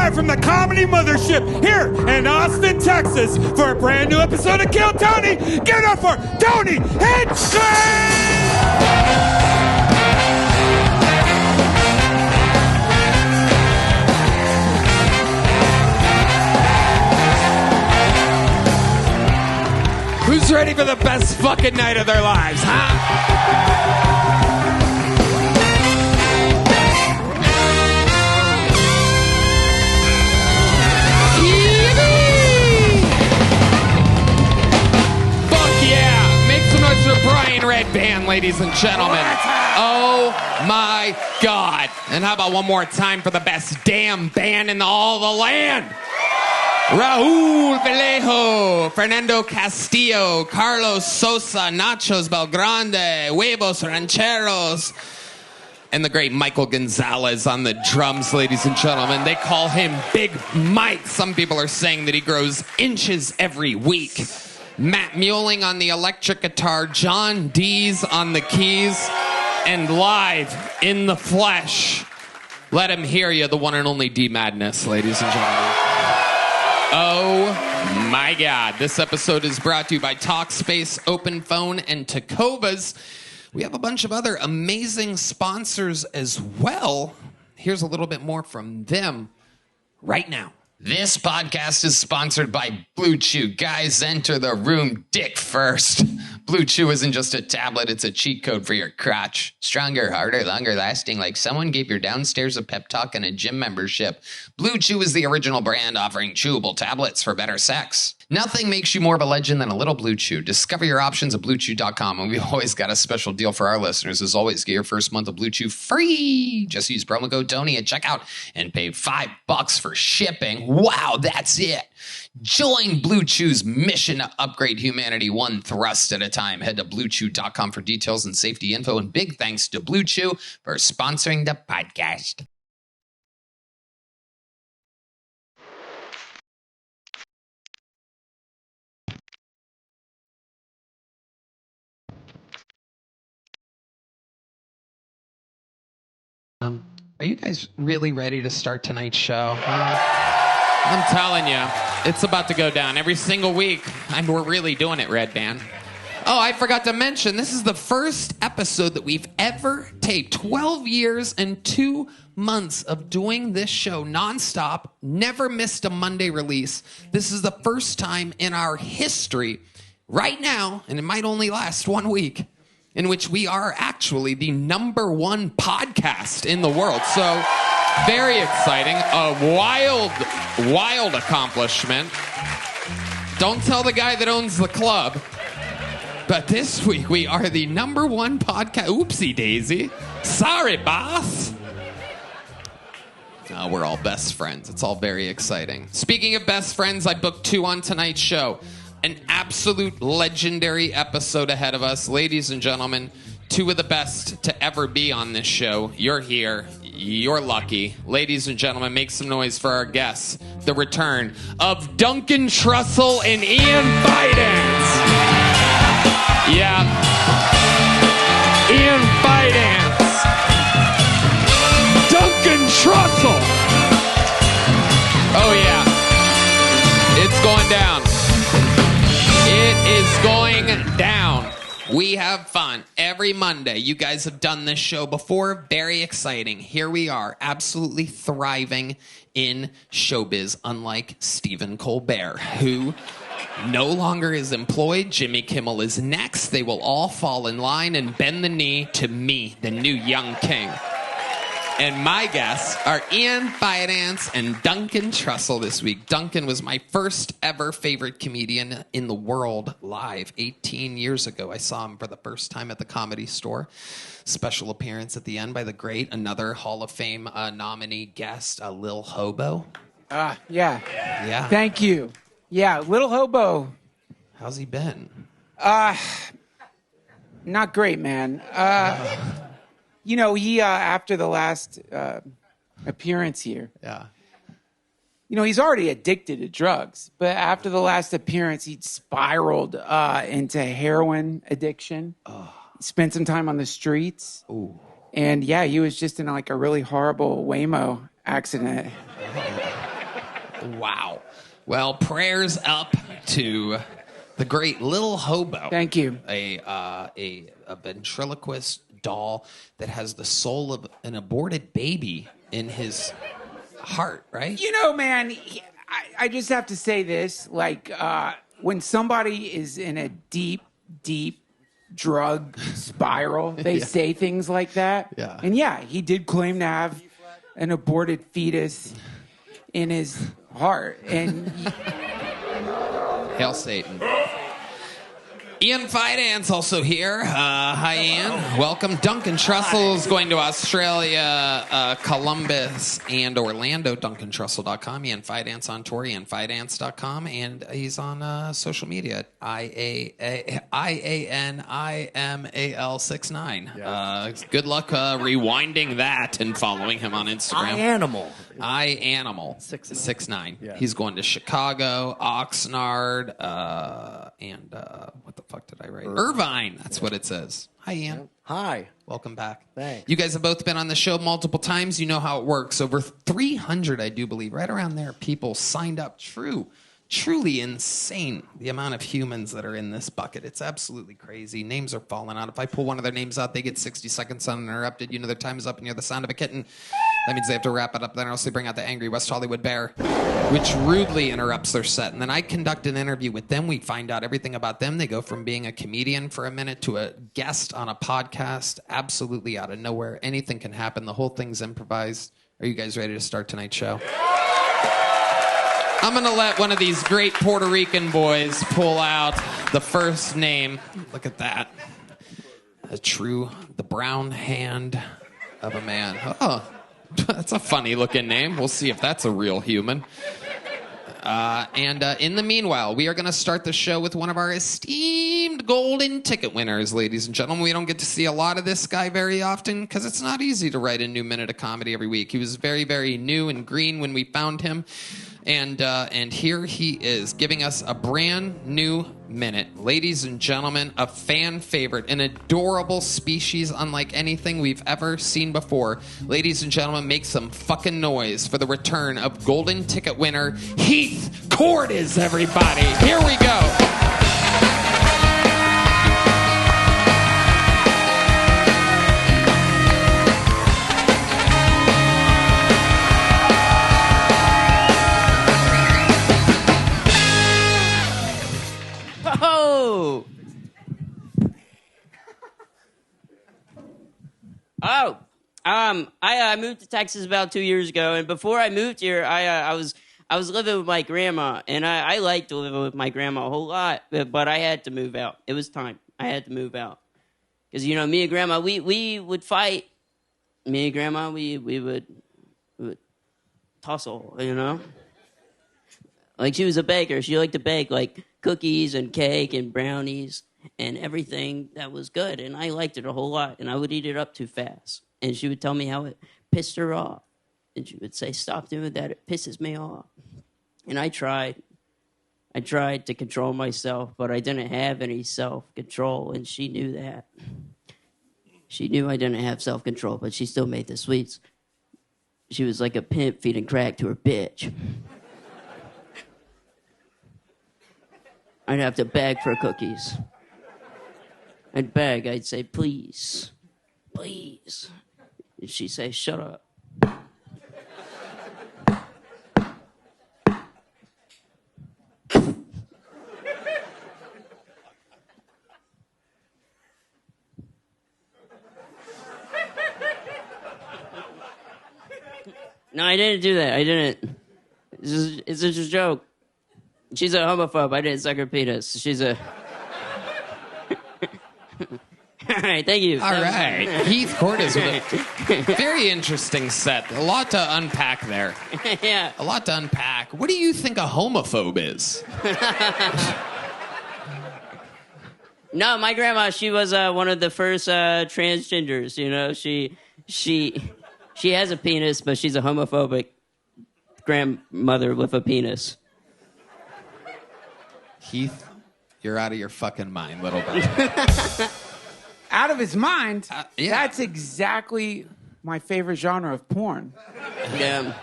live from the comedy mothership here in Austin, Texas, for a brand new episode of Kill Tony. Give it up for Tony Hinchcliffe! Who's ready for the best fucking night of their lives, huh? For Brian Red Band, ladies and gentlemen. Oh my God. And how about one more time for the best damn band in all the land? Raul Vallejo, Fernando Castillo, Carlos Sosa, Nachos Belgrande, Huevos Rancheros, and the great Michael Gonzalez on the drums, ladies and gentlemen. They call him Big Mike. Some people are saying that he grows inches every week. Matt Muelling on the electric guitar, John Dees on the keys, and live in the flesh. Let him hear you, the one and only D Madness, ladies and gentlemen. Oh my God. This episode is brought to you by Talkspace, Open Phone, and Tacovas. We have a bunch of other amazing sponsors as well. Here's a little bit more from them right now. This podcast is sponsored by Blue Chew. Guys, enter the room dick first. Blue Chew isn't just a tablet, it's a cheat code for your crotch. Stronger, harder, longer lasting, like someone gave your downstairs a pep talk and a gym membership. Blue Chew is the original brand offering chewable tablets for better sex. Nothing makes you more of a legend than a little Blue Chew. Discover your options at BlueChew.com, and we've always got a special deal for our listeners. As always, get your first month of Blue Chew free. Just use promo code Tony at checkout and pay $5 for shipping. Wow, that's it. Join Blue Chew's mission to upgrade humanity one thrust at a time. Head to BlueChew.com for details and safety info, and big thanks to Blue Chew for sponsoring the podcast. Are you guys really ready to start tonight's show? I'm telling you, it's about to go down every single week. We're really doing it, Red Band. Oh, I forgot to mention, this is the first episode that we've ever taped. 12 years and 2 months of doing this show nonstop, never missed a Monday release. This is the first time in our history, right now, and it might only last 1 week, in which we are actually the #1 podcast in the world. So, very exciting. A wild accomplishment. Don't tell the guy that owns the club. But this week, we are the #1 podcast. Oopsie daisy. Sorry, boss. We're all best friends. It's all very exciting. Speaking of best friends, I booked 2 on tonight's show. An absolute legendary episode ahead of us. Ladies and gentlemen, 2 of the best to ever be on this show. You're here. You're lucky. Ladies and gentlemen, make some noise for our guests. The return of Duncan Trussell and Ian Fidance. Yeah. Ian Fidance. Duncan Trussell. Oh, yeah. It's going down. It is going down. We have fun every Monday. You guys have done this show before. Very exciting. Here we are, absolutely thriving in showbiz, unlike Stephen Colbert, who no longer is employed. Jimmy Kimmel is next. They will all fall in line and bend the knee to me, the new young king. And my guests are Ian Fidance and Duncan Trussell this week. Duncan was my first ever favorite comedian in the world live 18 years ago. I saw him for the first time at the Comedy Store. Special appearance at the end by the great, another Hall of Fame nominee guest, Lil Hobo. Yeah. Yeah. Thank you. Yeah, Little Hobo. How's he been? Not great, man. You know, he, after the last appearance here, you know, he's already addicted to drugs. But after the last appearance, he spiraled into heroin addiction. He spent some time on the streets. And, yeah, he was just in, like, a really horrible Waymo accident. Wow. Well, prayers up to the great Little Hobo. Thank you. A ventriloquist doll that has the soul of an aborted baby in his heart, right? You know, man, I just have to say this. Like, when somebody is in a deep, deep drug spiral, they say things like that. Yeah. And yeah, he did claim to have an aborted fetus in his heart. And Hail Satan. Ian Fidance also here. Hi, Ian. Welcome. Duncan Trussell is going to Australia, Columbus, and Orlando. DuncanTrussell.com. Ian Fidance on tour. IanFidance.com. And he's on social media at IANIMAL69. Good luck rewinding that and following him on Instagram. iAnimal 69. Yeah. He's going to Chicago, Oxnard, and what the fuck did I write? Irvine. That's what it says. Hi, Ian. Hi. Welcome back. Thanks. You guys have both been on the show multiple times. You know how it works. Over 300, I do believe, right around there, people signed up. Truly insane, the amount of humans that are in this bucket. It's absolutely crazy. Names are falling out. If I pull one of their names out, they get 60 seconds uninterrupted. You know their time is up and you're the sound of a kitten. That means they have to wrap it up, then or else they bring out the angry West Hollywood bear, which rudely interrupts their set. And then I conduct an interview with them. We find out everything about them. They go from being a comedian for a minute to a guest on a podcast, absolutely out of nowhere. Anything can happen. The whole thing's improvised. Are you guys ready to start tonight's show? I'm going to let one of these great Puerto Rican boys pull out the first name. Look at that. The brown hand of a man. Oh, that's a funny looking name. We'll see if that's a real human. And in the meanwhile, we are going to start the show with one of our esteemed golden ticket winners, ladies and gentlemen. We don't get to see a lot of this guy very often because it's not easy to write a new minute of comedy every week. He was very, very new and green when we found him. And here he is giving us a brand new minute. Ladies and gentlemen, a fan favorite, an adorable species unlike anything we've ever seen before. Ladies and gentlemen, make some fucking noise for the return of golden ticket winner Heath Cordes, everybody. Here we go. I moved to Texas about 2 years ago, and before I moved here, I was living with my grandma, and I liked living with my grandma a whole lot, but I had to move out. It was time. I had to move out because me and grandma we would fight. Me and grandma we would tussle, Like she was a baker. She liked to bake like cookies and cake and brownies and everything that was good, and I liked it a whole lot, and I would eat it up too fast. And she would tell me how it pissed her off. And she would say, stop doing that. It pisses me off. And I tried. I tried to control myself, but I didn't have any self-control, and she knew that. She knew I didn't have self-control, but she still made the sweets. She was like a pimp feeding crack to her bitch. I'd have to beg for cookies. I'd beg. I'd say, please, please. And she'd say, shut up. No, I didn't do that. I didn't. It's just a joke. She's a homophobe. I didn't suck her penis. She's a... All right, thank you. All right. Heath Cordes with a very interesting set. A lot to unpack there. Yeah. A lot to unpack. What do you think a homophobe is? No, my grandma, she was one of the first transgenders, She has a penis, but she's a homophobic grandmother with a penis. Heath, you're out of your fucking mind, little bit. Out of his mind? Yeah. That's exactly my favorite genre of porn. Yeah.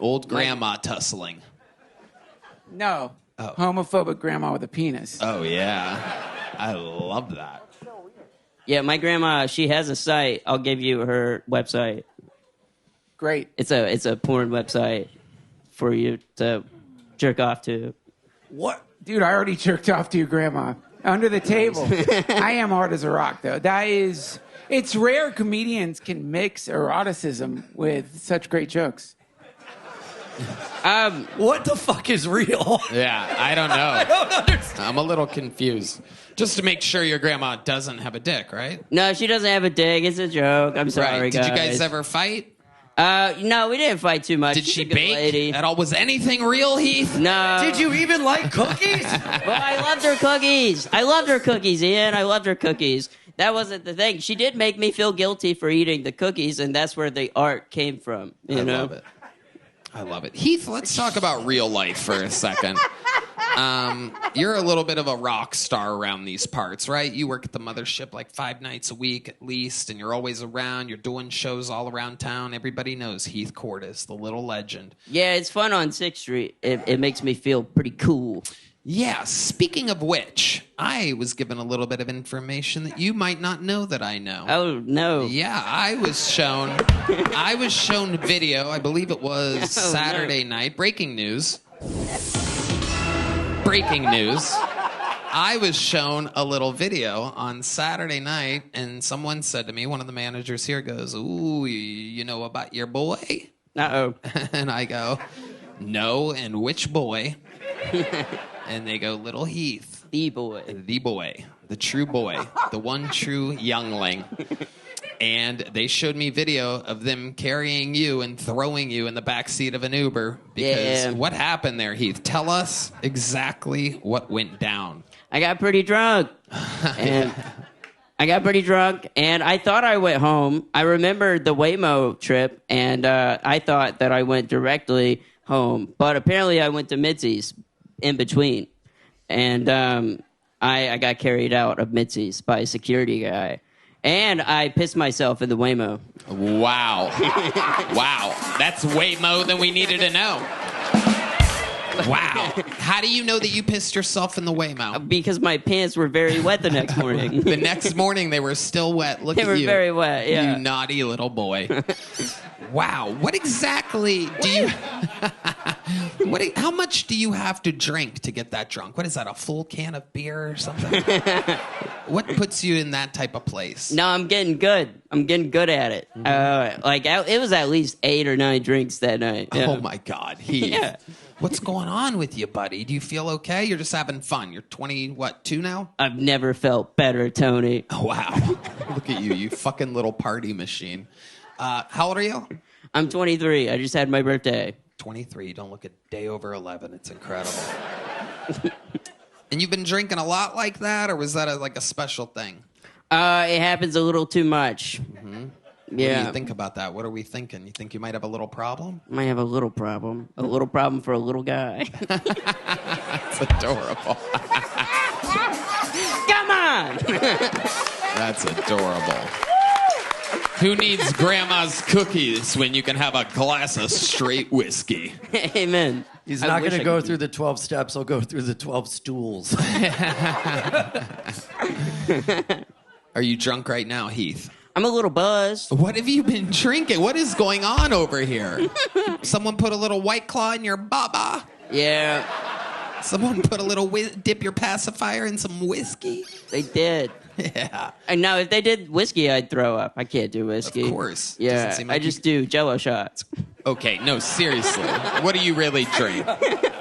Old grandma tussling. No. Homophobic grandma with a penis. Oh, yeah. I love that. Yeah, my grandma, she has a site. I'll give you her website. Great. It's a porn website for you to jerk off to. What? Dude, I already jerked off to your grandma. Under the table. I am hard as a rock, though. It's rare comedians can mix eroticism with such great jokes. What the fuck is real? Yeah, I don't know. I don't understand. I'm a little confused. Just to make sure your grandma doesn't have a dick, right? No, she doesn't have a dick. It's a joke. I'm sorry, Right. guys. Did you guys ever fight? No, we didn't fight too much. Did She's she a good bake lady. at all? Was anything real, Heath? No. Did you even like cookies? Well, I loved her cookies. I loved her cookies, Ian. I loved her cookies. That wasn't the thing. She did make me feel guilty for eating the cookies, and that's where the art came from. You know? Love it. I love it. Heath, let's talk about real life for a second. You're a little bit of a rock star around these parts, right? You work at the mothership like 5 nights a week at least, and you're always around. You're doing shows all around town. Everybody knows Heath Cordes, the little legend. Yeah, it's fun on 6th Street. It makes me feel pretty cool. Yeah, speaking of which, I was given a little bit of information that you might not know that I know. Oh, no. Yeah, I was shown video, I believe it was Saturday night, breaking news. I was shown a little video on Saturday night, and someone said to me, one of the managers here goes, "Ooh, you know about your boy?" Uh-oh. And I go, "No, and which boy?" And they go, "Little Heath." The boy. The boy. The true boy. The one true youngling. And they showed me video of them carrying you and throwing you in the backseat of an Uber. Because what happened there, Heath? Tell us exactly what went down. I got pretty drunk. And I thought I went home. I remembered the Waymo trip, and I thought that I went directly home. But apparently I went to Mitzi's in between. And I got carried out of Mitzi's by a security guy. And I pissed myself in the Waymo. Wow. Wow. That's way more than we needed to know. Wow. How do you know that you pissed yourself in the Waymo? Because my pants were very wet the next morning. The next morning they were still wet. Look They at were you. very wet, yeah. You naughty little boy. Wow. What exactly do you... How much do you have to drink to get that drunk? What is that, a full can of beer or something? What puts you in that type of place? No, I'm getting good. I'm getting good at it. It was at least 8 or 9 drinks that night. Yeah. Oh, my God. Heath. Yeah. What's going on with you, buddy? Do you feel okay? You're just having fun. You're 2 now? I've never felt better, Tony. Oh, wow. Look at you, you fucking little party machine. How old are you? I'm 23. I just had my birthday. 23. You don't look a day over 11. It's incredible. And you've been drinking a lot like that, or was that a special thing? It happens a little too much. Mm-hmm. Yeah. What do you think about that? What are we thinking? You think you might have a little problem? Might have a little problem. A little problem for a little guy. That's adorable. Come on! That's adorable. Who needs grandma's cookies when you can have a glass of straight whiskey? Amen. He's not going to go through the 12 steps. He'll go through the 12 stools. Are you drunk right now, Heath? I'm a little buzzed. What have you been drinking? What is going on over here? Someone put a little White Claw in your baba? Yeah, Someone put a little dip your pacifier in some whiskey? they did. Yeah. And now, if they did whiskey, I'd throw up. I can't do whiskey. Of course. Yeah, Doesn't seem like I just do Jello shots. Okay, no, seriously. What do you really drink?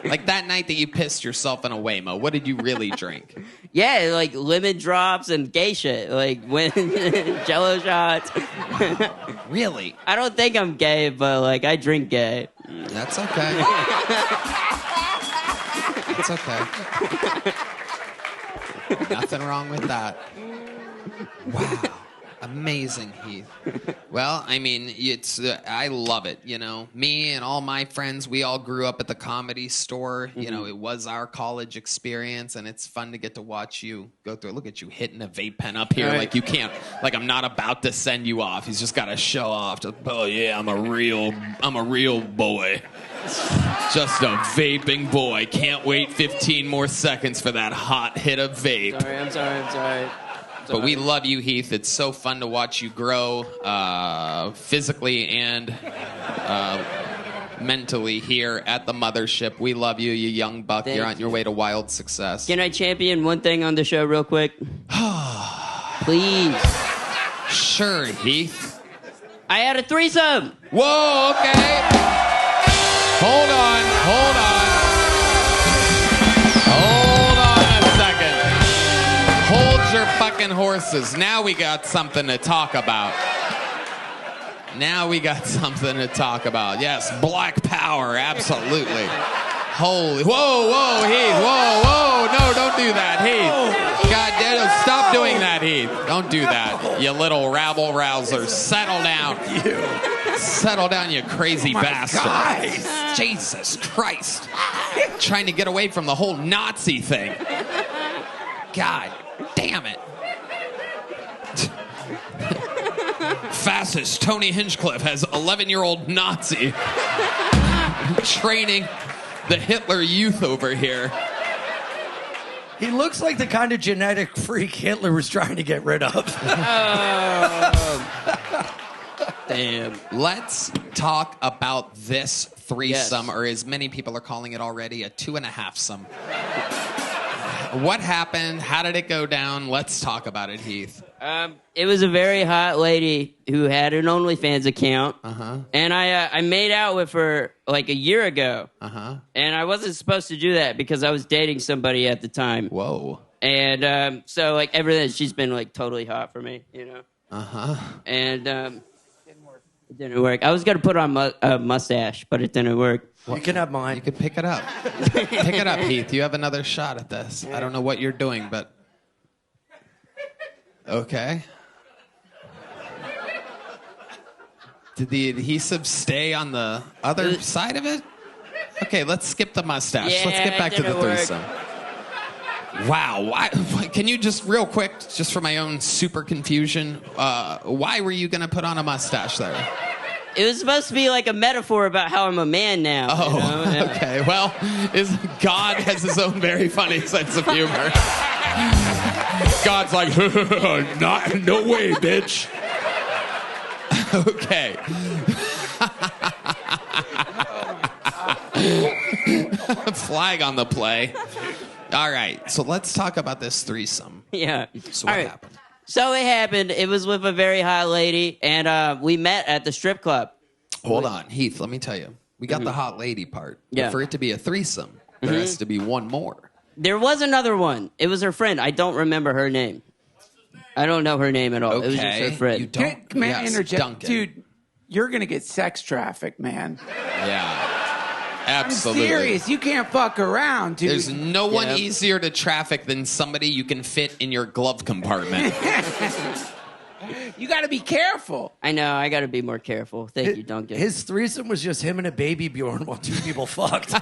Like that night that you pissed yourself in a Waymo, what did you really drink? Yeah, like lemon drops and gay shit. Like when Jello shots. Really? I don't think I'm gay, but like I drink gay. That's okay. That's okay. Nothing wrong with that. Wow. Amazing, Heath. Well, I mean, I love it, you know. Me and all my friends, we all grew up at the Comedy Store. You know, it was our college experience, and it's fun to get to watch you go through. Look at you hitting a vape pen up here like you can't, like I'm not about to send you off. He's just got to show off. Just, oh, yeah, I'm a real boy. Just a vaping boy. Can't wait 15 more seconds for that hot hit of vape. I'm sorry. But we love you, Heath. It's so fun to watch you grow physically and mentally here at the mothership. We love you, you young buck. You're on your way to wild success. Can I champion one thing on the show real quick? Please. Sure, Heath. I had a threesome. Whoa, okay. Hold on a second. Hold your fucking horses. Now we got something to talk about. Yes, Black Power, absolutely. Holy, whoa, Heath, whoa, no, don't do that, Heath. God damn, stop doing that, Heath. Don't do that, you little rabble-rouser. Settle down, you crazy bastard. Guys. Jesus Christ. Trying to get away from the whole Nazi thing. God damn it. Fascist Tony Hinchcliffe has 11-year-old Nazi training the Hitler Youth over here. He looks like the kind of genetic freak Hitler was trying to get rid of. Damn. Let's talk about this threesome, Yes. or as many people are calling it already, a 2.5-some. What happened? How did it go down? Let's talk about it, Heath. It was a very hot lady who had an OnlyFans account. And I made out with her like a year ago. And I wasn't supposed to do that because I was dating somebody at the time. Whoa. And so like ever since, she's been like totally hot for me, you know? And it didn't work. I was going to put on a mustache, but it didn't work. You can have mine. You could pick it up. Pick it up, Heath. You have another shot at this. I don't know what you're doing, but... Okay. Did the adhesive stay on the other side of it? Okay, let's skip the mustache. Yeah, Let's get back to the it didn't work. threesome. Wow. Why, can you just real quick, just for my own super confusion, why were you going to put on a mustache there? It was supposed to be like a metaphor about how I'm a man now. Oh, you know? okay. Well, God has his own very funny sense of humor. God's like, no way, bitch. Okay. Flag on the play. All right, so let's talk about this threesome. Yeah. So what All right. happened? So it happened. It was with a very hot lady, and we met at the strip club. Hold on, Heath, let me tell you. We got the hot lady part. Yeah. But for it to be a threesome, there has to be one more. There was another one. It was her friend. I don't remember her name. I don't know her name at all. It was just her friend. You don't? Can I interject? Duncan. Dude, you're going to get sex trafficked, man. Yeah. I'm Absolutely. serious. You can't fuck around, dude. There's no one Yeah. easier to traffic than somebody you can fit in your glove compartment. You got to be careful. I know. I got to be more careful. Thank you, Duncan. His threesome was just him and a baby Bjorn while two people fucked.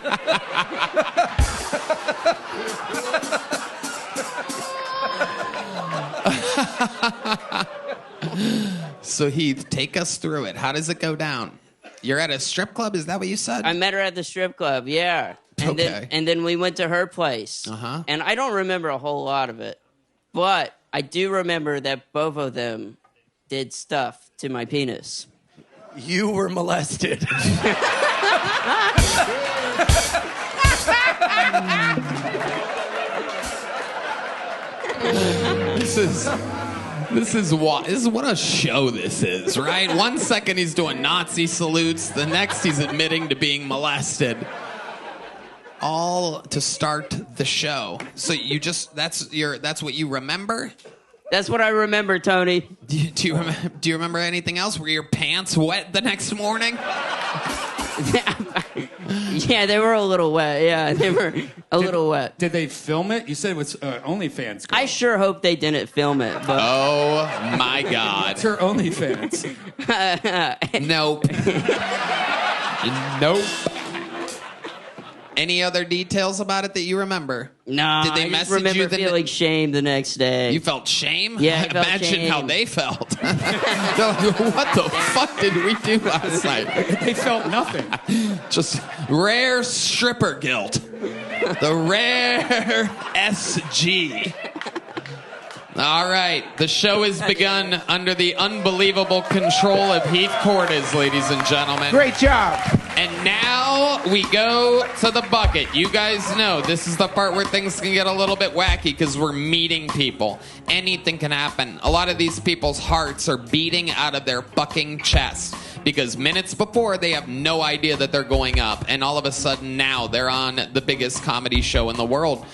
So Heath, take us through it. How does it go down? You're at a strip club? Is that what you said? I met her at the strip club, yeah. And Okay. then we went to her place. Uh-huh. And I don't remember a whole lot of it. But I do remember that both of them did stuff to my penis. You were molested. This is what a show this is, right? 1 second he's doing Nazi salutes, the next he's admitting to being molested. All to start the show. So you just that's what you remember? That's what I remember, Tony. Do you remember anything else? Were your pants wet the next morning? Yeah, they were a little wet. Yeah, they were a little wet. Did they film it? You said it was OnlyFans. Girl. I sure hope they didn't film it. But Oh my God. It's her OnlyFans. Nope. Nope. Any other details about it that you remember? No, Did they I just message remember you feeling shame the next day. You felt shame? Yeah, I felt Imagine shame. how they felt. They're like, what the fuck did we do last night? They felt nothing. Just rare stripper guilt. The rare SG. All right, the show has begun under the unbelievable control of Heath Cordes, ladies and gentlemen. Great job. And now we go to the bucket. You guys know this is the part where things can get a little bit wacky because we're meeting people. Anything can happen. A lot of these people's hearts are beating out of their fucking chest because minutes before they have no idea that they're going up. And all of a sudden now they're on the biggest comedy show in the world.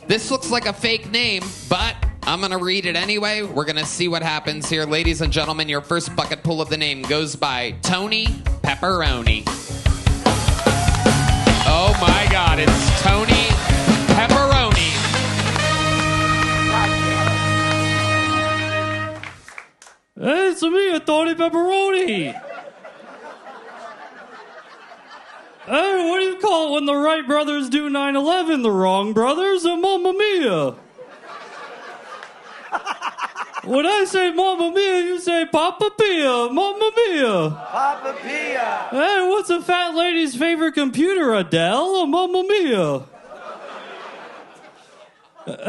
This looks like a fake name, but I'm going to read it anyway. We're going to see what happens here. Ladies and gentlemen, your first bucket pull of the name goes by Tony Pepperoni. Oh my God, it's Tony Pepperoni. Hey, it's me, Tony Pepperoni. Hey, what do you call it when the Wright brothers do 9/11? The wrong brothers? Mamma mia. When I say Mamma Mia, you say Papa Pia, Mamma Mia. Papa Pia. Hey, what's a fat lady's favorite computer, Adele? Mamma Mia.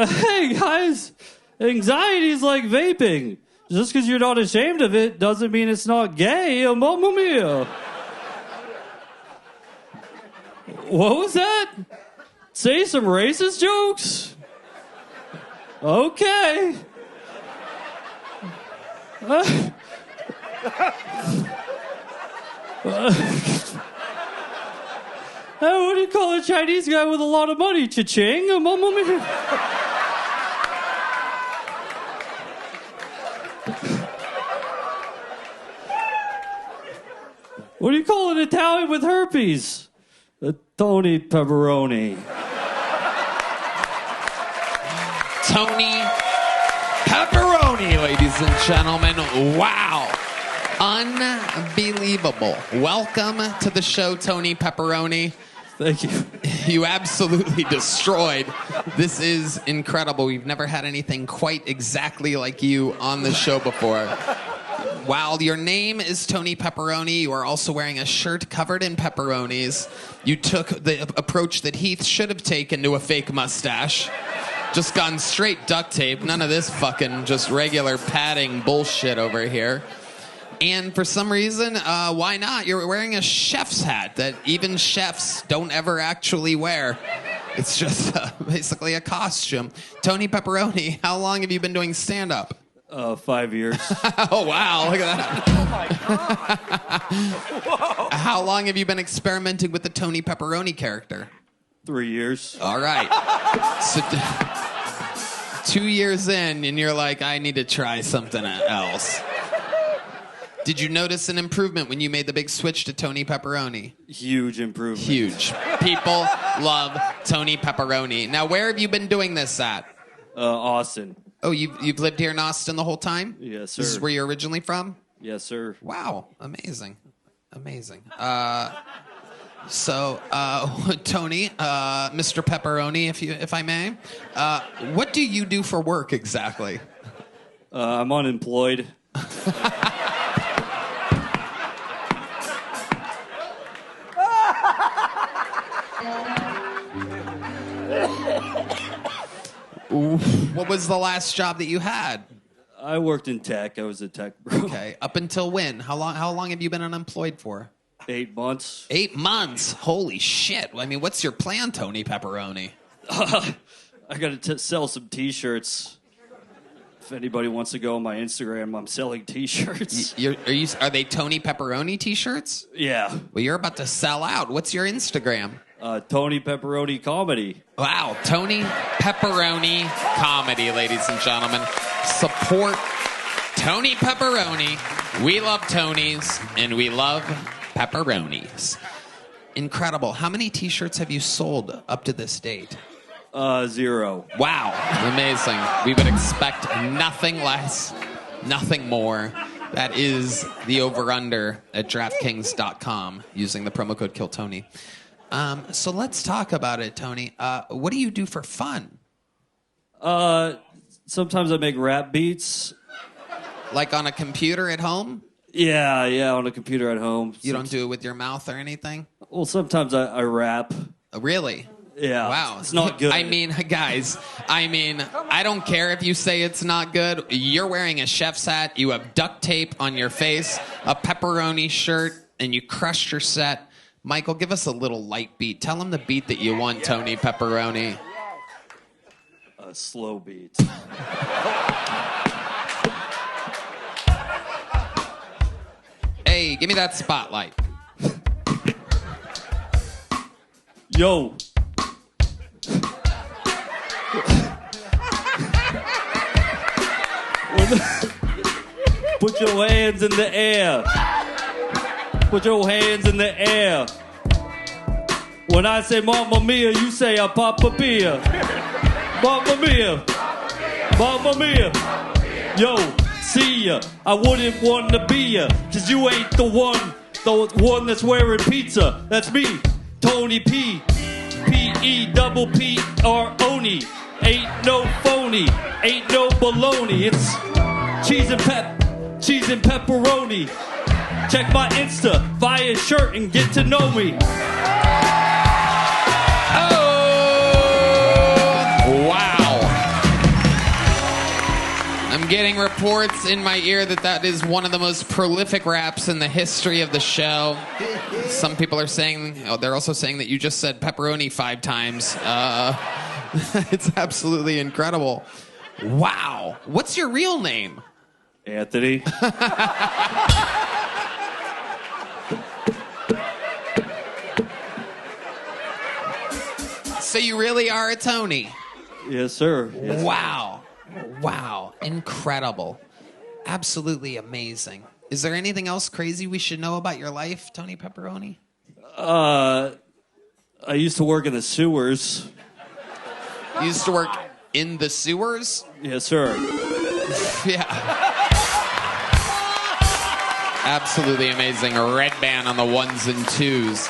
Hey, guys, anxiety's like vaping. Just because you're not ashamed of it doesn't mean it's not gay, Mamma Mia. What was that? Say some racist jokes? Okay. Hey, what do you call a Chinese guy with a lot of money? Cha-ching? Mamma mia. What do you call an Italian with herpes? A Tony Pepperoni. Tony Pepperoni, ladies and gentlemen. Wow. Unbelievable. Welcome to the show, Tony Pepperoni. Thank you. You absolutely destroyed. This is incredible. We've never had anything quite exactly like you on the show before. While your name is Tony Pepperoni, you are also wearing a shirt covered in pepperonis. You took the approach that Heath should have taken to a fake mustache. Just gone straight duct tape. None of this fucking just regular padding bullshit over here. And for some reason, why not? You're wearing a chef's hat that even chefs don't ever actually wear. It's just basically a costume. Tony Pepperoni, how long have you been doing stand-up? 5 years. Oh, wow. Look at that. Whoa. How long have you been experimenting with the Tony Pepperoni character? 3 years. All right. So 2 years in, and you're like, I need to try something else. Did you notice an improvement when you made the big switch to Tony Pepperoni? Huge improvement. Huge. People love Tony Pepperoni. Now, where have you been doing this at? Austin. Oh, you've lived here in Austin the whole time? Yes, sir. This is where you're originally from? Yes, sir. Wow. Amazing. Amazing. Tony, Mr. Pepperoni, if I may, what do you do for work exactly? I'm unemployed. What was the last job that you had? I worked in tech. I was a tech bro. Okay. Up until when? How long have you been unemployed for? 8 months. 8 months? Holy shit. I mean, what's your plan, Tony Pepperoni? I got to sell some T-shirts. If anybody wants to go on my Instagram, I'm selling T-shirts. Are they Tony Pepperoni T-shirts? Yeah. Well, you're about to sell out. What's your Instagram? Tony Pepperoni Comedy. Wow, Tony Pepperoni Comedy, ladies and gentlemen. Support Tony Pepperoni. We love Tonys, and we love pepperonis. Incredible. How many T-shirts have you sold up to this date? 0. Wow, amazing. We would expect nothing less, nothing more. That is the over-under at DraftKings.com using the promo code KillTony. So let's talk about it, Tony. What do you do for fun? Sometimes I make rap beats. Like on a computer at home? Yeah, on a computer at home. You don't do it with your mouth or anything? Well, sometimes I rap. Really? Yeah. Wow. It's not good. I mean, guys, I don't care if you say it's not good. You're wearing a chef's hat. You have duct tape on your face, a pepperoni shirt, and you crushed your set. Michael, give us a little light beat. Tell him the beat that you want, Tony Pepperoni. A slow beat. Hey, give me that spotlight. Yo. Put your hands in the air. Put your hands in the air. When I say Mamma Mia, you say a Papa Pia. Mamma Mia. Mamma Mia. Yo, see ya. I wouldn't want to be ya, 'cause you ain't the one that's wearing pizza. That's me, Tony P. P-E-double-P-R-O-N-Y. Ain't no phony, ain't no baloney. It's cheese and pepperoni. Check my Insta, buy a shirt and get to know me. Wow. I'm getting reports in my ear that is one of the most prolific raps in the history of the show. Some people are saying, they're also saying that you just said pepperoni 5 times. It's absolutely incredible. Wow. What's your real name? Anthony. So you really are a Tony? Yes, sir. Yes. Wow. Wow. Incredible. Absolutely amazing. Is there anything else crazy we should know about your life, Tony Pepperoni? I used to work in the sewers. You used to work in the sewers? Yes, sir. Yeah. Absolutely amazing. A red band on the 1s and 2s.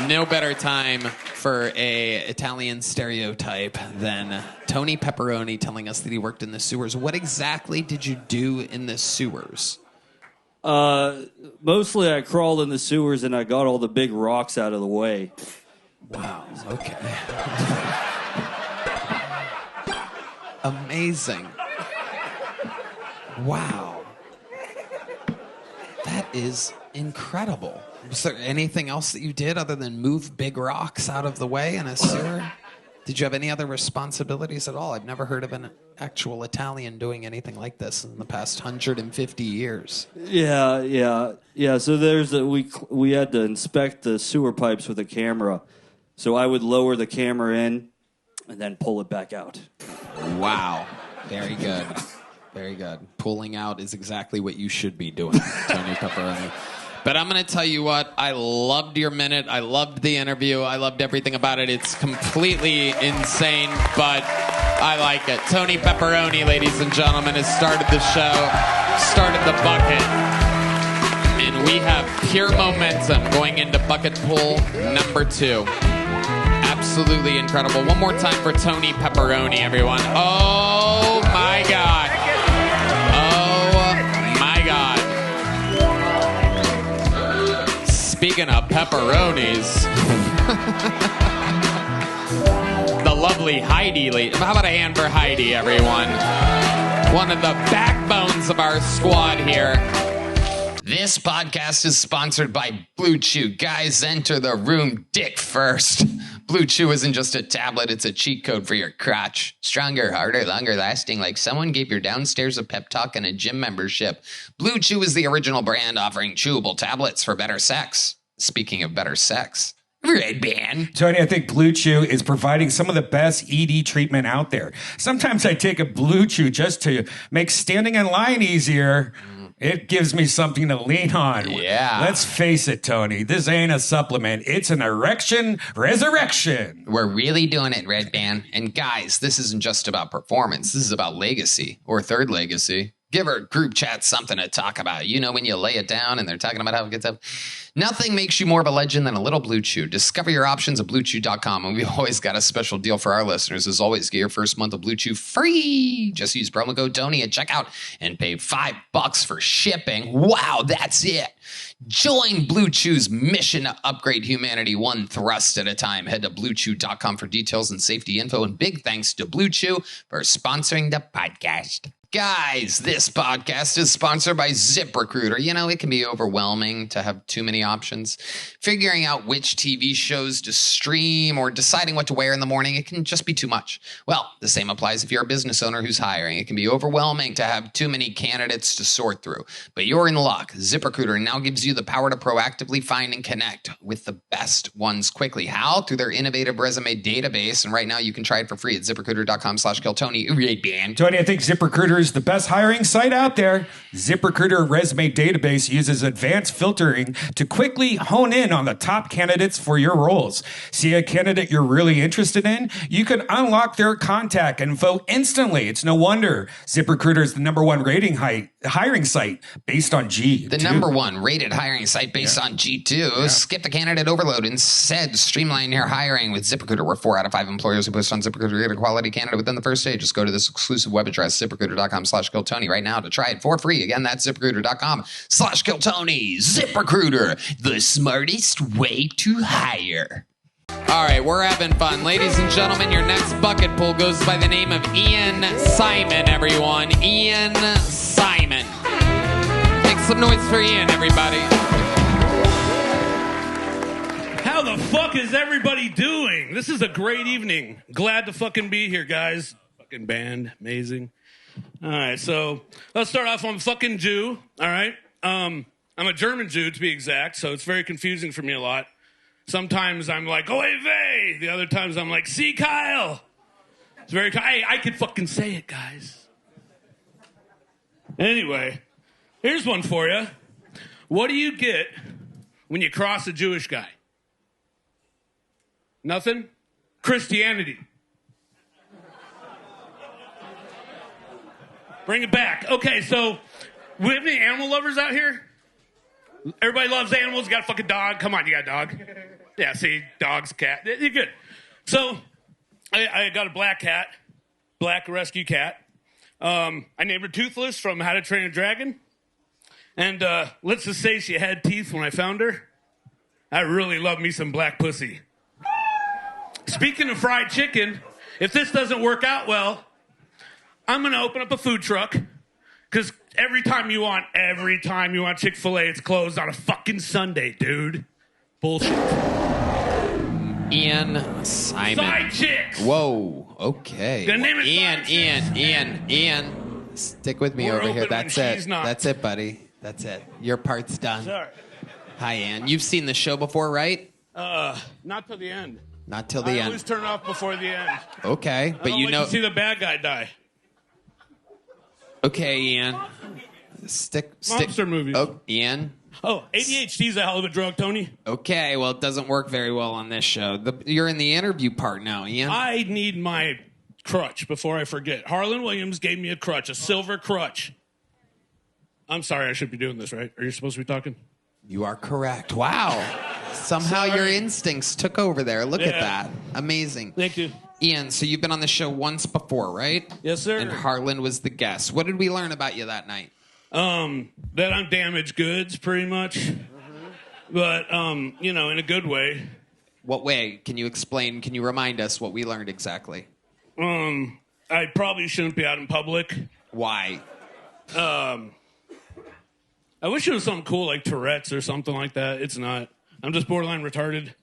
No better time for a Italian stereotype than Tony Pepperoni telling us that he worked in the sewers. What exactly did you do in the sewers? Mostly I crawled in the sewers and I got all the big rocks out of the way. Wow. Okay. Amazing. Wow. That is incredible. Was there anything else that you did other than move big rocks out of the way in a sewer? Did you have any other responsibilities at all? I've never heard of an actual Italian doing anything like this in the past 150 years. Yeah. So we had to inspect the sewer pipes with a camera. So I would lower the camera in and then pull it back out. Wow. Very good. Very good. Pulling out is exactly what you should be doing, Tony Pepperoni. But I'm going to tell you what, I loved your minute. I loved the interview. I loved everything about it. It's completely insane, but I like it. Tony Pepperoni, ladies and gentlemen, has started the show, started the bucket, and we have pure momentum going into bucket pool number 2. Absolutely incredible. One more time for Tony Pepperoni, everyone. Oh, my God. Speaking of pepperonis, the lovely Heidi. How about a hand for Heidi, everyone? One of the backbones of our squad here. This podcast is sponsored by Blue Chew. Guys, enter the room dick first. Blue Chew isn't just a tablet, it's a cheat code for your crotch. Stronger, harder, longer lasting, like someone gave your downstairs a pep talk and a gym membership. Blue Chew is the original brand offering chewable tablets for better sex. Speaking of better sex, Red Band. Tony, I think Blue Chew is providing some of the best ED treatment out there. Sometimes I take a Blue Chew just to make standing in line easier. It gives me something to lean on. Yeah. Let's face it, Tony. This ain't a supplement. It's an erection resurrection. We're really doing it, Red Band. And guys, this isn't just about performance. This is about legacy or third legacy. Give our group chat something to talk about. You know, when you lay it down and they're talking about how it gets up. Nothing makes you more of a legend than a little Blue Chew. Discover your options at BlueChew.com. And we've always got a special deal for our listeners. As always, get your first month of Blue Chew free. Just use promo code Tony at checkout and pay $5 for shipping. Wow, that's it. Join Blue Chew's mission to upgrade humanity one thrust at a time. Head to BlueChew.com for details and safety info. And big thanks to Blue Chew for sponsoring the podcast. Guys, this podcast is sponsored by ZipRecruiter. You know, it can be overwhelming to have too many options. Figuring out which TV shows to stream or deciding what to wear in the morning, it can just be too much. Well, the same applies if you're a business owner who's hiring. It can be overwhelming to have too many candidates to sort through. But you're in luck. ZipRecruiter now gives you the power to proactively find and connect with the best ones quickly. How? Through their innovative resume database. And right now you can try it for free at ZipRecruiter.com/KillTony. Tony, I think ZipRecruiter is the best hiring site out there. ZipRecruiter resume database uses advanced filtering to quickly hone in on the top candidates for your roles. See a candidate you're really interested in? You can unlock their contact info instantly. It's no wonder ZipRecruiter is the #1 rating hiring site based on G2. The #1 rated hiring site based on G2. Yeah. Skip the candidate overload. Instead, streamline your hiring with ZipRecruiter, where 4 out of 5 employers who post on ZipRecruiter get a quality candidate within the first day. Just go to this exclusive web address, ZipRecruiter.com/KillTony right now to try it for free. Again, that's ZipRecruiter.com/KillTony. ZipRecruiter, the smartest way to hire. All right, we're having fun. Ladies and gentlemen, your next bucket pool goes by the name of Ian Simon, everyone. Ian Simon. Make some noise for Ian, everybody. How the fuck is everybody doing? This is a great evening. Glad to fucking be here, guys. Fucking band, amazing. All right, so let's start off. I'm a fucking Jew, all right? I'm a German Jew, to be exact, so it's very confusing for me a lot. Sometimes I'm like, oy vey. The other times I'm like, see Kyle. It's very, hey, I could fucking say it, guys. Anyway, here's one for you. What do you get when you cross a Jewish guy? Nothing? Christianity. Bring it back. Okay, so we have any animal lovers out here? Everybody loves animals. You got a fucking dog. Come on, you got a dog. Yeah, see, dogs, cat. You're good. So I got a black cat, black rescue cat. I named her Toothless from How to Train a Dragon. And let's just say she had teeth when I found her. I really love me some black pussy. Speaking of fried chicken, if this doesn't work out well, I'm going to open up a food truck. Because every time you want Chick-fil-A, it's closed on a fucking Sunday, dude. Bullshit. Ian Simon. Side chicks. Whoa. Okay. Gonna name it Ian. Stick with me We're over here. open when That's it. she's not. That's it, buddy. That's it. Your part's done. Sorry. Hi, Ian. You've seen the show before, right? Not till the end. Not till the I end. always turn it off before the end. Okay, but you know. To see the bad guy die. Okay, Ian. Stick. Monster movies. Oh, Ian. Oh, ADHD's a hell of a drug, Tony. Okay, well, it doesn't work very well on this show. You're in the interview part now, Ian. I need my crutch before I forget. Harlan Williams gave me a crutch, a silver crutch. I'm sorry, I should be doing this, right? Are you supposed to be talking? You are correct. Wow. Somehow your instincts took over there. Look at that. Amazing. Thank you. Ian, so you've been on the show once before, right? Yes, sir. And Harlan was the guest. What did we learn about you that night? That I'm damaged goods, pretty much. But, in a good way. What way? Can you explain? Can you remind us what we learned exactly? I probably shouldn't be out in public. Why? I wish it was something cool like Tourette's or something like that. It's not. I'm just borderline retarded.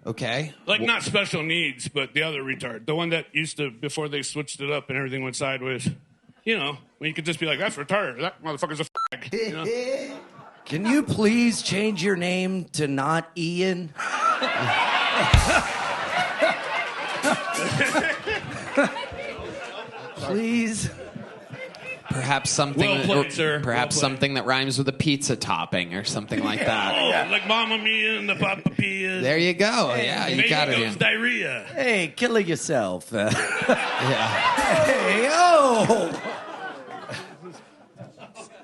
Okay. Like, not special needs, but the other retard. The one that used to, before they switched it up and everything went sideways. You know, when you could just be like, that's retarded. That motherfucker's a fag. You know? Can you please change your name to not Ian? Please. Perhaps something, well played, sir. Perhaps something that rhymes with a pizza topping or something like that. Oh, like Mamma Mia and the Papa Pia. There you go. Yeah, you got it. Goes diarrhea. Hey, killing yourself. Yeah. Hey, oh.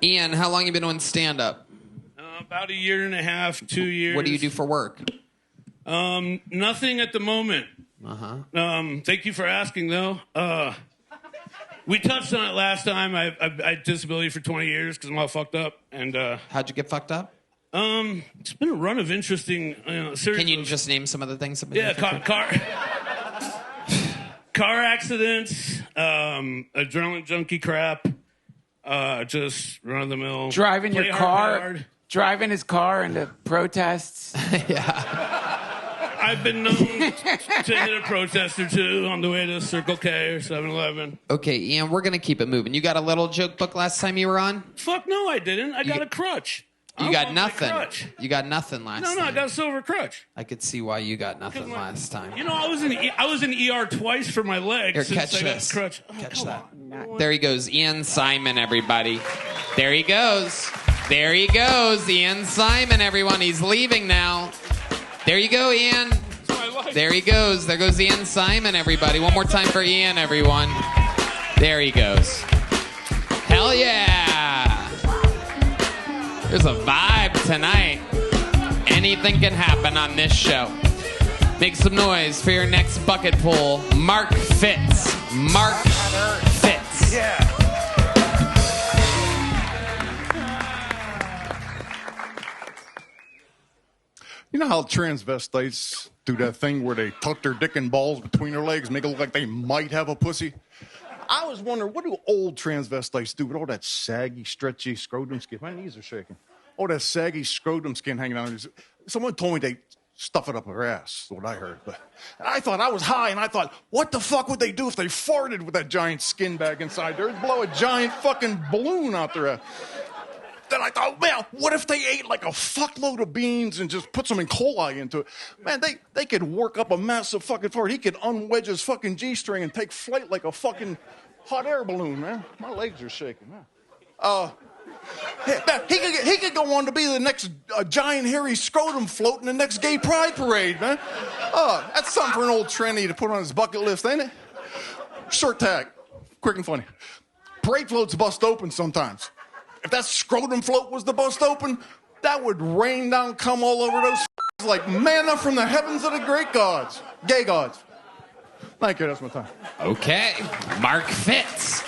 Ian, how long you been doing stand-up? About a year and a half, 2 years. What do you do for work? Nothing at the moment. Thank you for asking, though. We touched on it last time. I had disability for 20 years because I'm all fucked up. And how'd you get fucked up? It's been a run of interesting. Series Can you just name some of the things? Car accidents, adrenaline junkie crap, just run of the mill. Driving his car into protests. I've been known to hit a protest or two on the way to Circle K or 7-Eleven. Okay, Ian, we're going to keep it moving. You got a little joke book last time you were on? Fuck no, I didn't. I got a crutch. You got nothing. You got nothing last time. No, I got a silver crutch. I could see why you got nothing last time. You know, I was in ER twice for my leg. Here, since catch I got this. crutch. Catch that. There he goes, Ian Simon, everybody. There he goes. There he goes, Ian Simon, everyone. He's leaving now. There you go, Ian. There he goes. There goes Ian Simon, everybody. One more time for Ian, everyone. There he goes. Hell yeah. There's a vibe tonight. Anything can happen on this show. Make some noise for your next bucket pool. Mark Fitz. Mark Fitz. Yeah. You know how transvestites do that thing where they tuck their dick and balls between their legs, make it look like they might have a pussy? I was wondering, what do old transvestites do with all that saggy, stretchy scrotum skin? My knees are shaking. All that saggy scrotum skin hanging out. Someone told me they stuff it up their ass, what I heard. But I thought I was high, and I thought, what the fuck would they do if they farted with that giant skin bag inside there? It'd blow a giant fucking balloon out their ass. Then I thought, man, what if they ate like a fuckload of beans and just put some E. coli into it? Man, they could work up a massive fucking fart. He could unwedge his fucking G-string and take flight like a fucking hot air balloon, man. My legs are shaking, man. He could go on to be the next giant hairy scrotum float in the next gay pride parade, man. That's something for an old tranny to put on his bucket list, ain't it? Short tag, quick and funny. Parade floats bust open sometimes. If that scrotum float was the bust open, that would rain down cum all over those like manna from the heavens of the great gods. Gay gods. Thank you, that's my time. Okay, Mark Fitz.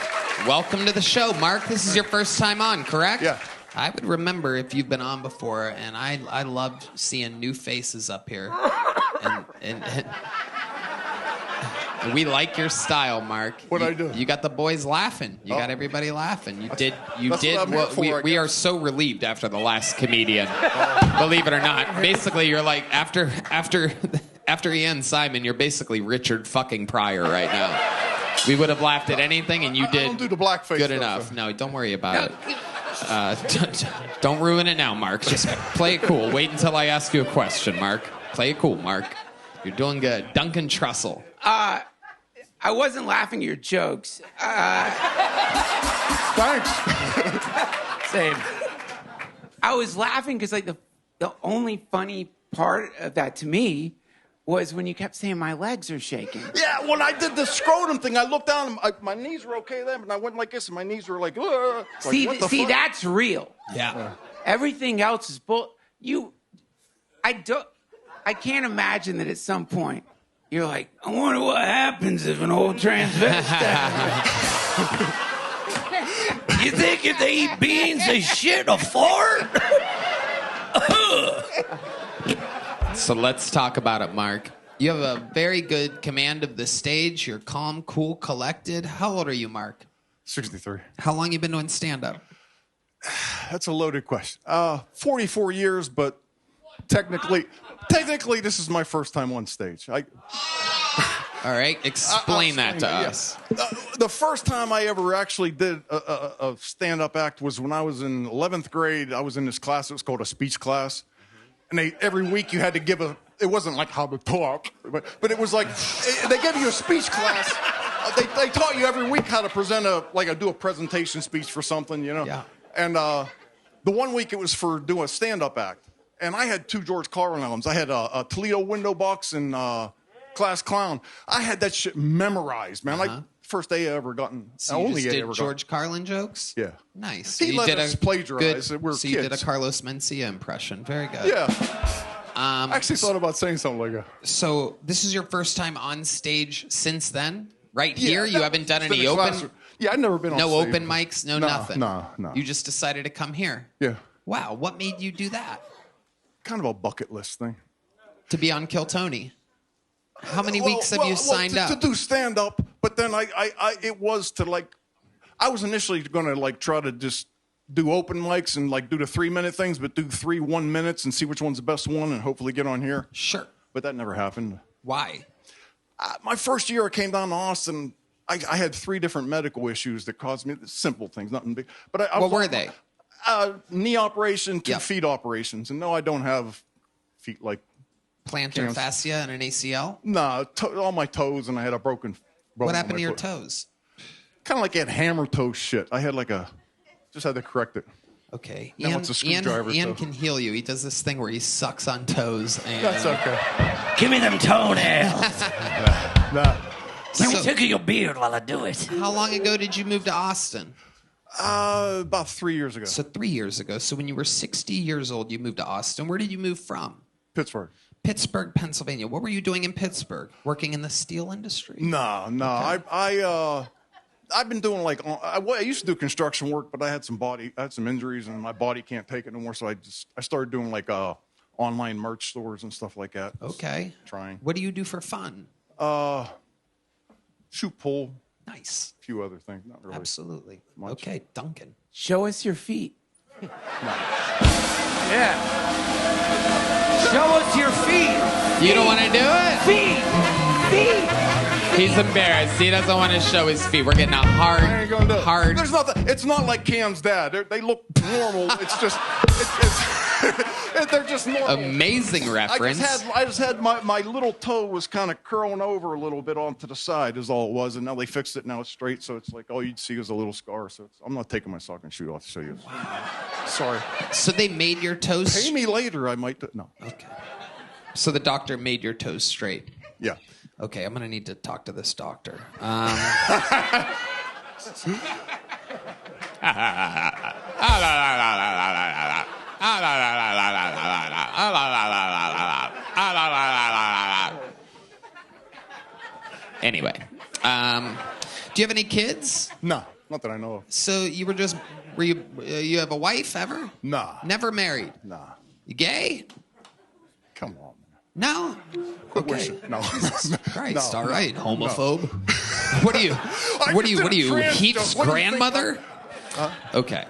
Welcome to the show, Mark. This is your first time on, correct? Yeah. I would remember if you've been on before, and I loved seeing new faces up here. And we like your style, Mark. What'd I do? You got the boys laughing. You got everybody laughing. You did what we are so relieved after the last comedian. Believe it or not. Basically, you're like after Ian Simon, you're basically Richard fucking Pryor right now. We would have laughed at anything, and you did. I don't do the blackface good stuff, enough. so. No, don't worry about it. Don't ruin it now, Mark. Just play it cool. Wait until I ask you a question, Mark. Play it cool, Mark. You're doing good. Duncan Trussell. I wasn't laughing at your jokes. Thanks. Same. I was laughing because like the only funny part of that to me was when you kept saying my legs are shaking. Yeah, when I did the scrotum thing, I looked down, and my knees were okay then, but I went like this, and my knees were like, ugh. See, that's real. Yeah. Everything else is bull. I can't imagine that at some point you're like, I wonder what happens if an old transvestite. You think if they eat beans, they shit a fart? So let's talk about it, Mark. You have a very good command of the stage. You're calm, cool, collected. How old are you, Mark? 63. How long you been doing stand-up? That's a loaded question. 44 years, but technically, this is my first time on stage. All right, explain that to us. The first time I ever actually did a stand-up act was when I was in 11th grade. I was in this class. It was called a speech class. And every week you had to give it wasn't like how to talk, but it was like, they gave you a speech class. They taught you every week how to present do a presentation speech for something, you know? Yeah. And the one week it was for doing a stand-up act. And I had 2 George Carlin albums. I had a Toledo window box and class clown. I had that shit memorized, man. Like first day I ever gotten. So you only just A I did ever George Carlin jokes? Yeah. Nice. He you let did us a plagiarize. Good, We're so you did a kids. Carlos Mencia impression. Very good. Yeah. I actually thought about saying something like that. So this is your first time on stage since then? Right Yeah, here? You haven't done any open? Yeah, I've never been on No stage. open mics? No nothing? No. You just decided to come here? Yeah. Wow. What made you do that? Kind of a bucket list thing. To be on Kill Tony? How many weeks have you signed up? To do stand up, but then it was to like, I was initially going to like try to just do open mics and like do the 3-minute things, but do 3 1 minutes and see which one's the best one and hopefully get on here. Sure. But that never happened. Why? My first year I came down to Austin, I had 3 different medical issues that caused me simple things, nothing big. But What were they? Knee operation, 2 feet operations, and no, I don't have feet like plantar fascia and an ACL. No, all my toes, and I had a broken. What happened to your foot. toes? Kind of like I had hammer toe shit. I had just had to correct it. Okay, Now it's a screwdriver. Ian can heal you. He does this thing where he sucks on toes. And That's okay. Give me them toenails. Nah. Let me tickle your beard while I do it. How long ago did you move to Austin? About 3 years ago. So 3 years ago. So when you were 60 years old, you moved to Austin. Where did you move from? Pittsburgh. Pittsburgh, Pennsylvania. What were you doing in Pittsburgh? Working in the steel industry? No. Okay. I've been doing I used to do construction work, but I had some injuries and my body can't take it no more. So I started doing online merch stores and stuff like that. Okay. Trying. What do you do for fun? Shoot pool. Nice. A few other things. Not really. Absolutely. Much. Okay, Duncan. Show us your feet. Yeah. Show us your feet. You don't want to do it? Feet. He's embarrassed. He doesn't want to show his feet. We're getting a I ain't gonna do it. hard. There's nothing. It's not like Cam's dad. They look normal. It's just. They're just normal. Amazing reference. I just had my little toe was kind of curling over a little bit onto the side is all it was, and now they fixed it. Now it's straight, so it's like all you'd see is a little scar. So I'm not taking my sock and shoe off to show you. Wow. Sorry. So they made your toes. Pay me later. I might. No. Okay. So the doctor made your toes straight. Yeah. Okay, I'm gonna need to talk to this doctor. Anyway, do you have any kids? No, not that I know of. So you you have a wife ever? Nah. Never married? Nah. You gay? Come on. No. Quit Okay. wishing. No. Christ, No, all right, no, homophobe. What are you? What are you? Heath's grandmother? Okay.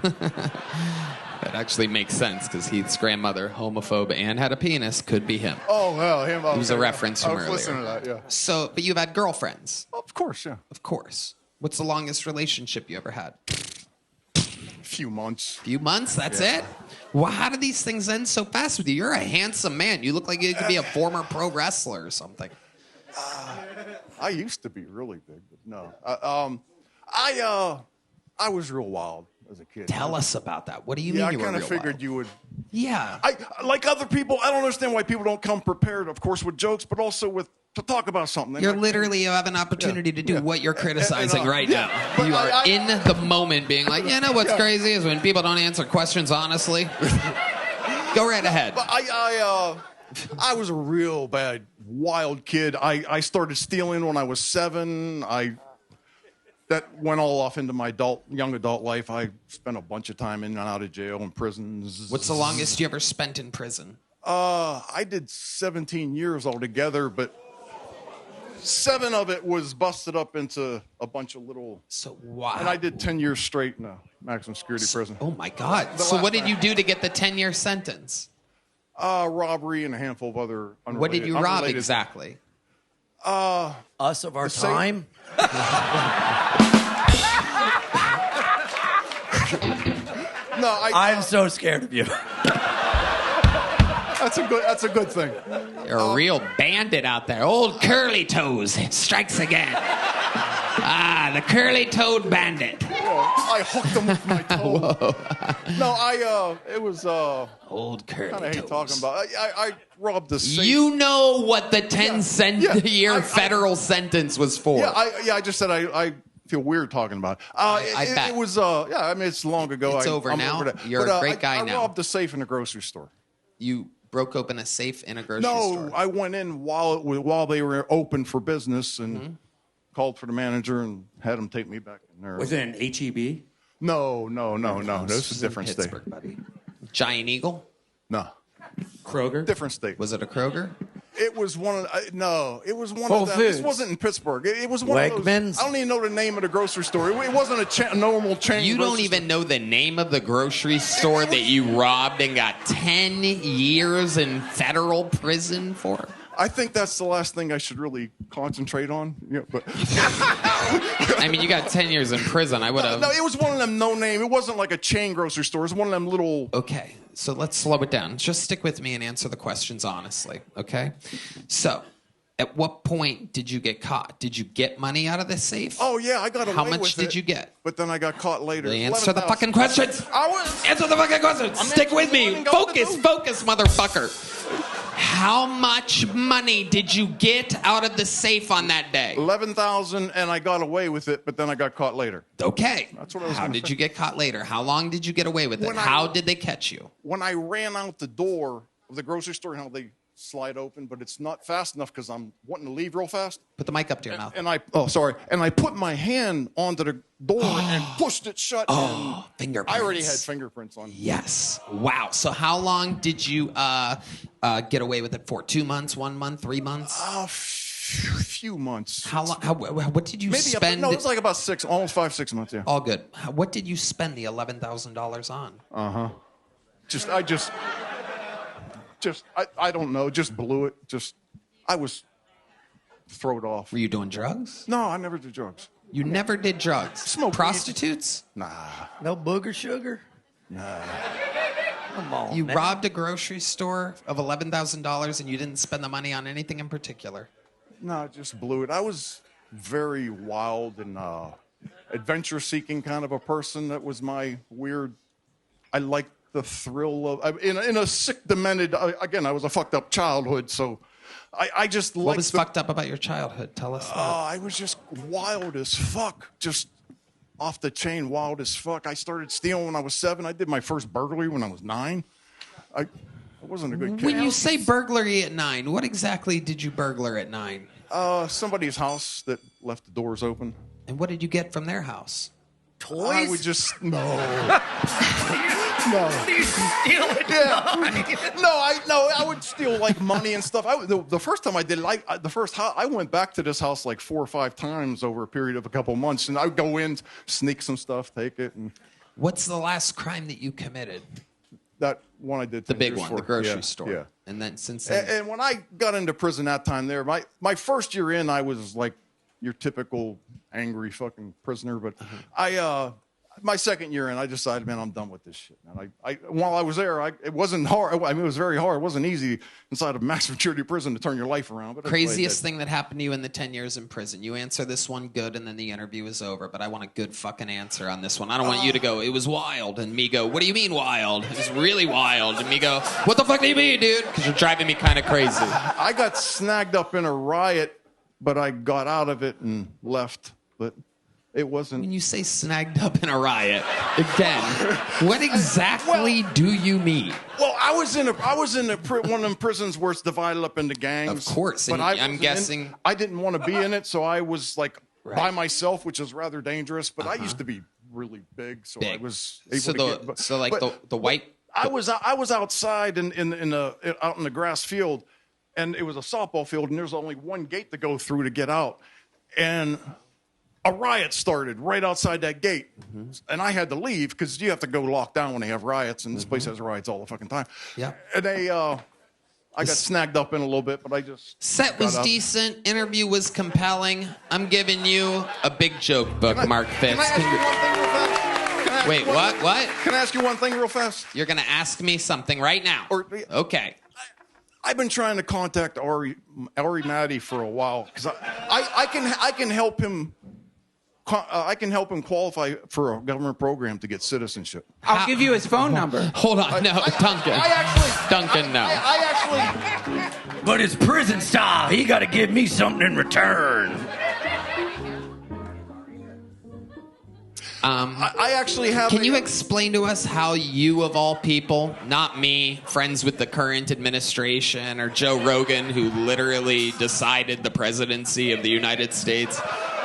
That actually makes sense because Heath's grandmother, homophobe, and had a penis, could be him. Oh well, him. It was a reference from I was earlier. listening to that. Yeah. So, but you've had girlfriends, Of course, yeah. of course. What's the longest relationship you ever had? A few months. Few months. That's it. Well, how do these things end so fast with you? You're a handsome man. You look like you could be a former pro wrestler or something. I used to be really big, but no. I was real wild as a kid. Tell us about that. What do you Yeah, mean I you were kind of real figured wild? you would. Yeah. Like other people, I don't understand why people don't come prepared, of course, with jokes, but also to talk about something. You're literally have an opportunity to do what you're criticizing right now. But You are in the moment being like, you know what's crazy is when people don't answer questions honestly. Go right ahead. But I was a real bad, wild kid. I started stealing when I was 7. That went all off into my young adult life. I spent a bunch of time in and out of jail and prisons. What's the longest you ever spent in prison? I did 17 years altogether, but 7 of it was busted up into a bunch of little. So wow. And I did 10 years straight in a maximum security prison. Oh my God. So what did you do to get the 10-year sentence? Robbery and a handful of other unrelated. What did you rob unrelated- exactly? Us of our time? No, I'm so scared of you. That's a good thing. You're a real bandit out there. Old Curly Toes strikes again. The curly-toed bandit. I hooked them with my toe. No, it was old curly kind of hate toes. talking about. I robbed the safe. You know what the 10-year federal sentence was for. I just said I feel weird talking about it. I bet. It was, I mean, it's long ago. It's over I'm now? over that. You're a great guy I now. robbed the safe in a grocery store. You broke open a safe in a grocery store. No, I went in while they were open for business and called for the manager and had him take me back in there. Was it an HEB? No. This is a different state. Pittsburgh, buddy. Giant Eagle? No. Kroger? Different state. Was it a Kroger? It was one of no. It was one Whole of them. This Foods. wasn't in Pittsburgh. It was one of Wegmans? those. I don't even know the name of the grocery store. It wasn't a normal chain. You don't grocery even store. know the name of the grocery store that you robbed and got 10 years in federal prison for? I think that's the last thing I should really concentrate on. Yeah, but I mean, you got 10 years in prison. I would have. no, it was one of them no name. It wasn't like a chain grocery store. It was one of them little. Okay, so let's slow it down. Just stick with me and answer the questions honestly, okay? So, at what point did you get caught? Did you get money out of the safe? Oh yeah, I got away How with much did it, you get? But then I got caught later. Answer the 11,000. fucking questions. Answer the fucking questions. Stick with me. Focus, motherfucker. How much money did you get out of the safe on that day? 11,000, and I got away with it. But then I got caught later. Okay. That's what I was How gonna did say. you get caught later? How long did you get away with it? How did they catch you? When I ran out the door of the grocery store, how they slide open, but it's not fast enough because I'm wanting to leave real fast. Put the mic up to your mouth. And I put my hand onto the door and pushed it shut. and fingerprints. I already had fingerprints on. Yes. Wow. So how long did you get away with it for? 2 months, 1 month, 3 months? A few months. How long? What did you Maybe spend? no, it was like about almost 5-6 months. Yeah. All good. What did you spend the $11,000 on? I don't know. Just blew it. I was thrown off. Were you doing drugs? No, I never did drugs. You never did drugs? Smoke weed. Prostitutes? Nah. No booger sugar? Nah. Come on, You man. robbed a grocery store of $11,000 and you didn't spend the money on anything in particular? No, I just blew it. I was very wild and adventure-seeking kind of a person. That was my weird. I liked the thrill of in a sick, demented. Again, I was a fucked up childhood, so I just liked. What was fucked up about your childhood? Tell us. I was just wild as fuck, just off the chain, wild as fuck. I started stealing when I was 7. I did my first burglary when I was 9. I wasn't a good kid. When you say burglary at 9, what exactly did you burglar at 9? Somebody's house that left the doors open. And what did you get from their house? Toys? I would just no. What are you stealing? I would steal like money and stuff. The first time I did it, I went back to this house like 4 or 5 times over a period of a couple months, and I would go in, sneak some stuff, take it. And What's the last crime that you committed? that one I did. The 10 big years one, for. the grocery Yeah, store. Yeah. And then since then, And when I got into prison that time there, my first year in, I was like your typical angry fucking prisoner. But my second year in, I decided, man, I'm done with this shit. Man, while I was there, it wasn't hard. I mean, it was very hard. It wasn't easy inside of maximum security prison to turn your life around. But craziest thing that happened to you in the 10 years in prison. You answer this one good, and then the interview is over. But I want a good fucking answer on this one. I don't want you to go, it was wild, and me go, what do you mean wild? It was really wild, and me go, what the fuck do you mean, dude? Because you're driving me kind of crazy. I got snagged up in a riot, but I got out of it and left. But it wasn't. When you say snagged up in a riot, again, what exactly do you mean? Well, I was in one of them prisons where it's divided up into gangs. Of course, but and I'm guessing I didn't want to be in it, so I was like Right. by myself, which is rather dangerous. But I used to be really big, so I was able to get. The white. I was outside out in the grass field, and it was a softball field, and there's only one gate to go through to get out, and a riot started right outside that gate, and I had to leave because you have to go lock down when they have riots, and this place has riots all the fucking time. Yeah. And I got snagged up in a little bit, but I just Set was got up. decent. Interview was compelling. I'm giving you a big joke book, Mark Fitz. Can I ask you one thing real fast? Wait, what? Can I ask you one thing real fast? You're going to ask me something right now. Okay. I've been trying to contact Ari Matty for a while because I can help him I can help him qualify for a government program to get citizenship. I'll give you his phone number. Hold on, no, Duncan. Duncan, no. But it's prison style. He got to give me something in return. I actually have. Can you explain to us how you, of all people, not me, friends with the current administration, or Joe Rogan, who literally decided the presidency of the United States,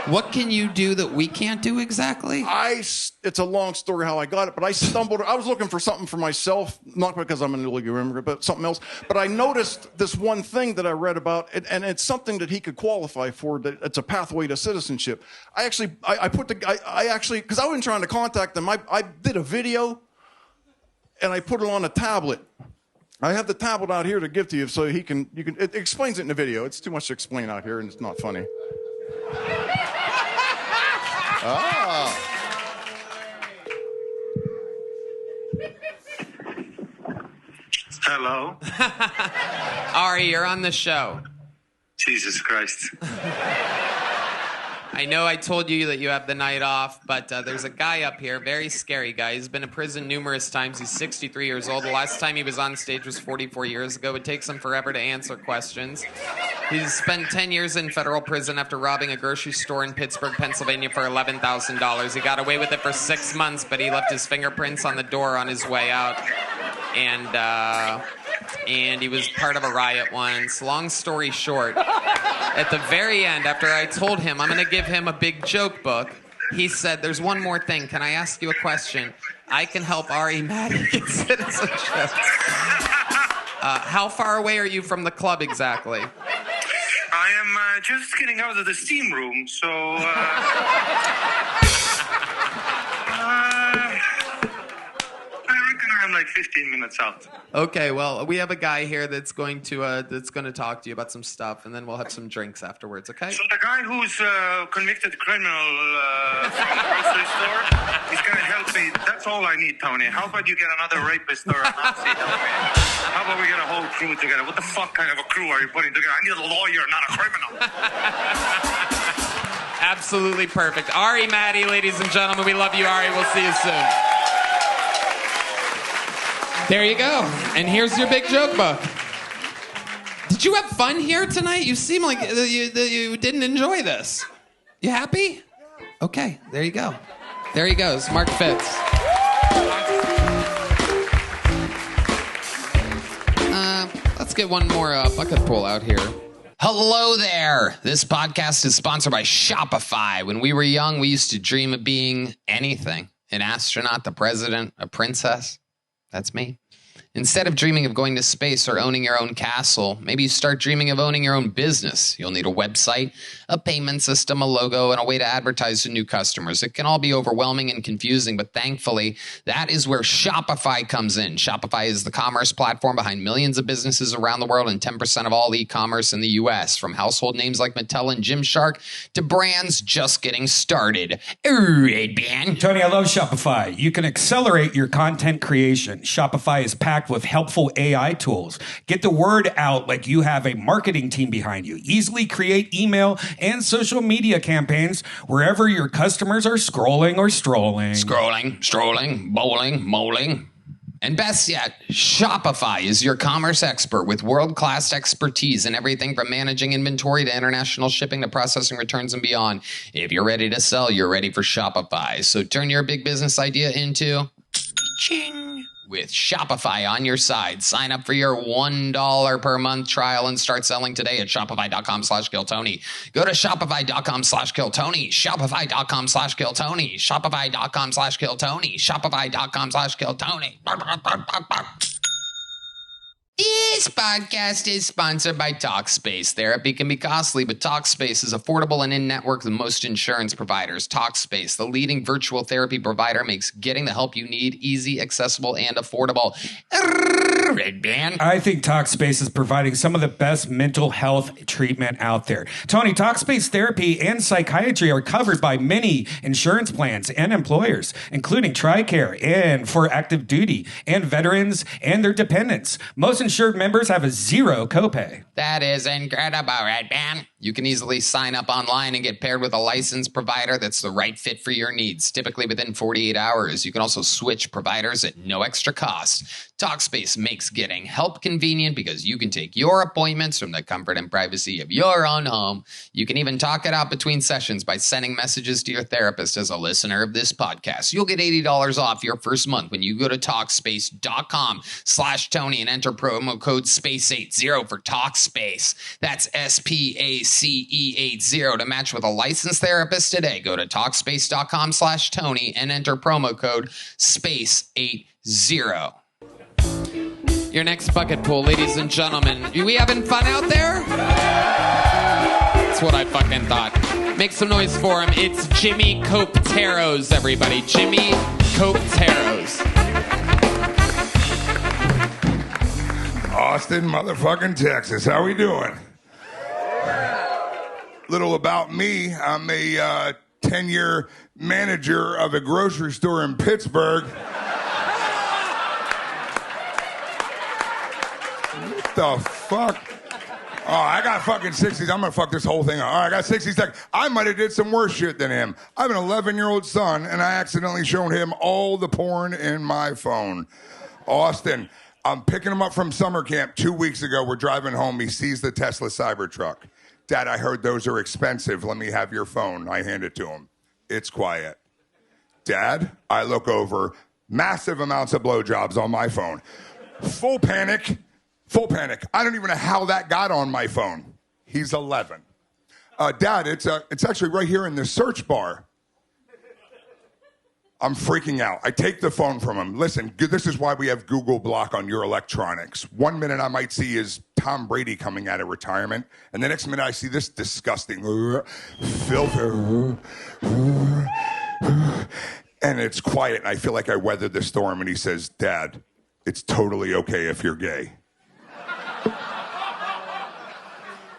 what can you do that we can't do exactly? It's a long story how I got it, but I was looking for something for myself, not because I'm an illegal immigrant, but something else. But I noticed this one thing that I read about, and it's something that he could qualify for. That it's a pathway to citizenship. I actually, because I wasn't trying to contact them. I did a video, and I put it on a tablet. I have the tablet out here to give to you, so it explains it in the video. It's too much to explain out here, and it's not funny. Hello. Ari, you're on the show. Jesus Christ. I know I told you that you have the night off, but there's a guy up here, very scary guy. He's been in prison numerous times. He's 63 years old. The last time he was on stage was 44 years ago. It takes him forever to answer questions. He's spent 10 years in federal prison after robbing a grocery store in Pittsburgh, Pennsylvania for $11,000. He got away with it for 6 months, but he left his fingerprints on the door on his way out. And he was part of a riot once. Long story short, at the very end, after I told him I'm going to give him a big joke book, he said, "There's one more thing. Can I ask you a question? I can help Ari Maddie get citizenship." How far away are you from the club exactly? I am just getting out of the steam room, so... I'm like 15 minutes out. Okay, well, we have a guy here that's going to talk to you about some stuff, and then we'll have some drinks afterwards, okay? So the guy who's a convicted criminal from the grocery store is going to help me. That's all I need, Tony. How about you get another rapist or a Nazi? How about we get a whole crew together? What the fuck kind of a crew are you putting together? I need a lawyer, not a criminal. Absolutely perfect. Ari Maddie, ladies and gentlemen, we love you, Ari. We'll see you soon. There you go. And here's your big joke book. Did you have fun here tonight? You seem like you didn't enjoy this. You happy? Okay, there you go. There he goes, Mark Fitz. Let's get one more bucket pull out here. Hello there. This podcast is sponsored by Shopify. When we were young, we used to dream of being anything. An astronaut, the president, a princess. That's me. Instead of dreaming of going to space or owning your own castle, maybe you start dreaming of owning your own business. You'll need a website, a payment system, a logo, and a way to advertise to new customers. It can all be overwhelming and confusing, but thankfully, that is where Shopify comes in. Shopify is the commerce platform behind millions of businesses around the world and 10% of all e-commerce in the U.S., from household names like Mattel and Gymshark to brands just getting started. Right, Ben? Tony, I love Shopify. You can accelerate your content creation. Shopify is packed with helpful AI tools. Get the word out like you have a marketing team behind you. Easily create email and social media campaigns wherever your customers are scrolling or strolling. Scrolling, strolling, bowling, moling. And best yet, Shopify is your commerce expert with world-class expertise in everything from managing inventory to international shipping to processing returns and beyond. If you're ready to sell, you're ready for Shopify. So turn your big business idea into ching with Shopify on your side. Sign up for your $1 per month trial and start selling today at shopify.com/KillTony. Go to shopify.com/KillTony. Shopify.com/KillTony. Shopify.com/KillTony. Shopify.com/KillTony. This podcast is sponsored by TalkSpace. Therapy can be costly, but TalkSpace is affordable and in-network with most insurance providers. TalkSpace, the leading virtual therapy provider, makes getting the help you need easy, accessible, and affordable. Red Band. I think TalkSpace is providing some of the best mental health treatment out there. Tony, TalkSpace therapy and psychiatry are covered by many insurance plans and employers, including TRICARE and for active duty and veterans and their dependents. Most insured members have a zero copay. That is incredible, Red Band. You can easily sign up online and get paired with a licensed provider that's the right fit for your needs, typically within 48 hours. You can also switch providers at no extra cost. Talkspace makes getting help convenient because you can take your appointments from the comfort and privacy of your own home. You can even talk it out between sessions by sending messages to your therapist as a listener of this podcast. You'll get $80 off your first month when you go to Talkspace.com/Tony and enter promo code SPACE80 for Talkspace. That's SPACE80 to match with a licensed therapist today. Go to Talkspace.com/Tony and enter promo code SPACE80. Your next bucket pool, ladies and gentlemen. Are we having fun out there? That's what I fucking thought. Make some noise for him. It's Jimmy Copeteros, everybody. Jimmy Copeteros. Austin, motherfucking Texas. How we doing? Little about me. I'm a 10-year manager of a grocery store in Pittsburgh. What the fuck? Oh, I got fucking 60s. I'm gonna fuck this whole thing up. All right, I got 60 seconds. I might have did some worse shit than him. I have an 11-year-old son, and I accidentally showed him all the porn in my phone. Austin, I'm picking him up from summer camp 2 weeks ago. We're driving home. He sees the Tesla Cybertruck. Dad, I heard those are expensive. Let me have your phone. I hand it to him. It's quiet. Dad, I look over. Massive amounts of blowjobs on my phone. Full panic. Full panic. I don't even know how that got on my phone. He's 11. Dad, it's actually right here in the search bar. I'm freaking out. I take the phone from him. Listen, this is why we have Google Block on your electronics. 1 minute I might see is Tom Brady coming out of retirement, and the next minute I see this disgusting filter. And it's quiet, and I feel like I weathered the storm, and he says, Dad, it's totally okay if you're gay.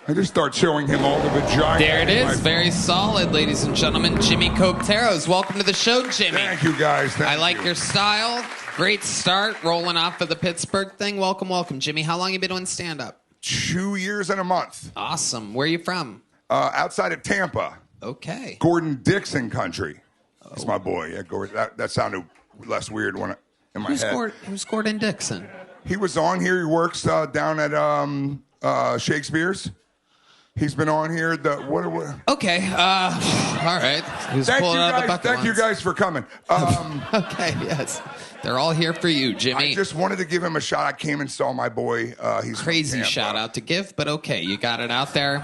I just start showing him all the vagina. There it is. Very solid, ladies and gentlemen. Jimmy Copeteros. Welcome to the show, Jimmy. Thank you, guys. I like your style. Great start. Rolling off of the Pittsburgh thing. Welcome, welcome. Jimmy, how long you been doing stand-up? 2 years and a month. Awesome. Where are you from? Outside of Tampa. Okay. Gordon Dixon country. That's my boy. Yeah, Gordon. That sounded less weird in my head. Who's Gordon Dixon? He was on here. He works down at Shakespeare's. He's been on here. Okay. All right. Thank you guys for coming. Okay. Yes. They're all here for you, Jimmy. I just wanted to give him a shot. I came and saw my boy. He's crazy shout out to give, but okay, you got it out there,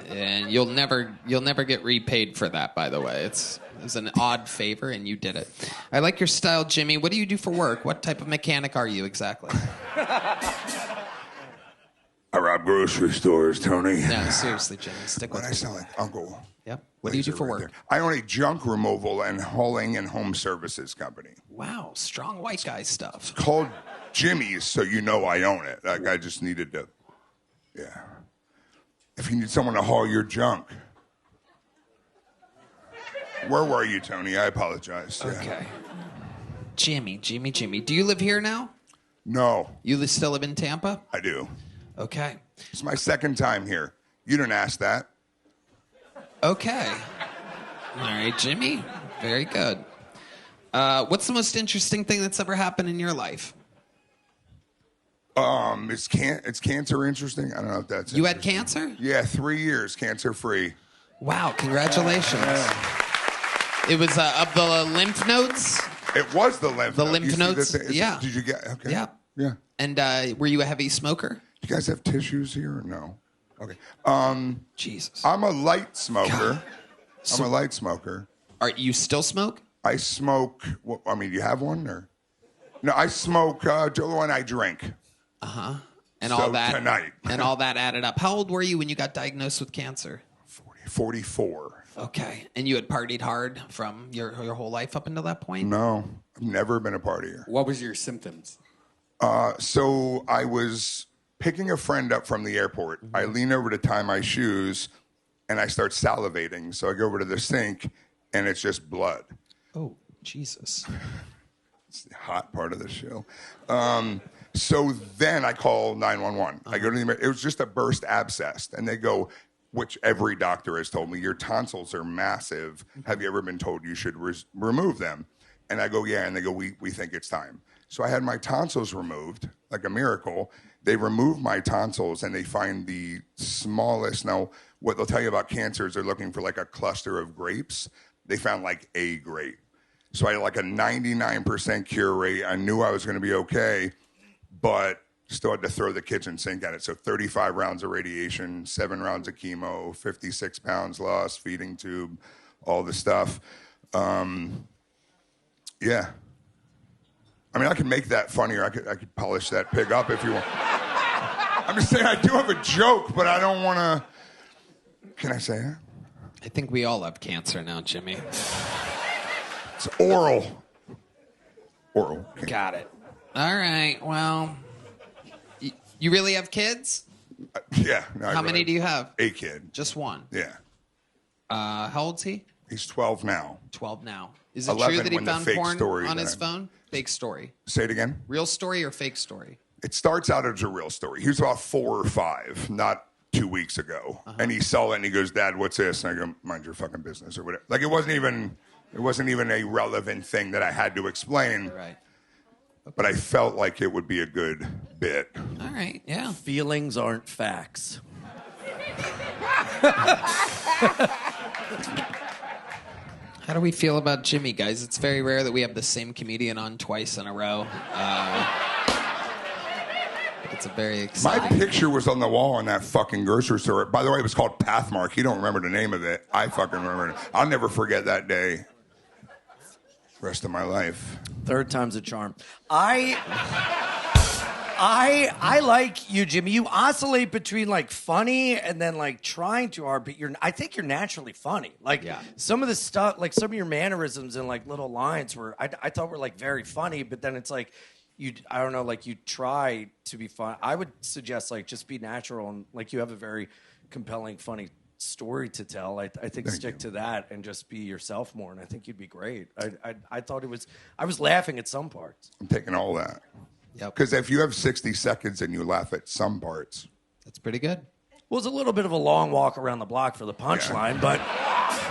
and you'll never get repaid for that. By the way, it's an odd favor, and you did it. I like your style, Jimmy. What do you do for work? What type of mechanic are you exactly? I rob grocery stores, Tony. No, seriously, Jimmy. Stick with it. I sound like Uncle. Yep. What do you do for work? I own a junk removal and hauling and home services company. Wow, strong white guy stuff. It's called Jimmy's, so you know I own it. Like, I just needed to, yeah. If you need someone to haul your junk. Where were you, Tony? I apologize. Okay. Yeah. Jimmy. Do you live here now? No. You still live in Tampa? I do. Okay. It's my second time here. You didn't ask that. Okay. All right, Jimmy. Very good. What's the most interesting thing that's ever happened in your life? It's cancer interesting? I don't know if that's You had cancer? Yeah, 3 years cancer-free. Wow, congratulations. It was of the lymph nodes? It was the lymph nodes. The lymph nodes? Yeah. Did you get, okay. Yeah. Yeah. And were you a heavy smoker? You guys have tissues here or no? Okay. Jesus. I'm a light smoker. I'm a light smoker. Are you still smoke? I smoke. Do you have one or? No, I smoke. Jolo and I drink. And so all that tonight. And all that added up. How old were you when you got diagnosed with cancer? 44. Okay. And you had partied hard from your whole life up until that point? No, I've never been a partier. What was your symptoms? So I was picking a friend up from the airport. Mm-hmm. I lean over to tie my shoes, and I start salivating. So I go over to the sink, and it's just blood. Oh, Jesus. It's the hot part of the show. So then I call 911. I go to the, it was just a burst abscess. And they go, which every doctor has told me, your tonsils are massive. Have you ever been told you should remove them? And I go, yeah. And they go, we think it's time. So I had my tonsils removed, like a miracle. They remove my tonsils and they find the smallest. Now, what they'll tell you about cancer is they're looking for like a cluster of grapes. They found like a grape. So I had like a 99% cure rate. I knew I was going to be okay, but still had to throw the kitchen sink at it. So 35 rounds of radiation, 7 rounds of chemo, 56 pounds lost, feeding tube, all the stuff. Yeah. I mean, I could make that funnier. I could polish that pig up if you want. I'm just saying I do have a joke, but I don't want to. Can I say it? I think we all have cancer now, Jimmy. It's oral. Oral. Got it. All right. Well, you really have kids? Yeah. No, How many do you have? A kid. Just one? Yeah. How old's he? He's 12 now. 12 now. Is it true that he found porn on his phone? phone? Fake story. Say it again? Real story or fake story? It starts out as a real story. He was about 4 or 5, not 2 weeks ago. And he saw it and he goes, Dad, what's this? And I go, mind your fucking business or whatever. Like it wasn't even a relevant thing that I had to explain. Right. But I felt like it would be a good bit. All right, yeah. Feelings aren't facts. How do we feel about Jimmy, guys? It's very rare that we have the same comedian on twice in a row. It's a very exciting... My picture was on the wall in that fucking grocery store. By the way, it was called Pathmark. You don't remember the name of it. I fucking remember it. I'll never forget that day. Rest of my life. Third time's a charm. I like you, Jimmy. You oscillate between like funny and then like trying too hard, but I think you're naturally funny. Like some of the stuff, like some of your mannerisms and like little lines were I thought were like very funny, but then it's like I don't know, like you try to be fun. I would suggest like just be natural and like you have a very compelling, funny story to tell. I think stick to that and just be yourself more, and I think you'd be great. I thought it was. I was laughing at some parts. I'm taking all that. Yep. Because if you have 60 seconds and you laugh at some parts, that's pretty good. Well, it was a little bit of a long walk around the block for the punchline, but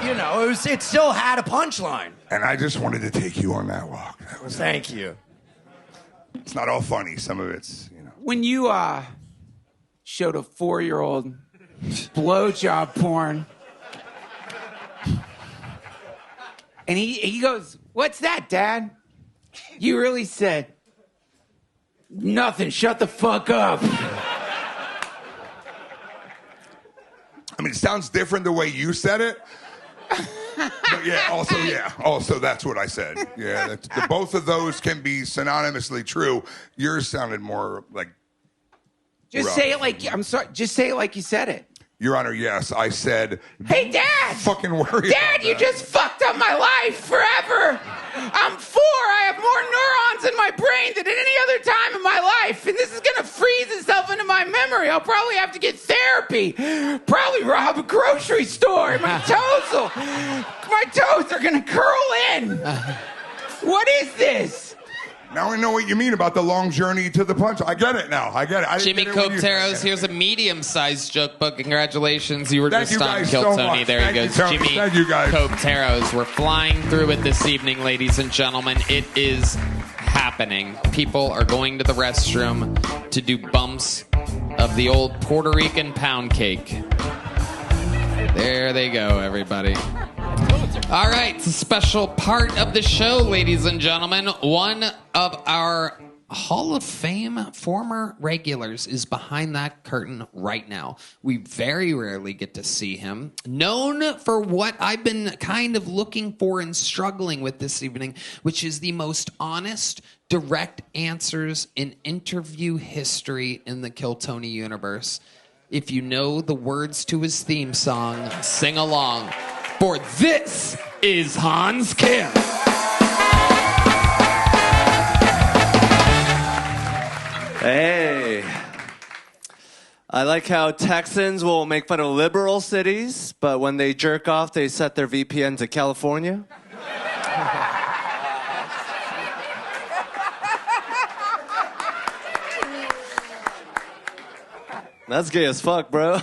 you know, it still had a punchline. And I just wanted to take you on that walk. Thank you. It's not all funny. Some of it's, you know. When you showed a 4-year-old blowjob porn, and he goes, "What's that, Dad?" You really said, "Nothing. Shut the fuck up." I mean, it sounds different the way you said it. But also that's what I said. Yeah, both of those can be synonymously true. Yours sounded more like Just rough. say it like I'm sorry. Just say it like you said it. Your Honor, yes, I said. Hey, Dad! Fucking worry. Dad, you just fucked up my life forever. I'm 4. I have more neurons in my brain than at any other time in my life, and this is gonna freeze itself into my memory. I'll probably have to get therapy. Probably rob a grocery store. My toes are gonna curl in. What is this? Now I know what you mean about the long journey to the punch. I get it now. I get it. Jimmy Copteros, here's a medium-sized joke book. Congratulations, you were Thank just you on guys Kill so Tony. much. There Thank he you, goes. Tony. Jimmy Thank you, guys. Copteros. We're flying through it this evening, ladies and gentlemen. It is happening. People are going to the restroom to do bumps of the old Puerto Rican pound cake. There they go, everybody. All right, it's a special part of the show, ladies and gentlemen. One of our Hall of Fame former regulars is behind that curtain right now. We very rarely get to see him. Known for what I've been kind of looking for and struggling with this evening, which is the most honest, direct answers in interview history in the Kill Tony universe. If you know the words to his theme song, sing along. For this is Hans Kim. Hey. I like how Texans will make fun of liberal cities, but when they jerk off, they set their VPN to California. That's gay as fuck, bro.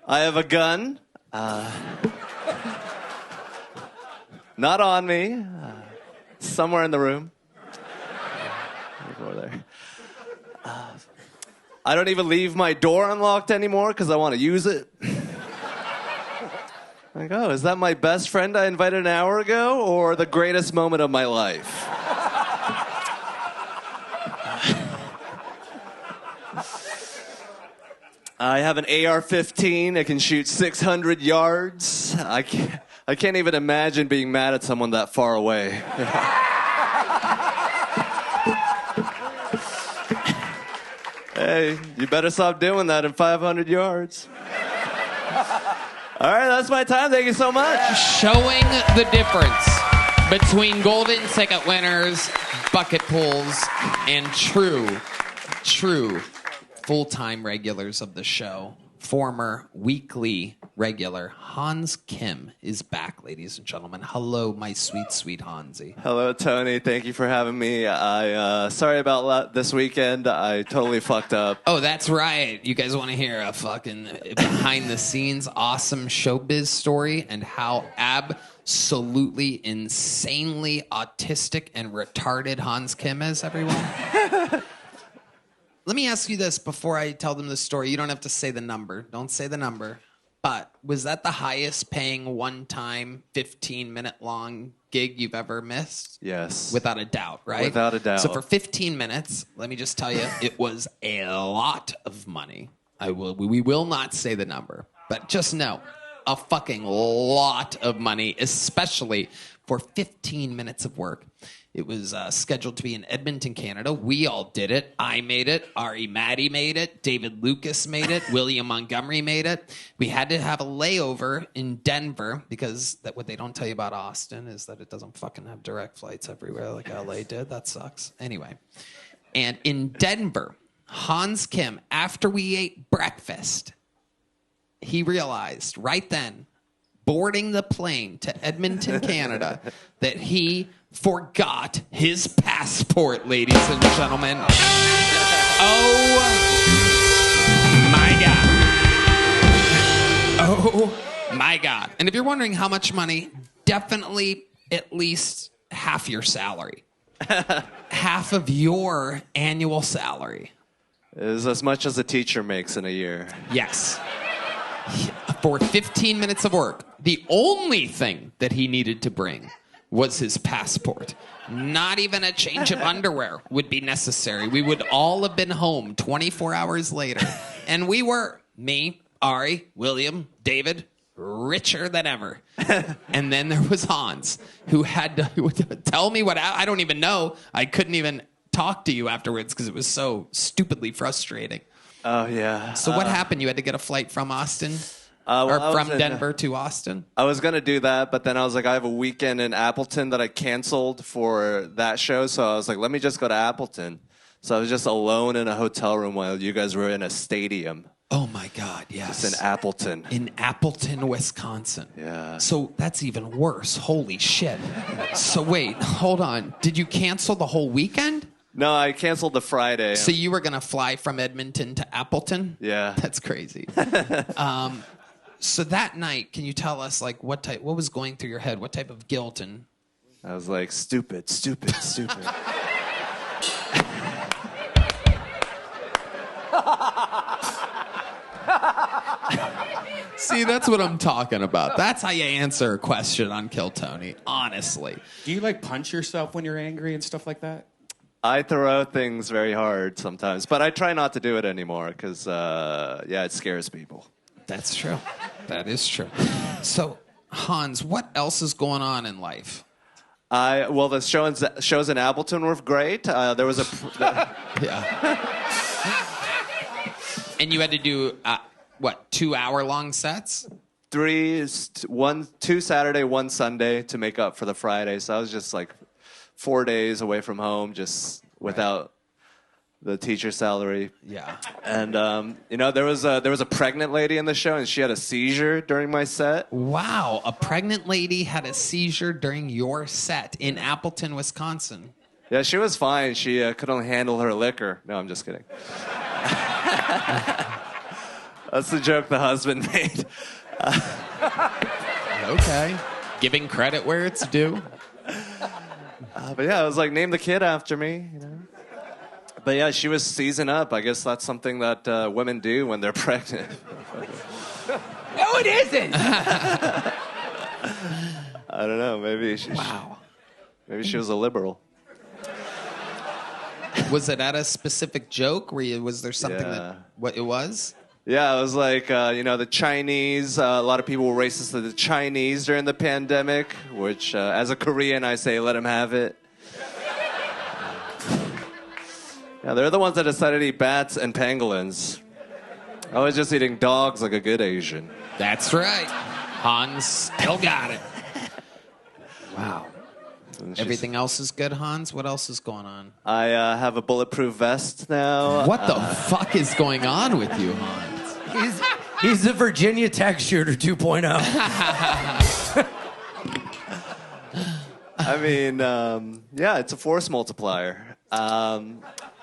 I have a gun. Not on me. Somewhere in the room. Over there. I don't even leave my door unlocked anymore because I want to use it. Like, oh, is that my best friend I invited an hour ago or the greatest moment of my life? I have an AR-15. It can shoot 600 yards. I can't even imagine being mad at someone that far away. Hey, you better stop doing that in 500 yards. All right, that's my time. Thank you so much. Showing the difference between golden ticket winners, bucket pools, and true full-time regulars of the show. Former weekly regular Hans Kim is back, ladies and gentlemen. Hello, my sweet, sweet Hansi. Hello, Tony. Thank you for having me. Sorry about this weekend. I totally fucked up. Oh, that's right. You guys want to hear a fucking behind-the-scenes awesome showbiz story and how absolutely insanely autistic and retarded Hans Kim is, everyone? Let me ask you this before I tell them the story. You don't have to say the number. Don't say the number. But was that the highest paying one-time 15-minute long gig you've ever missed? Yes. Without a doubt, right? Without a doubt. So for 15 minutes, let me just tell you, it was a lot of money. We will not say the number, but just know, a fucking lot of money, especially for 15 minutes of work. It was scheduled to be in Edmonton, Canada. We all did it. I made it. Ari Maddie made it. David Lucas made it. William Montgomery made it. We had to have a layover in Denver because what they don't tell you about Austin is that it doesn't fucking have direct flights everywhere like LA did. That sucks. Anyway. And in Denver, Hans Kim, after we ate breakfast, he realized right then, boarding the plane to Edmonton, Canada, that he forgot his passport, ladies and gentlemen. Oh my God. Oh my God. And if you're wondering how much money, definitely at least half your salary. Half of your annual salary. Is as much as a teacher makes in a year. Yes. For 15 minutes of work, the only thing that he needed to bring was his passport. Not even a change of underwear would be necessary. We would all have been home 24 hours later. And we were, me, Ari, William, David, richer than ever. And then there was Hans, who had to tell me what, I don't even know. I couldn't even talk to you afterwards because it was so stupidly frustrating. Oh, yeah. So what happened? You had to get a flight from Austin? Well, from Denver to Austin? I was going to do that, but then I was like, I have a weekend in Appleton that I canceled for that show. So I was like, let me just go to Appleton. So I was just alone in a hotel room while you guys were in a stadium. Oh, my God, yes. Just in Appleton. In Appleton, Wisconsin. Yeah. So that's even worse. Holy shit. So wait, hold on. Did you cancel the whole weekend? No, I canceled the Friday. So you were going to fly from Edmonton to Appleton? Yeah. That's crazy. So that night, can you tell us what was going through your head? What type of guilt and... I was like, stupid. See, that's what I'm talking about. That's how you answer a question on Kill Tony, honestly. Do you punch yourself when you're angry and stuff like that? I throw out things very hard sometimes, but I try not to do it anymore because, it scares people. That's true. That is true. So, Hans, what else is going on in life? The shows in Appleton were great. There was a... Yeah. And you had to do, 2-hour-long sets? 2 Saturday, 1 Sunday to make up for the Friday. So I was just 4 days away from home, just without the teacher salary. Yeah. And there was a pregnant lady in the show, and she had a seizure during my set. Wow, a pregnant lady had a seizure during your set in Appleton, Wisconsin. Yeah, she was fine. She couldn't handle her liquor. No, I'm just kidding. That's the joke the husband made. Okay. Giving credit where it's due. But yeah, I was like, name the kid after me, you know. But yeah, she was seizing up. I guess that's something that women do when they're pregnant. No, it isn't. I don't know. Maybe she was a liberal. Was it at a specific joke? Was there something that what it was? Yeah, it was like, the Chinese. A lot of people were racist to the Chinese during the pandemic, which, as a Korean, I say, let them have it. Yeah, they're the ones that decided to eat bats and pangolins. I was just eating dogs like a good Asian. That's right. Hans still got it. Wow. Everything else is good, Hans? What else is going on? I have a bulletproof vest now. What the fuck is going on with you, Hans? He's the Virginia Tech shooter 2.0. I mean, it's a force multiplier.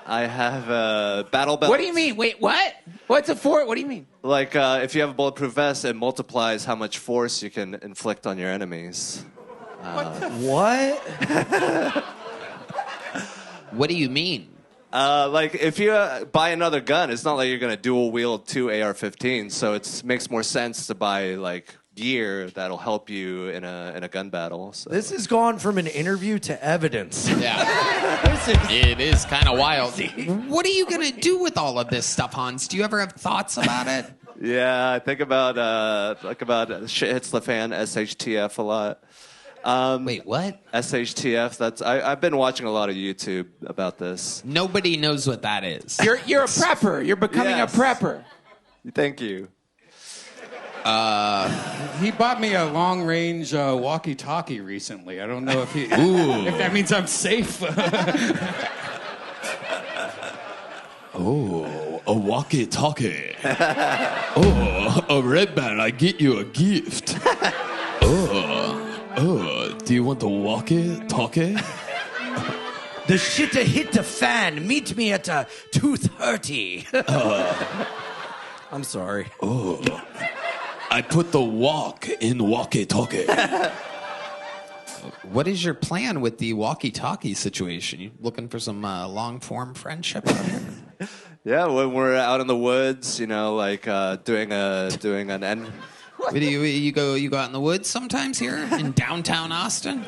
I have a battle belt. What do you mean? Wait, what? What's a fort? What do you mean? Like, if you have a bulletproof vest, it multiplies how much force you can inflict on your enemies. What? What do you mean? Like, if you buy another gun, it's not like you're going to dual wield 2 AR-15s, so it makes more sense to buy, like, gear that'll help you in a gun battle. So. This has gone from an interview to evidence. Yeah. It is kind of wild. What are you going to do with all of this stuff, Hans? Do you ever have thoughts about it? Yeah, I think about shit hits the fan, SHTF a lot. Wait, what? SHTF. I've been watching a lot of YouTube about this. Nobody knows what that is. You're a prepper. You're becoming a prepper. Thank you. He bought me a long-range walkie-talkie recently. I don't know if if that means I'm safe. Oh, a walkie-talkie. Oh, a red band. I get you a gift. Oh, do you want the walkie-talkie? The shit hit the fan. Meet me at 2:30. I'm sorry. Oh, I put the walk in walkie-talkie. What is your plan with the walkie-talkie situation? You looking for some long-form friendship out here? Yeah, when we're out in the woods, doing an end. You go out in the woods sometimes here in downtown Austin?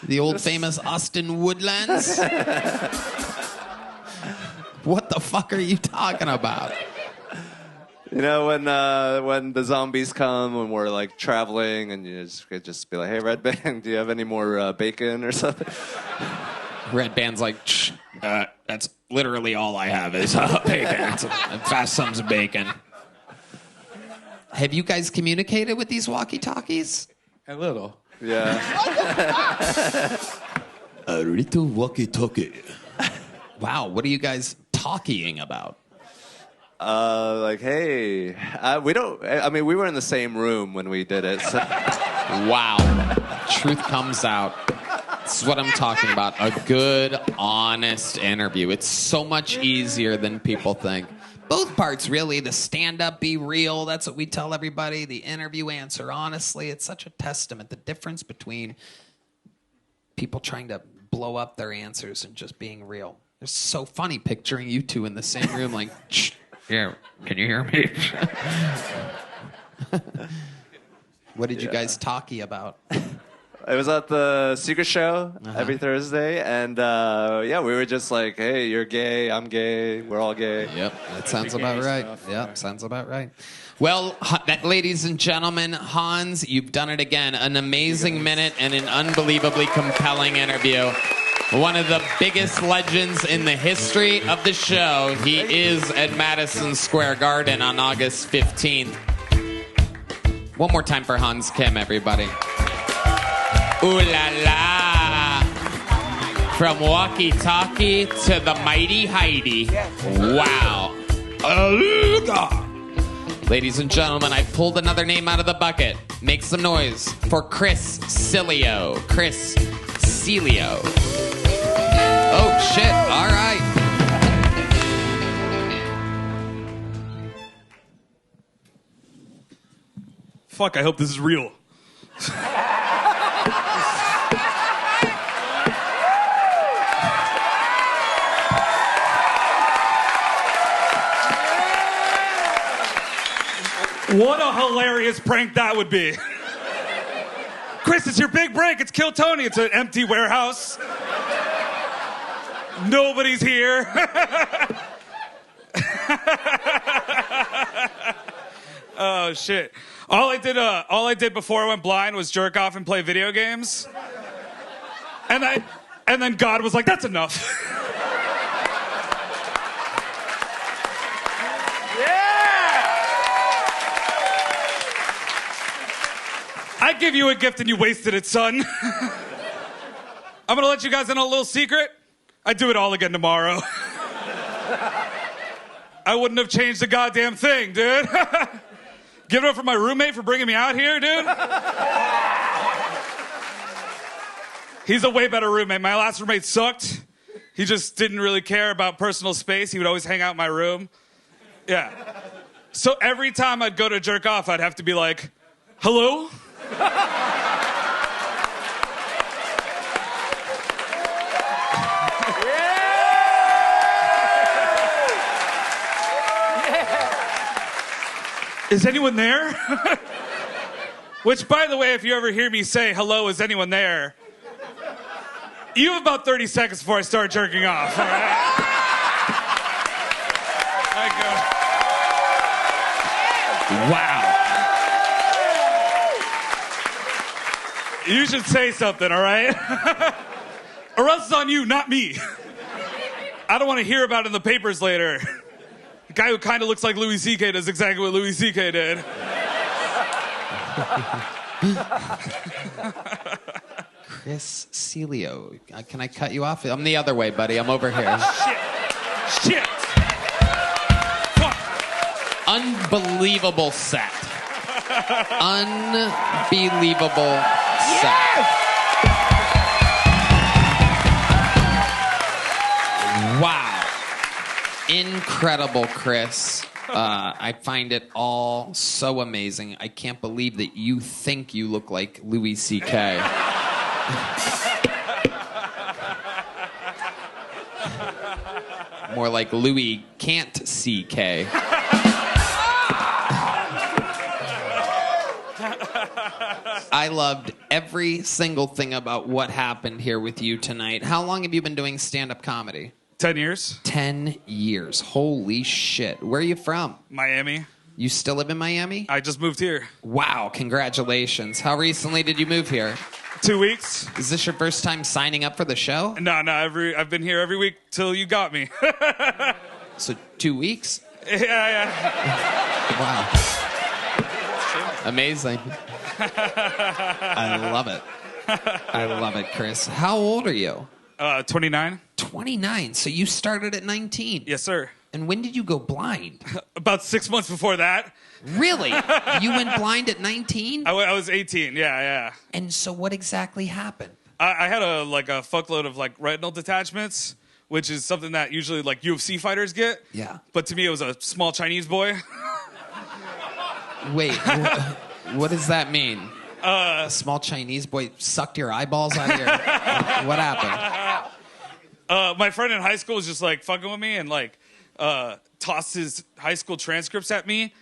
The old famous Austin Woodlands? What the fuck are you talking about? When the zombies come, when we're like traveling, and you just be like, "Hey, Red Band, do you have any more bacon or something?" Red Band's like, that's literally all I have is bacon. Fast sons of bacon. Have you guys communicated with these walkie-talkies? A little. Yeah. A little walkie-talkie. Wow, what are you guys talking about? Hey, we don't. I mean, we were in the same room when we did it. So. Wow, truth comes out. This is what I'm talking about. A good, honest interview. It's so much easier than people think. Both parts, really. The stand-up, be real. That's what we tell everybody. The interview, answer honestly. It's such a testament. The difference between people trying to blow up their answers and just being real. It's so funny picturing you two in the same room like, yeah, can you hear me? What did you guys talkie about? It was at the Secret Show every Thursday, and we were just like, "Hey, you're gay, I'm gay, we're all gay." Yep, that sounds about right. Yep, sounds about right. Well, ladies and gentlemen, Hans, you've done it again. An amazing minute and an unbelievably compelling interview. One of the biggest legends in the history of the show. He is at Madison Square Garden on August 15th. One more time for Hans Kim, everybody. Ooh la la. From walkie-talkie to the mighty Heidi. Wow. Ladies and gentlemen, I pulled another name out of the bucket. Make some noise for Chris Cilio. Chris Cilio. Oh, shit. All right. Fuck, I hope this is real. What a hilarious prank that would be. Chris, it's your big break. It's Kill Tony. It's an empty warehouse. Nobody's here. Oh shit. All I did before I went blind was jerk off and play video games. And then God was like, that's enough. I give you a gift and you wasted it, son. I'm gonna let you guys in on a little secret. I'd do it all again tomorrow. I wouldn't have changed a goddamn thing, dude. Give it up for my roommate for bringing me out here, dude. He's a way better roommate. My last roommate sucked. He just didn't really care about personal space. He would always hang out in my room. Yeah. So every time I'd go to jerk off, I'd have to be like, hello? Is anyone there? Which, by the way, if you ever hear me say, hello, is anyone there? You have about 30 seconds before I start jerking off, all right? Wow. You should say something, all right? Or else it's on you, not me. I don't want to hear about it in the papers later. The guy who kind of looks like Louis C.K. does exactly what Louis C.K. did. Chris Celio. Can I cut you off? I'm the other way, buddy. I'm over here. Shit. Unbelievable set. Unbelievable set. Wow. Incredible, Chris. I find it all so amazing. I can't believe that you think you look like Louis C.K. More like Louis can't C.K. I loved every single thing about what happened here with you tonight. How long have you been doing stand-up comedy? 10 years. 10 years. Holy shit. Where are you from? Miami. You still live in Miami? I just moved here. Wow, congratulations. How recently did you move here? 2 weeks. Is this your first time signing up for the show? No, I've been here every week till you got me. So 2 weeks? Yeah. Wow. Amazing. I love it. I love it, Chris. How old are you? 29. 29. So you started at 19? Yes, sir. And when did you go blind? About 6 months before that. Really? You went blind at 19? I was 18, yeah. And so what exactly happened? I had a fuckload of retinal detachments, which is something that usually UFC fighters get. Yeah. But to me, it was a small Chinese boy. Wait, what does that mean? A small Chinese boy sucked your eyeballs out of your... What happened? My friend in high school was just fucking with me and tossed his high school transcripts at me.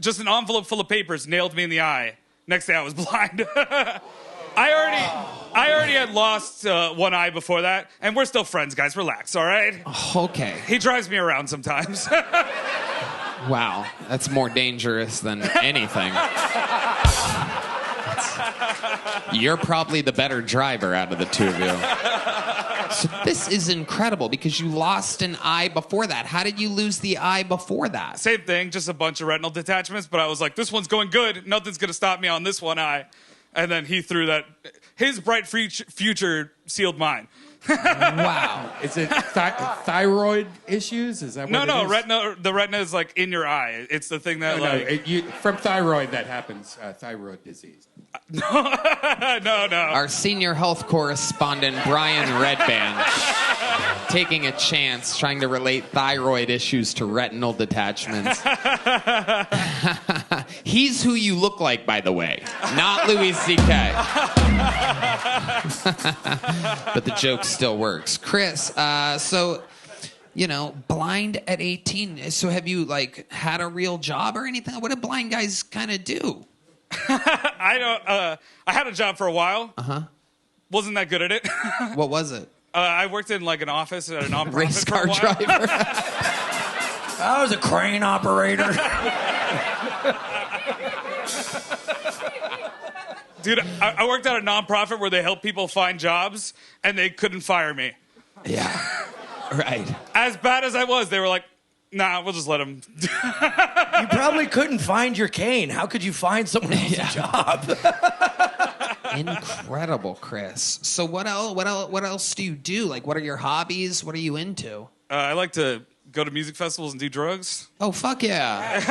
Just an envelope full of papers, nailed me in the eye. Next day I was blind. I already had lost one eye before that, and we're still friends, guys. Relax, all right? Okay. He drives me around sometimes. Wow, that's more dangerous than anything. You're probably the better driver out of the two of you. So this is incredible because you lost an eye before that. How did you lose the eye before that? Same thing, just a bunch of retinal detachments, but I was like, this one's going good. Nothing's going to stop me on this one eye. And then he threw that. His bright future sealed mine. Wow. Is it thyroid issues? Is that what it is? Retina. The retina is in your eye. It's the thing that from thyroid that happens. Thyroid disease. No. Our senior health correspondent, Brian Redband, taking a chance, trying to relate thyroid issues to retinal detachments. He's who you look like, by the way, not Louis C.K. But the joke still works. Chris, so, blind at 18. So have you, had a real job or anything? What do blind guys kind of do? I had a job for a while. Uh-huh. Wasn't that good at it. What was it? I worked in, an office at a nonprofit Race for car a while. driver. I was a crane operator. Dude, I worked at a nonprofit where they help people find jobs, and they couldn't fire me. Yeah, right. As bad as I was, they were like, nah, we'll just let him. You probably couldn't find your cane. How could you find someone else's job? Incredible, Chris. So what else do you do? What are your hobbies? What are you into? I like to go to music festivals and do drugs. Oh, fuck yeah.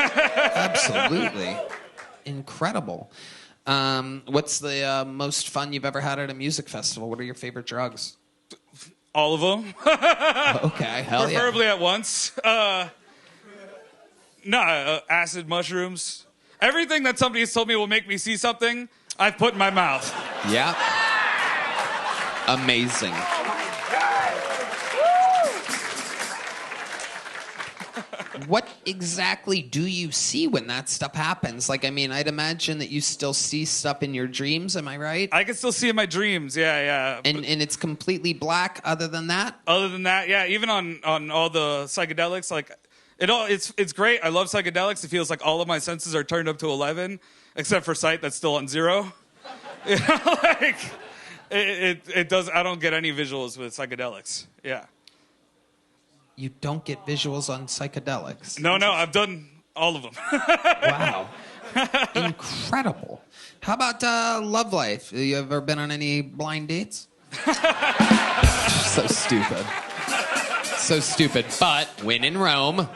Absolutely. Incredible. What's the most fun you've ever had at a music festival? What are your favorite drugs? All of them. Okay, hell yeah. Preferably at once. Acid, mushrooms. Everything that somebody has told me will make me see something, I've put in my mouth. Yeah. Amazing. What exactly do you see when that stuff happens? I'd imagine that you still see stuff in your dreams. Am I right? I can still see in my dreams. Yeah. And it's completely black. Other than that, yeah. Even on all the psychedelics, it's great. I love psychedelics. It feels like all of my senses are turned up to 11, except for sight that's still on 0. It does. I don't get any visuals with psychedelics. Yeah. You don't get visuals on psychedelics. No, I've done all of them. Wow. Incredible. How about love life? Have you ever been on any blind dates? So stupid. So stupid. But when in Rome.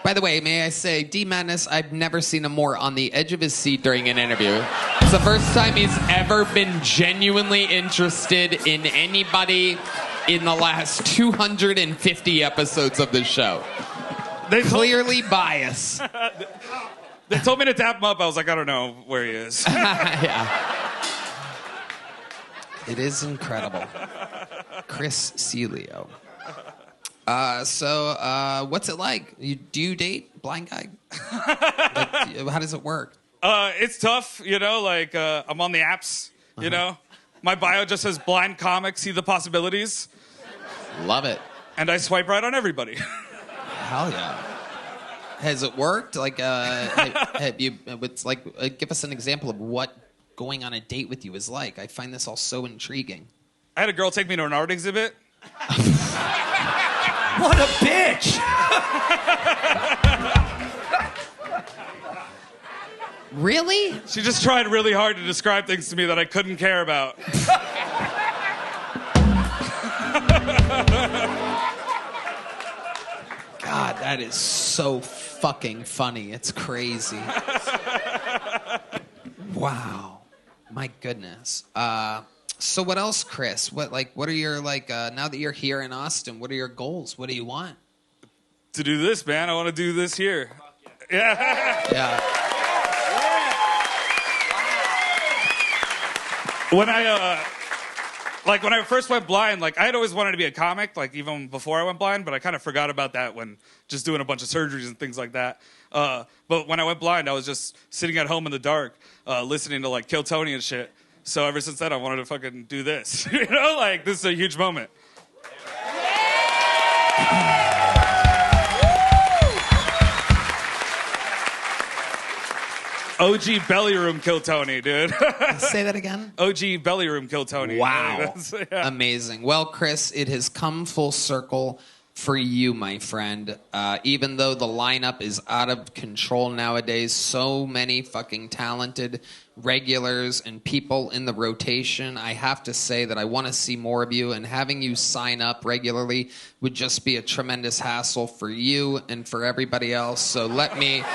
By the way, may I say, D Madness, I've never seen him more on the edge of his seat during an interview. It's the first time he's ever been genuinely interested in anybody in the last 250 episodes of the show. Clearly biased. They told me to tap him up. I was like, I don't know where he is. Yeah. It is incredible. Chris Celio. So what's it like? Do you date blind guy? How does it work? It's tough, I'm on the apps, My bio just says blind comic, see the possibilities. Love it. And I swipe right on everybody. Hell yeah. Has it worked? Have you? Give us an example of what going on a date with you is like. I find this all so intriguing. I had a girl take me to an art exhibit. What a bitch! Really? She just tried really hard to describe things to me that I couldn't care about. God, that is so fucking funny. It's crazy. Wow. My goodness. So what else, Chris? What are your now that you're here in Austin, what are your goals? What do you want? To do this, man. I want to do this here. Yeah. Yeah. When I first went blind, I had always wanted to be a comic, even before I went blind, but I kind of forgot about that when just doing a bunch of surgeries and things like that. But when I went blind, I was just sitting at home in the dark, listening to Kill Tony and shit. So ever since then, I wanted to fucking do this. This is a huge moment. OG belly room Kill Tony, dude. Say that again? OG belly room Kill Tony. Wow. Yeah. Amazing. Well, Chris, it has come full circle for you, my friend. Even though the lineup is out of control nowadays, so many fucking talented regulars and people in the rotation, I have to say that I want to see more of you, and having you sign up regularly would just be a tremendous hassle for you and for everybody else. So let me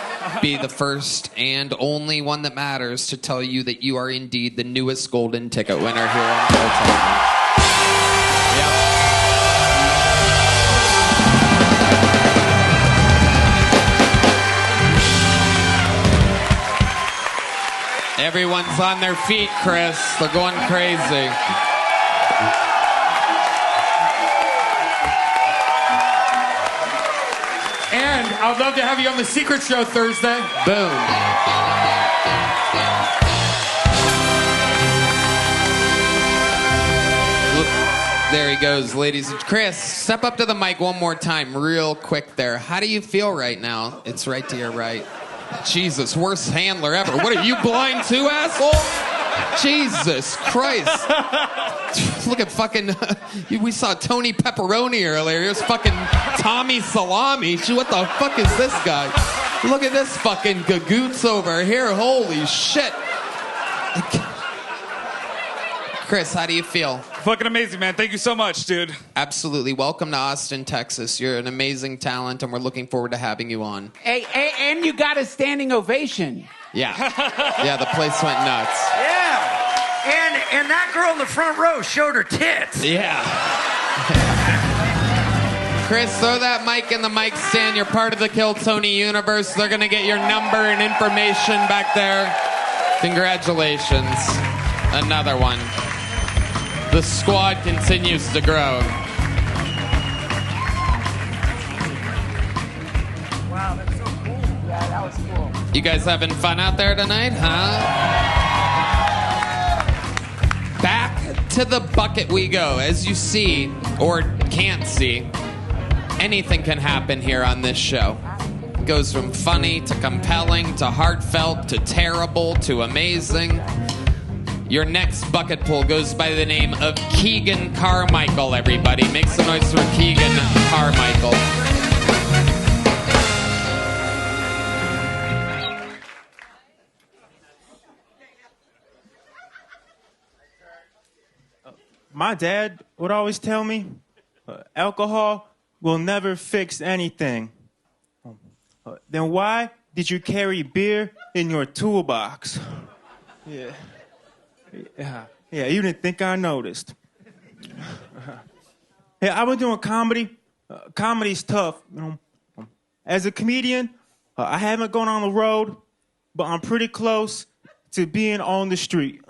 be the first and only one that matters to tell you that you are indeed the newest golden ticket winner here on Gold. Yep. Everyone's on their feet, Chris. They're going crazy. And I'd love to have you on the Secret Show Thursday. Boom. There he goes, ladies. Chris, step up to the mic one more time, real quick there. How do you feel right now? It's right to your right. Jesus, worst handler ever. What are you, blind too, asshole? Jesus Christ. Look at fucking... we saw Tony Pepperoni earlier. Here's fucking Tommy Salami. Gee, what the fuck is this guy? Look at this fucking gagoots over here. Holy shit. Chris, how do you feel? Fucking amazing, man. Thank you so much, dude. Absolutely. Welcome to Austin, Texas. You're an amazing talent, and we're looking forward to having you on. Hey, and you got a standing ovation. Yeah. Yeah, the place went nuts. Yeah. And that girl in the front row showed her tits. Yeah. Chris, throw that mic in the mic stand. You're part of the Kill Tony universe. They're going to get your number and information back there. Congratulations. Another one. The squad continues to grow. Wow, that's so cool. Yeah, that was cool. You guys having fun out there tonight, huh? Back to the bucket we go. As you see, or can't see, anything can happen here on this show. It goes from funny to compelling to heartfelt to terrible to amazing. Your next bucket pull goes by the name of Keegan Carmichael, everybody. Make some noise for Keegan Carmichael. My dad would always tell me, alcohol will never fix anything. Then why did you carry beer in your toolbox? Yeah. Yeah, you didn't think I noticed. Hey, I was doing comedy. Comedy's tough. As a comedian, I haven't gone on the road, but I'm pretty close to being on the street.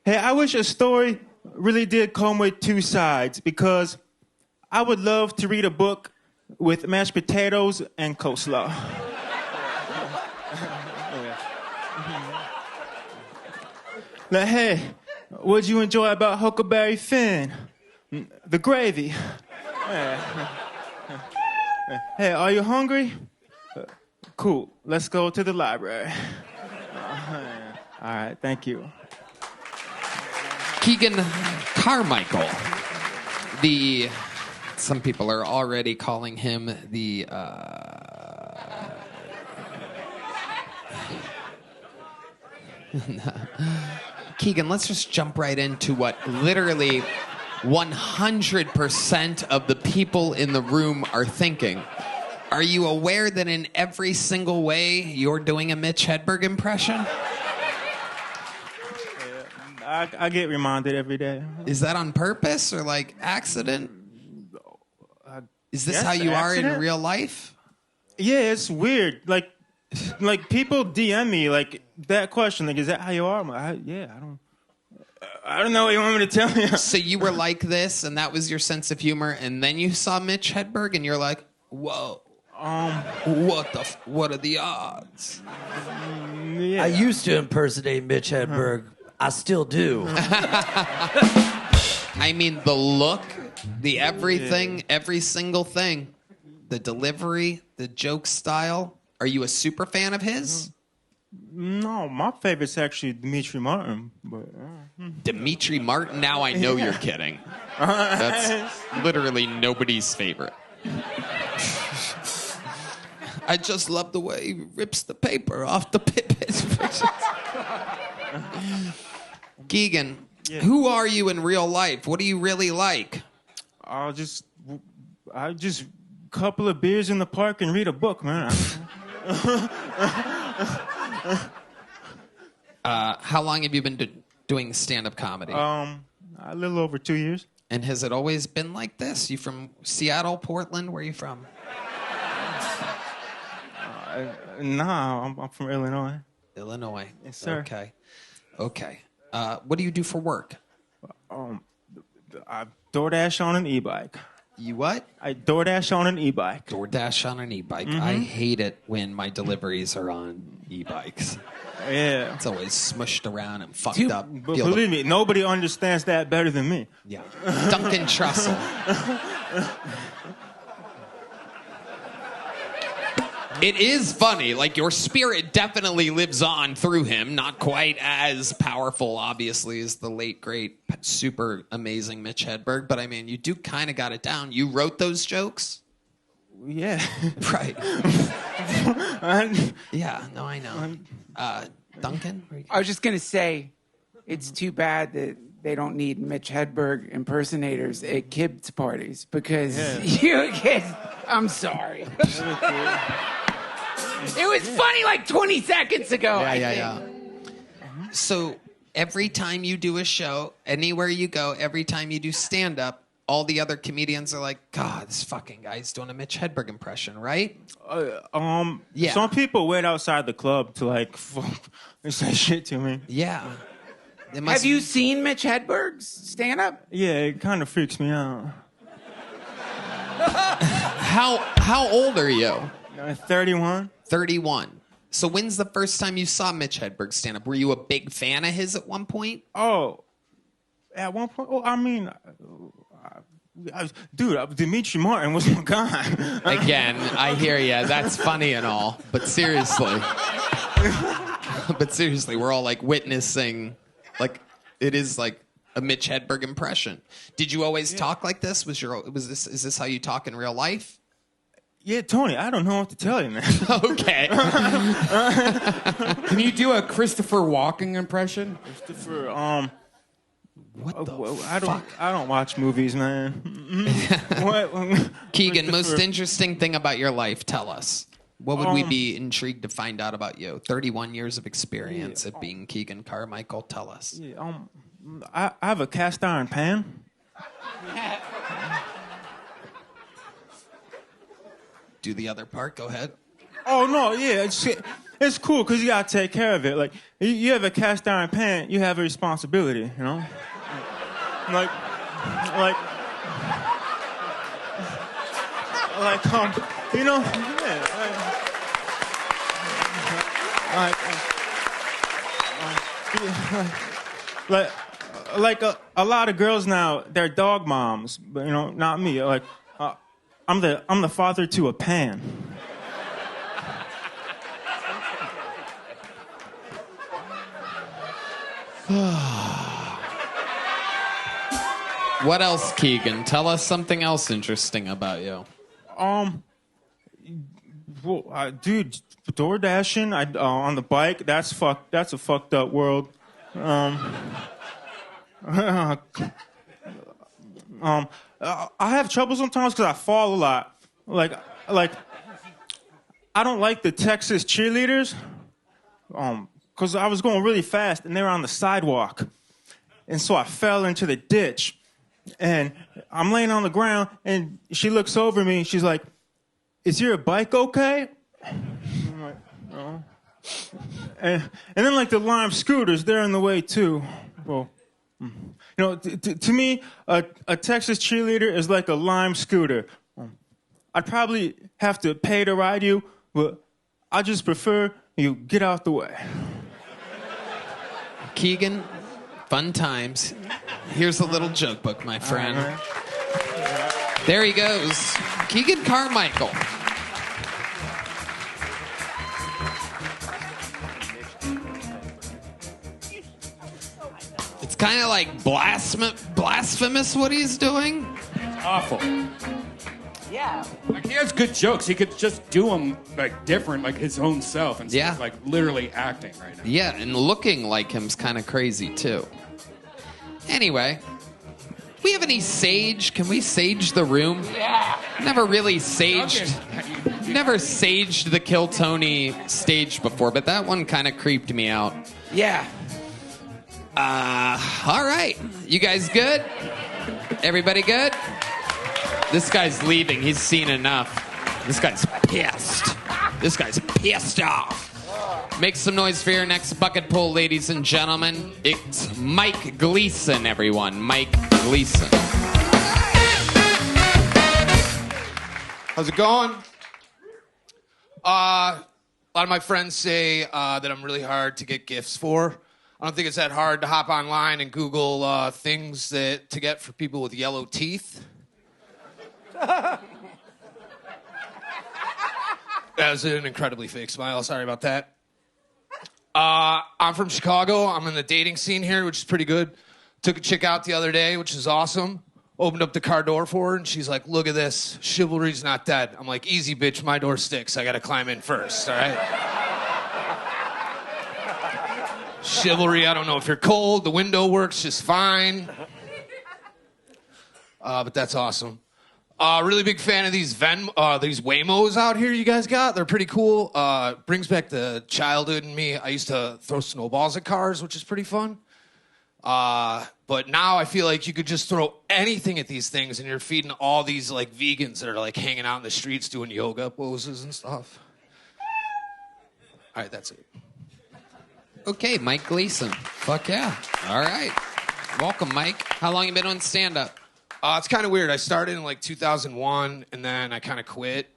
Hey, I wish a story really did come with two sides, because I would love to read a book with mashed potatoes and coleslaw. Now, hey, what'd you enjoy about Huckleberry Finn? The gravy. Hey, are you hungry? Cool. Let's go to the library. All right, thank you. Keegan Carmichael. Some people are already calling him the, Keegan, let's just jump right into what literally 100% of the people in the room are thinking. Are you aware that in every single way you're doing a Mitch Hedberg impression? I get reminded every day. Is that on purpose or like accident? Is this Yes, how you accident? are in real life? Yeah, it's weird. Like people DM me like that question. Like, is that how you are? I'm like, I don't know what you want me to tell you. So you were like this, and that was your sense of humor, and then you saw Mitch Hedberg, and you're like, whoa. What are the odds? I used to impersonate Mitch Hedberg. I still do. I mean, the look, the everything, every single thing, the delivery, the joke style. Are you a super fan of his? No, my favorite's actually Dimitri Martin. But, Dimitri Martin? Now I know you're kidding. That's literally nobody's favorite. I just love the way he rips the paper off the pipets. Keegan, who are you in real life? What do you really like? I just couple of beers in the park and read a book, man. How long have you been doing stand-up comedy? A little over 2 years. And has it always been like this? You from Seattle, Portland? Where are you from? Nah, I'm from Illinois. Illinois. Yes, sir. Okay. What do you do for work? I DoorDash on an e-bike. You what? I DoorDash on an e-bike. DoorDash on an e-bike. Mhm. I hate it when my deliveries are on e-bikes. Yeah. It's always smushed around and fucked up. But believe me, nobody understands that better than me. Yeah. Duncan Trussell. It is funny. Like, your spirit definitely lives on through him. Not quite as powerful, obviously, as the late, great, super amazing Mitch Hedberg. But, I mean, you do kind of got it down. You wrote those jokes? Yeah. Right. Yeah, no, I know. Duncan? I was just going to say, it's too bad that they don't need Mitch Hedberg impersonators at kids' parties because you kids, I'm sorry. It was funny like 20 seconds ago. Yeah. So every time you do a show, anywhere you go, every time you do stand-up, all the other comedians are like, God, this fucking guy's doing a Mitch Hedberg impression, right? Yeah. Some people wait outside the club to like say shit to me. Yeah. Have you seen Mitch Hedberg's stand-up? Yeah, it kind of freaks me out. How old are you? 31. 31. So when's the first time you saw Mitch Hedberg stand up? Were you a big fan of his at one point? Oh, at one point. Oh, I mean, dude, Dimitri Martin was my guy. Again, I hear you. That's funny and all, but seriously. We're all like witnessing, like it is like a Mitch Hedberg impression. Did you always talk like this? Is this how you talk in real life? Yeah, Tony, I don't know what to tell you, man. Okay. Can you do a Christopher Walken impression? Christopher, what the I don't watch movies, man. Keegan, most interesting thing about your life, tell us. What would we be intrigued to find out about you? 31 years of experience at being Keegan Carmichael. Tell us. Yeah, I have a cast iron pan. Do the other part. Go ahead. Oh, no, yeah. It's cool because you got to take care of it. Like, you have a cast iron pan, you have a responsibility, you know? Like, you know? Yeah, like a lot of girls now, they're dog moms, but, you know, not me. Like, I'm the father to a pan. What else, Keegan? Tell us something else interesting about you. Dude, door dashing on the bike. That's a fucked up world. I have trouble sometimes because I fall a lot. Like I don't like the Texas cheerleaders. Because I was going really fast and they were on the sidewalk, and so I fell into the ditch. And I'm laying on the ground, and she looks over at me, and she's like, "Is your bike okay?" I'm like, "No." And then like the Lime scooters, they're in the way too. Well, you know, to me, a Texas cheerleader is like a Lime scooter. I'd probably have to pay to ride you, but I just prefer you get out the way. Keegan, fun times. Here's a little joke book, my friend. There he goes. Keegan Carmichael. It's kind of like blasphemous what he's doing. Awful. Yeah. Like, he has good jokes. He could just do them like different, like his own self, instead of like literally acting right now. Yeah, and looking like him's kind of crazy too. Anyway, we have any sage? Can we sage the room? Yeah. Never really saged the Kill Tony stage before, but that one kind of creeped me out. Yeah. All right. You guys good? Everybody good? This guy's leaving. He's seen enough. This guy's pissed. This guy's pissed off. Make some noise for your next bucket pull, ladies and gentlemen. It's Mike Gleason, everyone. Mike Gleason. How's it going? A lot of my friends say that I'm really hard to get gifts for. I don't think it's that hard to hop online and Google things to get for people with yellow teeth. That was an incredibly fake smile. Sorry about that. I'm from Chicago. I'm in the dating scene here, which is pretty good. Took a chick out the other day, which is awesome. Opened up the car door for her, and she's like, look at this. Chivalry's not dead. I'm like, easy, bitch. My door sticks. I got to climb in first, all right? Chivalry, I don't know if you're cold. The window works just fine. But that's awesome. Really big fan of these Waymos out here you guys got. They're pretty cool. Brings back the childhood in me. I used to throw snowballs at cars, which is pretty fun. But now I feel like you could just throw anything at these things and you're feeding all these like vegans that are like hanging out in the streets doing yoga poses and stuff. All right, that's it. Okay, Mike Gleason. Fuck yeah. All right. Welcome, Mike. How long you been on stand-up? It's kind of weird. I started in like 2001, and then I kind of quit,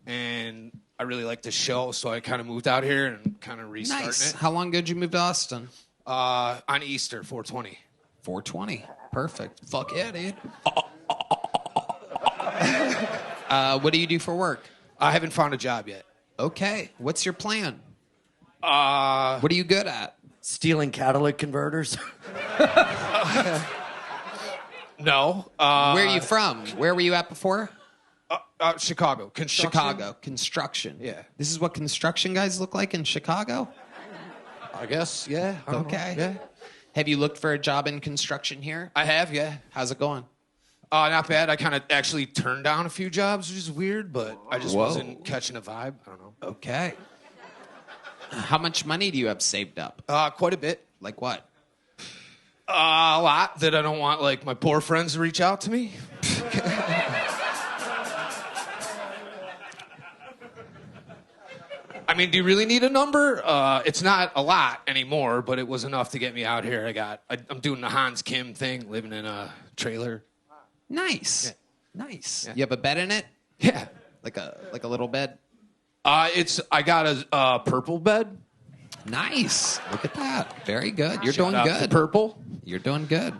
and I really liked the show, so I kind of moved out here and kind of restarting Nice. it. How long ago did you move to Austin? On Easter, 420. 420. Perfect. Fuck yeah, dude. What do you do for work? I haven't found a job yet. Okay. What's your plan? What are you good at? Stealing catalytic converters. No. Where are you from? Where were you at before? Chicago. Construction. Chicago. Construction. Yeah. This is what construction guys look like in Chicago? I guess, yeah. I don't know. Okay. Yeah. Have you looked for a job in construction here? I have, yeah. How's it going? Not bad. I kind of actually turned down a few jobs, which is weird, but I just Whoa. wasn't catching a vibe. I don't know. Okay. How much money do you have saved up? Quite a bit. Like what? A lot that I don't want, like, my poor friends to reach out to me. I mean, do you really need a number? It's not a lot anymore, but it was enough to get me out here. I'm doing the Hans Kim thing, living in a trailer. Nice. Yeah. Nice. Yeah. You have a bed in it? Yeah. Like a little bed? I got a purple bed. Nice. Look at that. Very good. You're Shout doing out to good. Purple. You're doing good.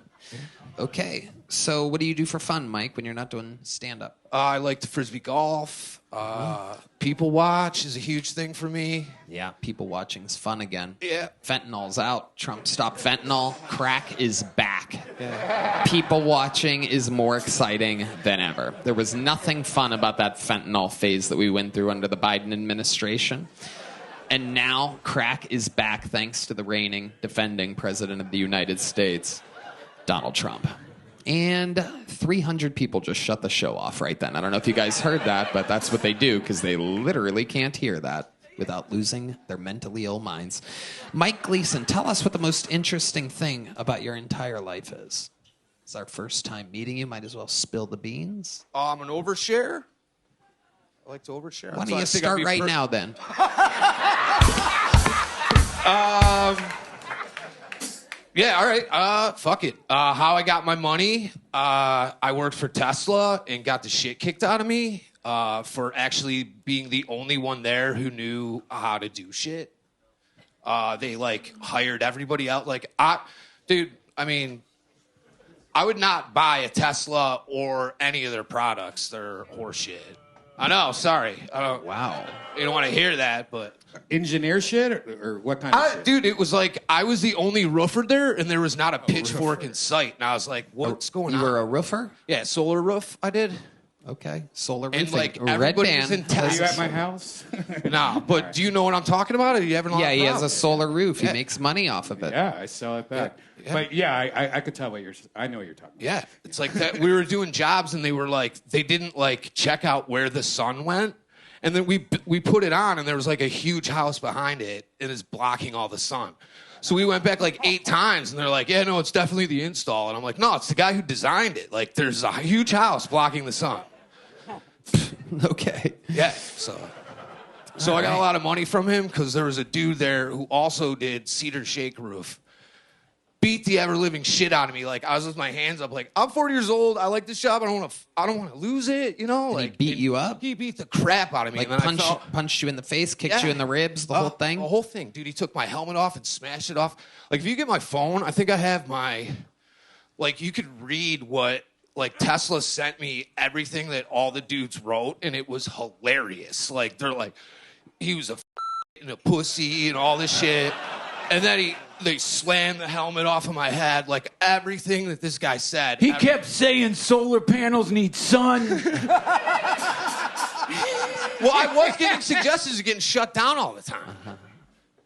Okay. So what do you do for fun, Mike, when you're not doing stand-up? I like to frisbee golf. People watch is a huge thing for me. Yeah, people watching is fun again. Yeah. Fentanyl's out. Trump stopped fentanyl. Crack is back. Yeah. People watching is more exciting than ever. There was nothing fun about that fentanyl phase that we went through under the Biden administration. And now crack is back thanks to the reigning, defending president of the United States, Donald Trump. And 300 people just shut the show off right then. I don't know if you guys heard that, but that's what they do because they literally can't hear that without losing their mentally ill minds. Mike Gleason, tell us what the most interesting thing about your entire life is. It's our first time meeting you. Might as well spill the beans. I'm an overshare. I like to overshare. Why don't you start right now then? Yeah, all right. Fuck it. How I got my money, I worked for Tesla and got the shit kicked out of me for actually being the only one there who knew how to do shit. They, like, hired everybody out. Like, I would not buy a Tesla or any of their products. They're horseshit. I know, sorry. Wow. You don't want to hear that, but... Engineer shit or what kind of shit? Dude, it was like I was the only roofer there, and there was not a pitchfork in sight. And I was like, what's going on? You were a roofer? Yeah, solar roof I did. Okay, solar roofing. And like Red everybody band. was in Are Texas. you at my house? Nah, but do you know what I'm talking about? Are you having a Yeah, he has a problem? solar roof. Yeah. He makes money off of it. Yeah, I sell it back. Yeah. But yeah, I could tell I know what you're talking about. Yeah, it's like that. We were doing jobs, and they were like, they didn't like check out where the sun went. And then we put it on, and there was like a huge house behind it, and it's blocking all the sun. So we went back like 8 times, and they're like, yeah, no, it's definitely the install. And I'm like, no, it's the guy who designed it. Like, there's a huge house blocking the sun. Okay. Yeah, so. So I got a lot of money from him because there was a dude there who also did cedar shake roof. Beat the ever living shit out of me. Like I was with my hands up, like I'm 40 years old. I like this job. I don't want to lose it. You know, Like he beat you up. He beat the crap out of me. Like and then punched you in the face, kicked you in the ribs, the whole thing. The whole thing, dude. He took my helmet off and smashed it off. Like if you get my phone, I think I have my. Like you could read what like Tesla sent me everything that all the dudes wrote, and it was hilarious. Like they're like, he was a pussy and all this shit, and then they slammed the helmet off of my head, like everything that this guy said. He kept saying solar panels need sun. Well, I was getting suggestions of getting shut down all the time.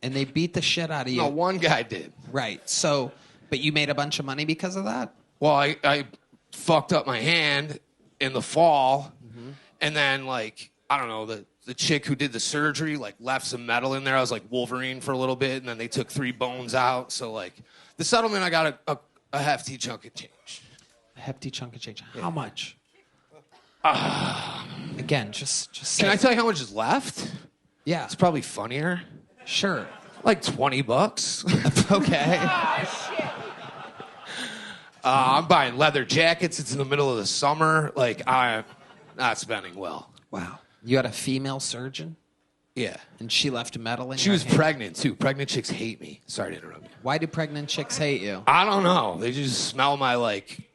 And they beat the shit out of you. No, one guy did. Right. So, but you made a bunch of money because of that? Well, I fucked up my hand in the fall, and then, like, I don't know, the chick who did the surgery, like, left some metal in there. I was like Wolverine for a little bit, and then they took 3 bones out. So, like, the settlement, I got a hefty chunk of change. A hefty chunk of change. How much? Again, just say. Can I tell you how much is left? Yeah. It's probably funnier. Sure. Like $20. Okay. I'm buying leather jackets. It's in the middle of the summer. Like, I'm not spending well. Wow. You had a female surgeon? Yeah. And she left metal in She your was hand? pregnant, too. Pregnant chicks hate me. Sorry to interrupt you. Why do pregnant chicks hate you? I don't know. They just smell my, like,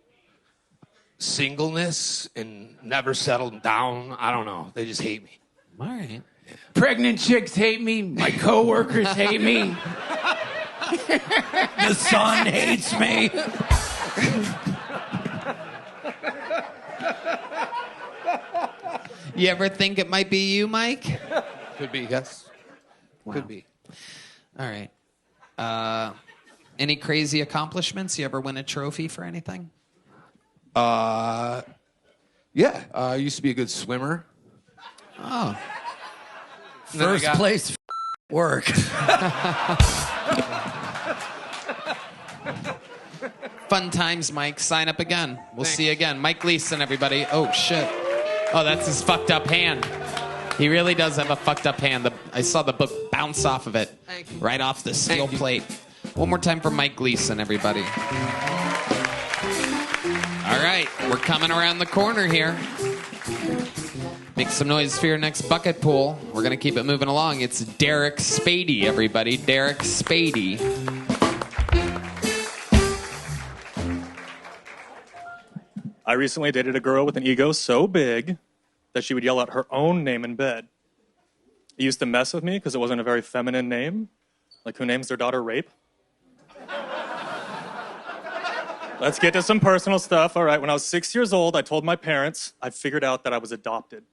singleness and never settled down. I don't know. They just hate me. All right. Pregnant chicks hate me. My coworkers hate me. The sun hates me. You ever think it might be you, Mike? Could be, yes. Wow. Could be. All right. Any crazy accomplishments? You ever win a trophy for anything? Yeah. I used to be a good swimmer. Oh. First place work. Fun times, Mike. Sign up again. We'll see you again. Mike Leeson, everybody. Oh, shit. Oh, that's his fucked up hand. He really does have a fucked up hand. I saw the book bounce off of it. Right off the steel plate. One more time for Mike Gleason, everybody. All right, we're coming around the corner here. Make some noise for your next bucket pool. We're going to keep it moving along. It's Derek Spady, everybody. Derek Spady. I recently dated a girl with an ego so big that she would yell out her own name in bed. It used to mess with me because it wasn't a very feminine name. Like, who names their daughter Rape? Let's get to some personal stuff. All right, when I was 6 years old, I told my parents I figured out that I was adopted.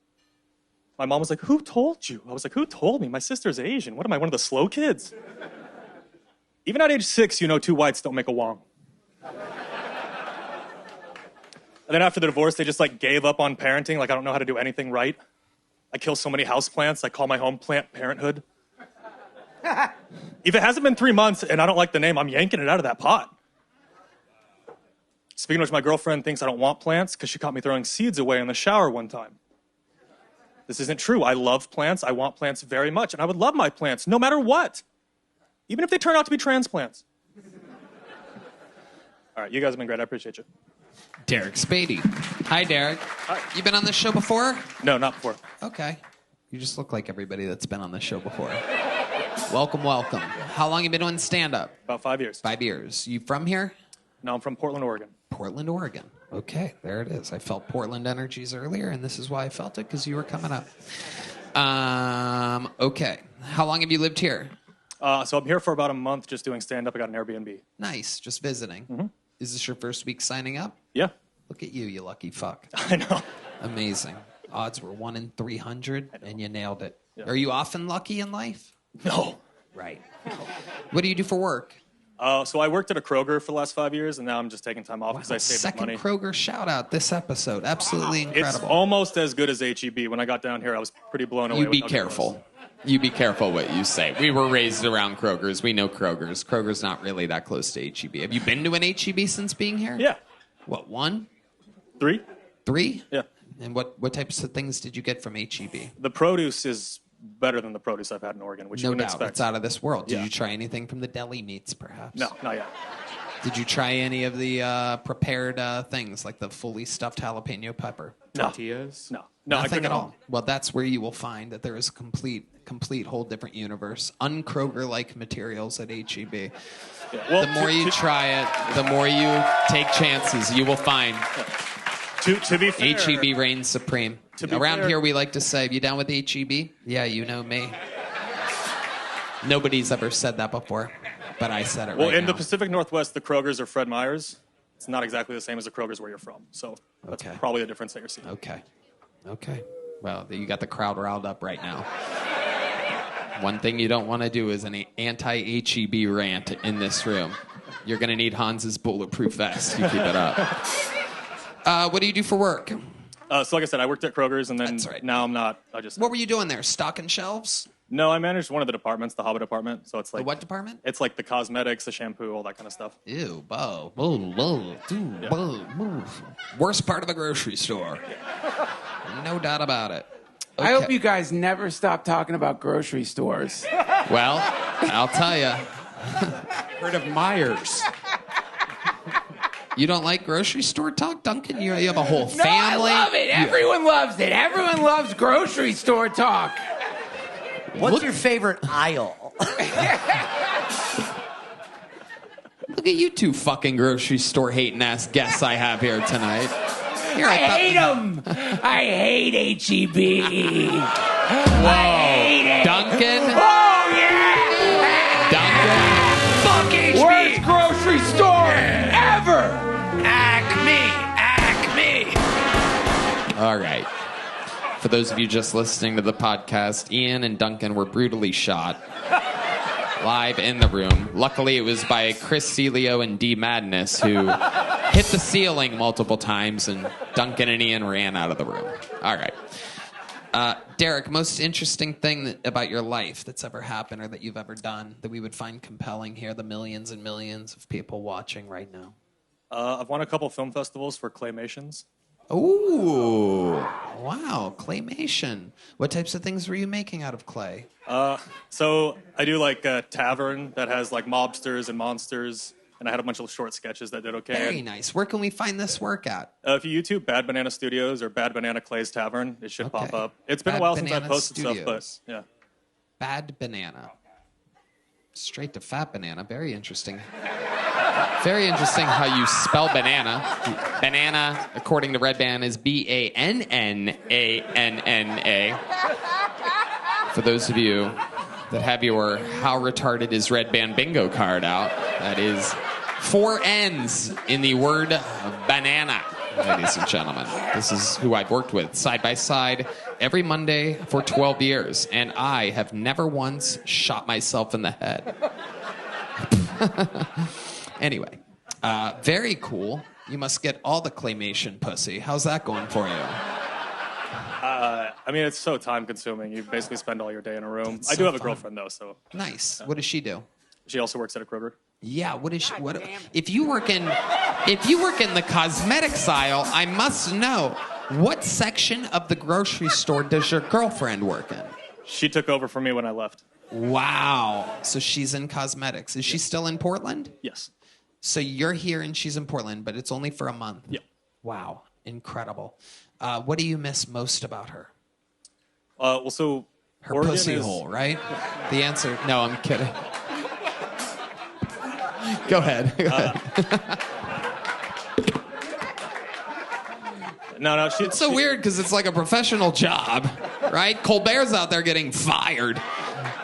My mom was like, who told you? I was like, who told me? My sister's Asian. What am I, one of the slow kids? Even at age 6, you know 2 whites don't make a Wong. And then after the divorce, they just like gave up on parenting. Like, I don't know how to do anything right. I kill so many houseplants. I call my home plant Parenthood. If it hasn't been 3 months and I don't like the name, I'm yanking it out of that pot. Speaking of which, my girlfriend thinks I don't want plants because she caught me throwing seeds away in the shower one time. This isn't true. I love plants. I want plants very much. And I would love my plants no matter what. Even if they turn out to be transplants. All right, you guys have been great. I appreciate you. Derek Spady. Hi, Derek. Hi. You been on this show before? No, not before. Okay. You just look like everybody that's been on this show before. Welcome, welcome. How long you been doing stand-up? About 5 years. 5 years. You from here? No, I'm from Portland, Oregon. Portland, Oregon. Okay, there it is. I felt Portland energies earlier, and this is why I felt it, because you were coming up. Okay. How long have you lived here? So I'm here for about a month just doing stand-up. I got an Airbnb. Nice, just visiting. Mm-hmm. Is this your first week signing up? Yeah. Look at you, you lucky fuck. I know. Amazing. Odds were 1 in 300, and you nailed it. Yeah. Are you often lucky in life? No. Right. What do you do for work? So I worked at a Kroger for the last 5 years, and now I'm just taking time off because I saved up Second money. Kroger shout out this episode. Absolutely incredible. It's almost as good as HEB. When I got down here, I was pretty blown away. You be with how good it was. careful. You be careful what you say. We were raised around Kroger's. We know Kroger's. Kroger's not really that close to HEB. Have you been to an HEB since being here? Yeah. What, 1? 3. 3? Yeah. And what types of things did you get from HEB? The produce is better than the produce I've had in Oregon, which you No wouldn't doubt. expect. It's out of this world. Did Yeah. you try anything from the deli meats, perhaps? No, not yet. Did you try any of the prepared things, like the fully stuffed jalapeno pepper? No. Tortillas? No. No, I Nothing couldn't at at all. all. Well, that's where you will find that there is a complete whole different universe. Un-Kroger-like materials at HEB. Well, the more you try it, the more you take chances, you will find. To be fair, HEB reigns supreme. To be Around fair- here, we like to say, "You down with HEB?" Yeah, you know me. Nobody's ever said that before, but I said it Well, right in now. the Pacific Northwest, the Krogers are Fred Meyer's. It's not exactly the same as the Krogers where you're from. So that's probably the difference that you're seeing. Okay. Well, you got the crowd riled up right now. One thing you don't want to do is an anti-HEB rant in this room. You're going to need Hans's bulletproof vest. You keep it up. What do you do for work? So like I said, I worked at Kroger's, and then now I'm not. What were you doing there? Stocking shelves? No, I managed one of the departments, the Hobbit department. So it's like what department? It's like the cosmetics, the shampoo, all that kind of stuff. Ew, worst part of the grocery store. No doubt about it. I hope you guys never stop talking about grocery stores. Well, I'll tell you. Heard of Myers. You don't like grocery store talk, Duncan? You have a whole family. No, I love it. Everyone loves it. Everyone loves grocery store talk. What's your favorite aisle? Look at you two fucking grocery store hating ass guests I have here tonight. Here, I hate them. I hate HEB. Whoa. I hate it. Duncan? Oh, yeah. Duncan? Fuck HEB. Worst grocery store ever. Acme. All right. For those of you just listening to the podcast, Ian and Duncan were brutally shot live in the room. Luckily, it was by Chris Celio and D Madness, who hit the ceiling multiple times, and Duncan and Ian ran out of the room. All right. Derek, most interesting thing about your life that's ever happened or that you've ever done that we would find compelling here, the millions and millions of people watching right now? I've won a couple film festivals for claymations. Ooh, wow, claymation. What types of things were you making out of clay? So I do like a tavern that has like mobsters and monsters, and I had a bunch of short sketches that did okay. Very nice. Where can we find this work at? If you YouTube Bad Banana Studios or Bad Banana Clay's Tavern, it should pop up. It's been Bad a while since Banana I've posted Studios. stuff, but yeah. Bad Banana. Straight to Fat Banana. Very interesting. Very interesting how you spell banana. Banana, according to Red Band, is Bananna. For those of you that have your How Retarded is Red Band bingo card out, that is 4 N's in the word banana, ladies and gentlemen. This is who I've worked with side by side every Monday for 12 years, and I have never once shot myself in the head. Anyway, very cool. You must get all the claymation pussy. How's that going for you? I mean, it's so time consuming. You basically spend all your day in a room. That's I do so have a fun. girlfriend though, so. Nice. What does she do? She also works at a Kroger. Yeah, what is she? What if you work in the cosmetics aisle? I must know what section of the grocery store does your girlfriend work in? She took over for me when I left. Wow. So she's in cosmetics. Is she still in Portland? Yes. So you're here and she's in Portland, but it's only for a month. Yeah. Wow. Incredible. What do you miss most about her? Well, so Her Oregon pussy is- hole, right? The answer. No, I'm kidding. Go ahead. Go ahead. No, it's so weird because it's like a professional job, right? Colbert's out there getting fired.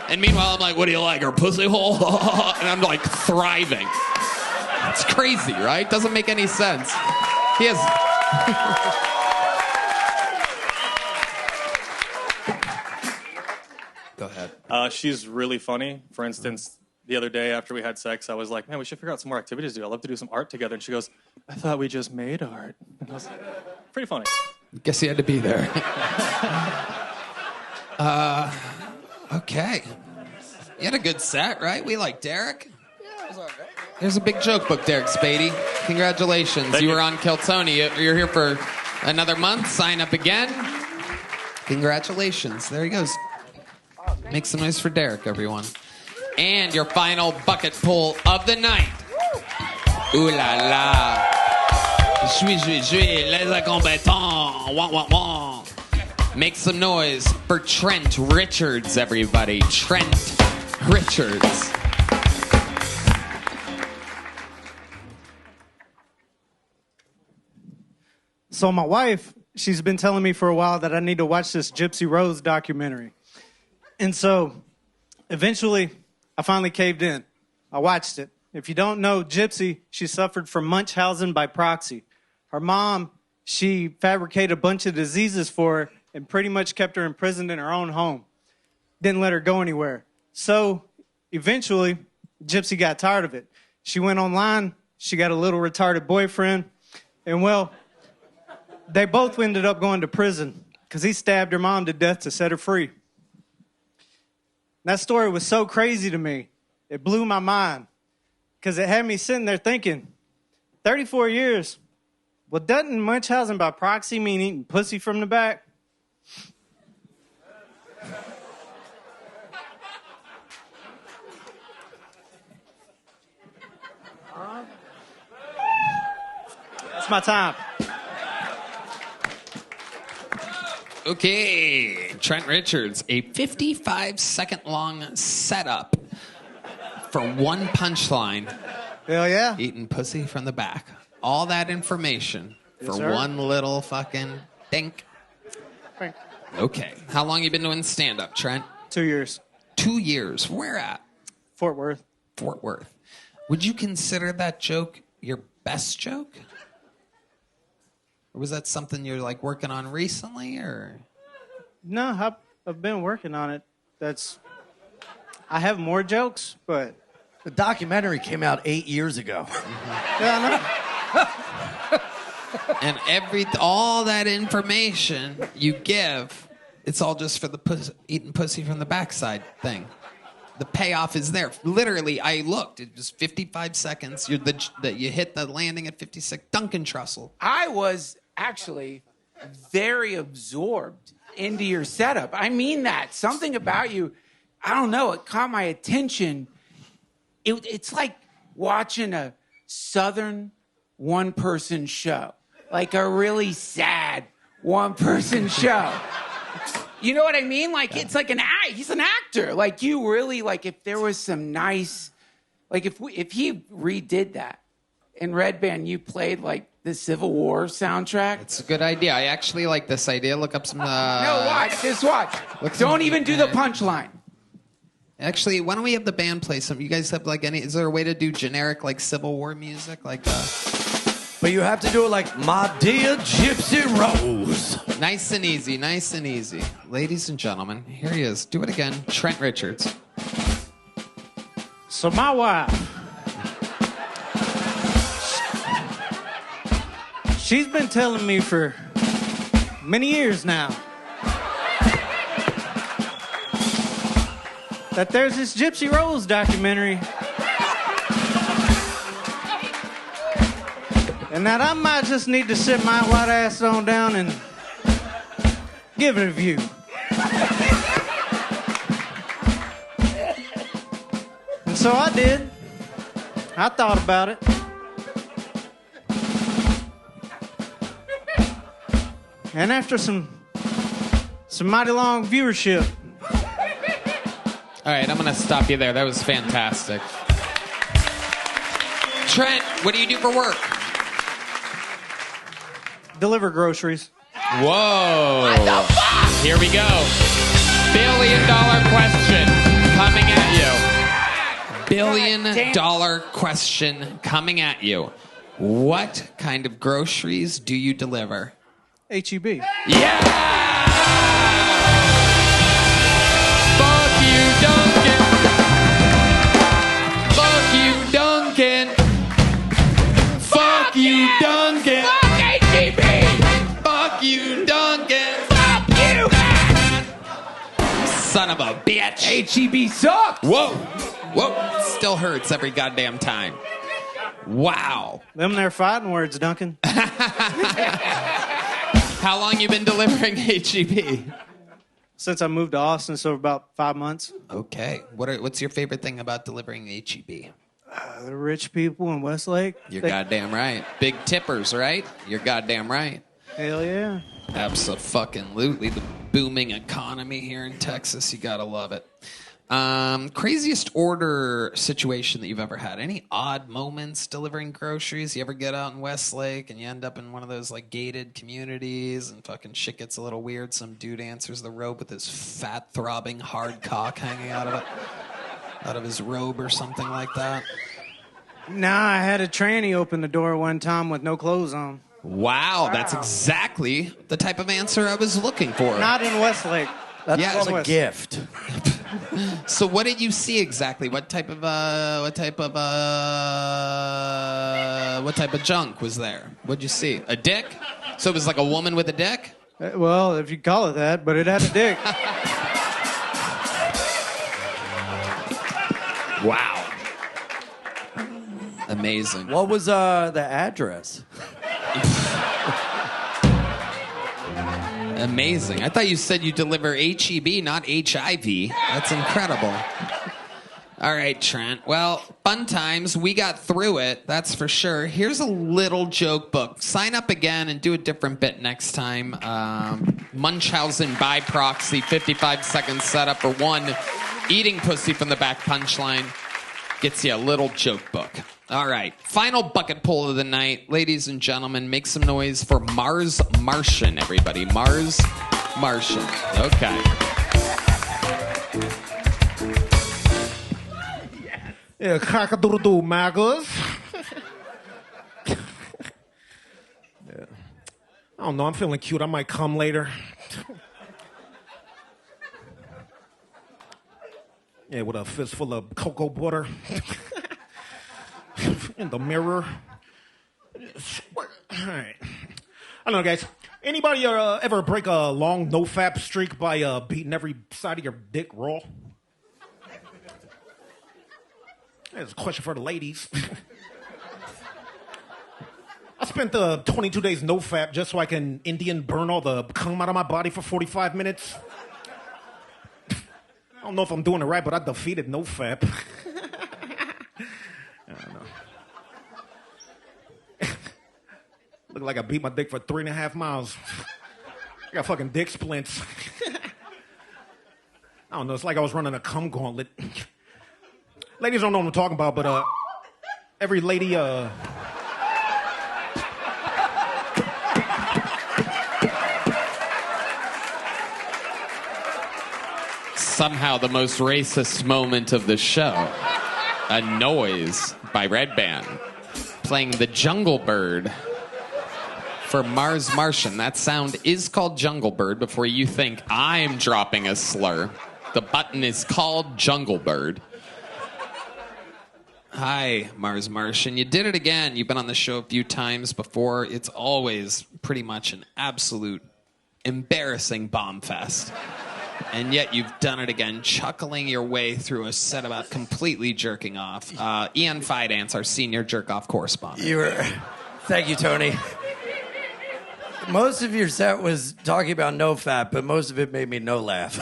And meanwhile, I'm like, what do you like, her pussy hole? And I'm like thriving. It's crazy, right? Doesn't make any sense. He has... Go ahead. She's really funny. For instance, the other day after we had sex, I was like, man, we should figure out some more activities to do. I'd love to do some art together. And she goes, I thought we just made art. And I was like, pretty funny. Guess he had to be there. Okay. You had a good set, right? We like Derek. Yeah, it was all right. Here's a big joke book, Derek Spady. Congratulations. Thank you you. were on Keltoni. You're here for another month. Sign up again. Congratulations. There he goes. Make some noise for Derek, everyone. And your final bucket pull of the night. Ooh la la. Jouez, jouez, jouez. Les combattants. Wah, wah, wah. Make some noise for Trent Richards, everybody. Trent Richards. So my wife, she's been telling me for a while that I need to watch this Gypsy Rose documentary. And so eventually I finally caved in. I watched it. If you don't know Gypsy, she suffered from Munchausen by proxy. Her mom, she fabricated a bunch of diseases for her and pretty much kept her imprisoned in her own home. Didn't let her go anywhere. So eventually, Gypsy got tired of it. She went online. She got a little retarded boyfriend. And well, they both ended up going to prison because he stabbed her mom to death to set her free. That story was so crazy to me. It blew my mind because it had me sitting there thinking, 34 years, well, doesn't Munchausen by proxy mean eating pussy from the back? That's my time. Okay, Trent Richards, a 55-second long setup for one punchline. Hell yeah. Eating pussy from the back. All that information for sir. one little fucking dink. Okay. How long you been doing stand-up, Trent? 2 years. 2 years. Where at? Fort Worth. Fort Worth. Would you consider that joke your best joke? Or was that something you're like working on recently, or? No, I've been working on it. I have more jokes, but the documentary came out 8 years ago. Yeah, And all that information you give, it's all just for the eating pussy from the backside thing. The payoff is there. Literally, I looked. It was 55 seconds. You hit the landing at 56. Duncan Trussell. I was actually very absorbed into your setup. I mean that. Something about you, I don't know, it caught my attention. It's like watching a Southern one-person show. Like a really sad one-person show. You know what I mean? Like, it's like he's an actor. Like, you really, like, if there was some nice, like, if he redid that, in Red Band, you played, like, the Civil War soundtrack. It's a good idea. I actually like this idea. Look up some... No, watch. Just watch. Don't even do the punchline. Actually, why don't we have the band play some? You guys have, like, is there a way to do generic, like, Civil War music? Like, But you have to do it like, my dear Gypsy Rose. Nice and easy, nice and easy. Ladies and gentlemen, here he is. Do it again. Trent Richards. So my wife, she's been telling me for many years now that there's this Gypsy Rose documentary and that I might just need to sit my white ass on down and give it a view. And so I did. I thought about it. And after some mighty long viewership. All right, I'm going to stop you there. That was fantastic. Trent, what do you do for work? Deliver groceries. Whoa. What the fuck? Here we go. $1 billion question coming at you. $1 billion question coming at you. What kind of groceries do you deliver? H-E-B. Yeah! Fuck you, Duncan. Fuck you, Duncan. Fuck you, Duncan. Fuck H-E-B. Fuck you, Duncan. Fuck you, man. Son of a bitch. H-E-B sucks. Whoa. Whoa. Still hurts every goddamn time. Wow. Them there fighting words, Duncan. How long you been delivering H-E-B? since I moved to Austin, so about 5 months. Okay. What's your favorite thing about delivering HEB? The rich people in Westlake. You're goddamn right. Big tippers, right? You're goddamn right. Hell yeah. Abso-fucking-lutely. The booming economy here in Texas. You gotta love it. Craziest order situation that you've ever had? Any odd moments delivering groceries? You ever get out in Westlake and you end up in one of those like gated communities and fucking shit gets a little weird? Some dude answers the rope with his fat, throbbing, hard cock hanging out of his robe or something like that. Nah, I had a tranny open the door one time with no clothes on. Wow, that's exactly the type of answer I was looking for. Not in Westlake. That's Yeah. called a gift. So what did you see exactly? What type of junk was there? What'd you see? A dick? So it was like a woman with a dick? Well, if you call it that, but it had a dick. Wow. Amazing. What was the address? Amazing. I thought you said you deliver HEB, not HIV. That's incredible. All right, Trent. Well, fun times. We got through it, that's for sure. Here's a little joke book. Sign up again and do a different bit next time. Munchausen by proxy, 55-second setup for one. Eating pussy from the back punchline gets you a little joke book. All right, final bucket pull of the night. Ladies and gentlemen, make some noise for Mars Martian, everybody. Mars Martian. Okay. Yeah, cock-a-doodle-doo, maggots. Yeah. I don't know, I'm feeling cute. I might come later. Yeah, with a fistful of cocoa butter. In the mirror. All right. I don't know, guys. Anybody ever break a long no-fap streak by beating every side of your dick raw? That's a question for the ladies. I spent 22 days no-fap just so I can Indian burn all the cum out of my body for 45 minutes. I don't know if I'm doing it right, but I defeated no-fap. I don't know. Look like I beat my dick for 3.5 miles. I got fucking dick splints. I don't know. It's like I was running a cum gauntlet. Ladies don't know what I'm talking about, but every lady. Somehow the most racist moment of the show. A noise by Red Band playing the Jungle Bird for Mars Martian. That sound is called Jungle Bird before you think I'm dropping a slur. The button is called Jungle Bird. Hi, Mars Martian. You did it again. You've been on the show a few times before. It's always pretty much an absolute embarrassing bomb fest. And yet you've done it again, chuckling your way through a set about completely jerking off. Ian Fidance, our senior jerk-off correspondent. Thank you, Tony. Most of your set was talking about no fat, but most of it made me no laugh.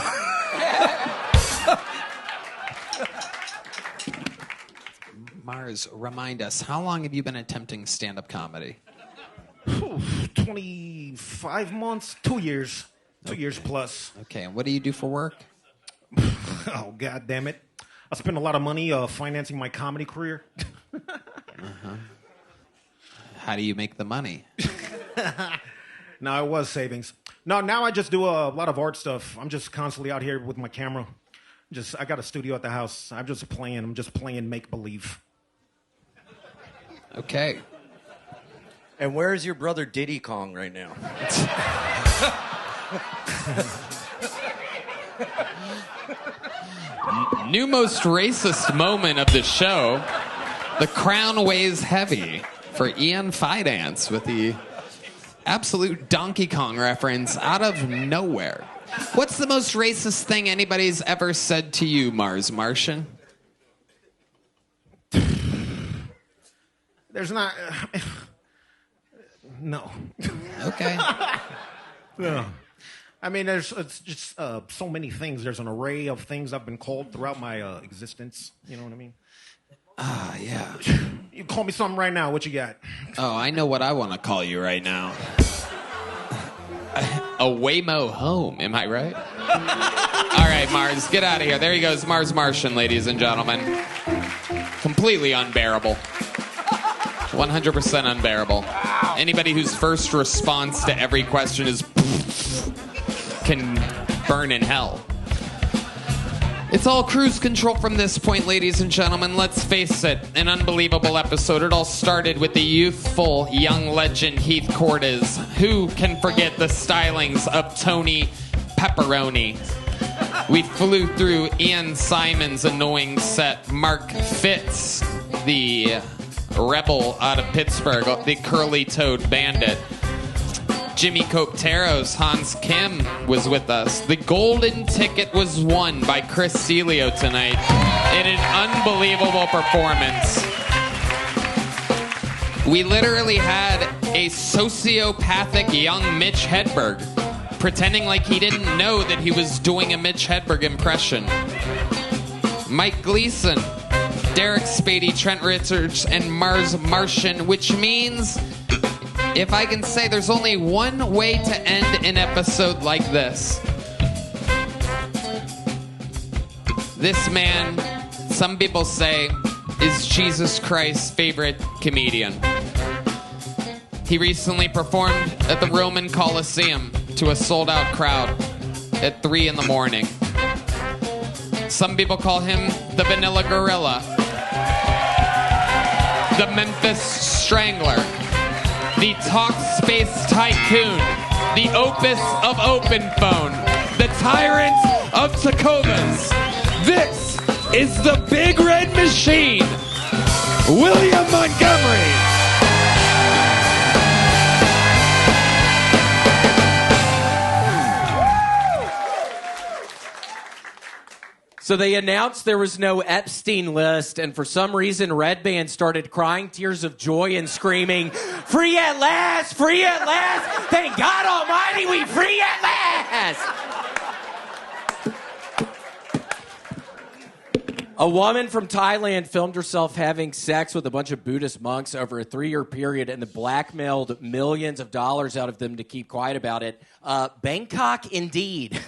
Mars, remind us, how long have you been attempting stand-up comedy? 25 months, 2 years. 2 years plus. Okay, and what do you do for work? Oh, God damn it. I spend a lot of money financing my comedy career. Uh-huh. How do you make the money? No, it was savings. No, now I just do a lot of art stuff. I'm just constantly out here with my camera. I got a studio at the house. I'm just playing make-believe. Okay. And where is your brother Diddy Kong right now? New most racist moment of the show. The crown weighs heavy for Ian Fidance with the absolute Donkey Kong reference out of nowhere. What's the most racist thing anybody's ever said to you, Mars Martian? There's not... no. Okay. No. I mean, it's just so many things. There's an array of things I've been called throughout my existence. You know what I mean? Yeah. You call me something right now. What you got? Oh, I know what I want to call you right now. A Waymo home, am I right? All right, Mars, get out of here. There he goes, Mars Martian, ladies and gentlemen. Completely unbearable. 100% unbearable. Wow. Anybody whose first response to every question is can burn in hell. It's all cruise control from this point, ladies and gentlemen. Let's face it, an unbelievable episode. It all started with the youthful young legend Heath Cordes. Who can forget the stylings of Tony Pepperoni? We flew through Ian Simon's annoying set. Mark Fitz, the rebel out of Pittsburgh, the curly-toed bandit. Jimmy Coptero's Hans Kim was with us. The golden ticket was won by Chris Celio tonight in an unbelievable performance. We literally had a sociopathic young Mitch Hedberg pretending like he didn't know that he was doing a Mitch Hedberg impression. Mike Gleason, Derek Spady, Trent Richards, and Mars Martian, which means, if I can say, there's only one way to end an episode like this. This man, some people say, is Jesus Christ's favorite comedian. He recently performed at the Roman Coliseum to a sold-out crowd at 3 a.m. Some people call him the Vanilla Gorilla, the Memphis Strangler, the Talk Space Tycoon, the Opus of Open Phone, the Tyrant of Tacovas. This is the Big Red Machine, William Montgomery. So they announced there was no Epstein list, and for some reason, Red Band started crying tears of joy and screaming, "Free at last! Free at last! Thank God Almighty, we free at last!" A woman from Thailand filmed herself having sex with a bunch of Buddhist monks over a 3-year period and blackmailed millions of dollars out of them to keep quiet about it. Bangkok indeed.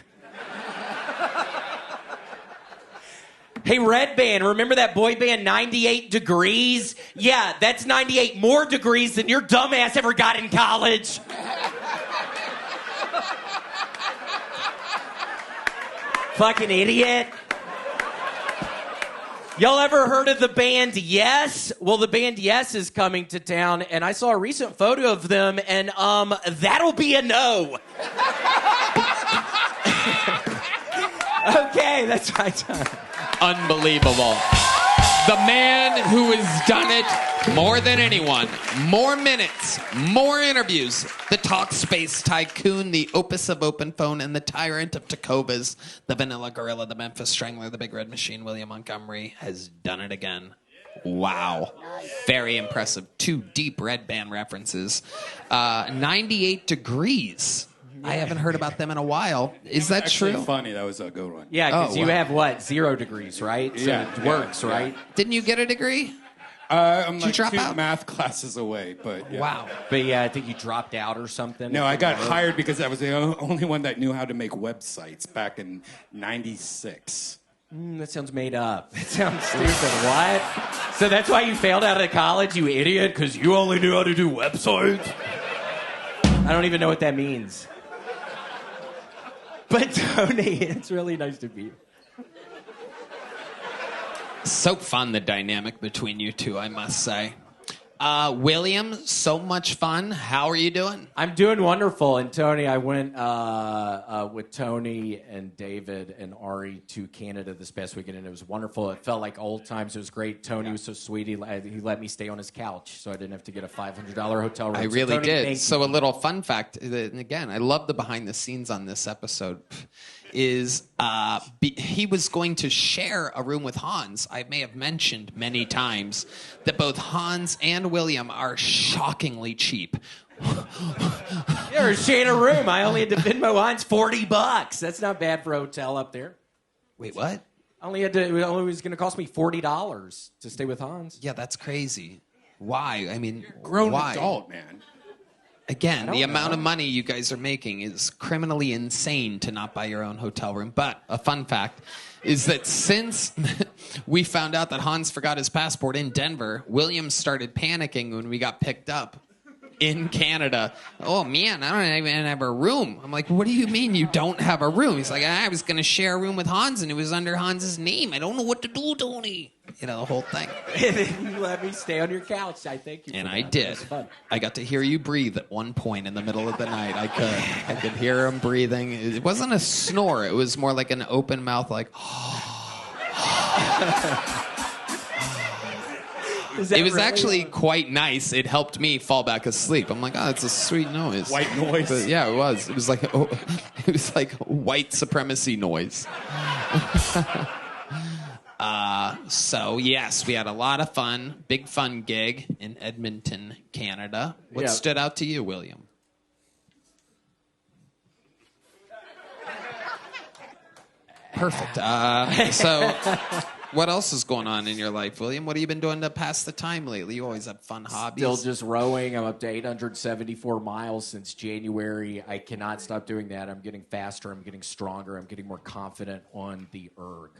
Hey, Red Band, remember that boy band 98 Degrees? Yeah, that's 98 more degrees than your dumbass ever got in college. Fucking idiot. Y'all ever heard of the band Yes? Well, the band Yes is coming to town, and I saw a recent photo of them, and that'll be a no. Okay, that's my time. Unbelievable. The man who has done it more than anyone. More minutes, more interviews. The Talk Space Tycoon, the Opus of Open Phone, and the Tyrant of Tacovas, the Vanilla Gorilla, the Memphis Strangler, the Big Red Machine, William Montgomery has done it again. Wow. Very impressive. 2 deep Red Band references. 98 Degrees. I haven't heard about them in a while. Is that Actually true? Funny, that was a good one. Yeah, because you have what, 0 degrees, right? So Yeah, it works, yeah. right? Didn't you get a degree? I'm Did like you drop 2 out? math classes away, but yeah. Wow. But yeah, I think you dropped out or something. No, I got hired because I was the only one that knew how to make websites back in '96. That sounds made up. That sounds stupid. What? So that's why you failed out of college, you idiot? Because you only knew how to do websites? I don't even know what that means. But Tony, it's really nice to meet you. So fun, the dynamic between you two, I must say. William, so much fun. How are you doing? I'm doing wonderful. And Tony, I went with Tony and David and Ari to Canada this past weekend, and it was wonderful. It felt like old times. It was great. Tony was so sweet. He let me stay on his couch, so I didn't have to get a $500 hotel room. I So, really Tony, did. thank So you. a little fun fact, and again, I love the behind the scenes on this episode. is he was going to share a room with Hans. I may have mentioned many times that both Hans and William are shockingly cheap. Yeah, we're sharing a room. I only had to Venmo Hans $40. That's not bad for a hotel up there. Wait, what? It was going to cost me $40 to stay with Hans. Yeah, that's crazy. Why? I mean, Grown why? adult, man. Again, the amount of money you guys are making is criminally insane to not buy your own hotel room. But a fun fact is that since we found out that Hans forgot his passport in Denver, William started panicking when we got picked up in Canada. Oh, man, I don't even have a room. I'm like, what do you mean you don't have a room? He's like, I was going to share a room with Hans, and it was under Hans's name. I don't know what to do, Tony. You know, the whole thing. And then you let me stay on your couch. I thank you. And I did. I got to hear you breathe at one point in the middle of the night. I could hear him breathing. It wasn't a snore. It was more like an open mouth, like. It was actually quite nice. It helped me fall back asleep. I'm like, oh, it's a sweet noise. White noise. But yeah, it was. It was like white supremacy noise. So yes, we had a lot of fun. Big fun gig in Edmonton, Canada. What stood out to you, William? Perfect. So what else is going on in your life, William? What have you been doing to pass the time lately? You always have fun hobbies. Still just rowing. I'm up to 874 miles since January. I cannot stop doing that. I'm getting faster. I'm getting stronger. I'm getting more confident on the erg.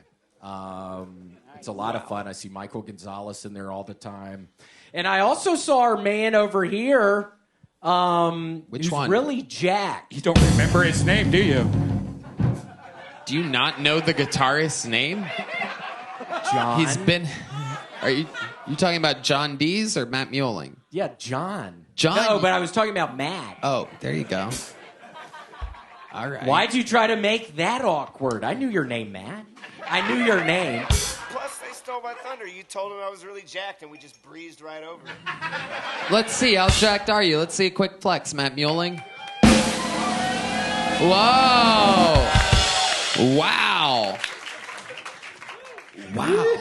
It's a lot of fun. I see Michael Gonzalez in there all the time. And I also saw our man over here. Which one? Really jacked. You don't remember his name, do you? Do you not know the guitarist's name? John. He's been. Are you talking about John Dees or Matt Muelling? Yeah, John. John. No, but I was talking about Matt. Oh, there you go. All right. Why'd you try to make that awkward? I knew your name, Matt. I knew your name. Plus, they stole my thunder. You told them I was really jacked, and we just breezed right over it. Let's see. How jacked are you? Let's see a quick flex, Matt Muelling. Whoa. Wow. Wow.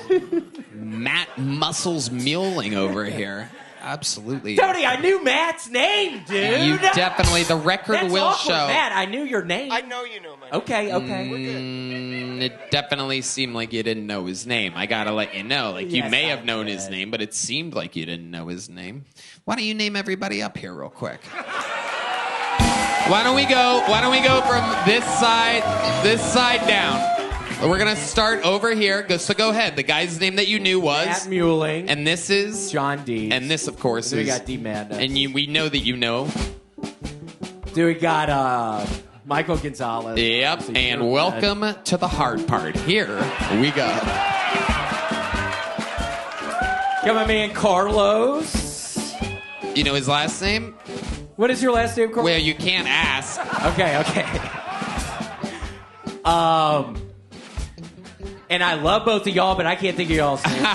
Matt Muscles Muelling over here. Absolutely. Tony, I knew Matt's name, dude. You definitely, the record That's will awkward, show. Matt, I knew your name. I know you know my name. Okay. We're good. It definitely seemed like you didn't know his name. I gotta let you know. Like, you Yes, may I have known did. his name, but it seemed like you didn't know his name. Why don't you name everybody up here real quick? Why don't we go from this side down? We're gonna start over here. So go ahead. The guy's name that you knew was Matt Muelling. and this is John D. and this, of course, We is got D Madness. and we know that you know. Dude, we got Michael Gonzalez. Yep, and welcome to the hard part. Here we go. Got my man Carlos. You know his last name? What is your last name, Carlos? Well, you can't ask. Okay. And I love both of y'all, but I can't think of y'all's names.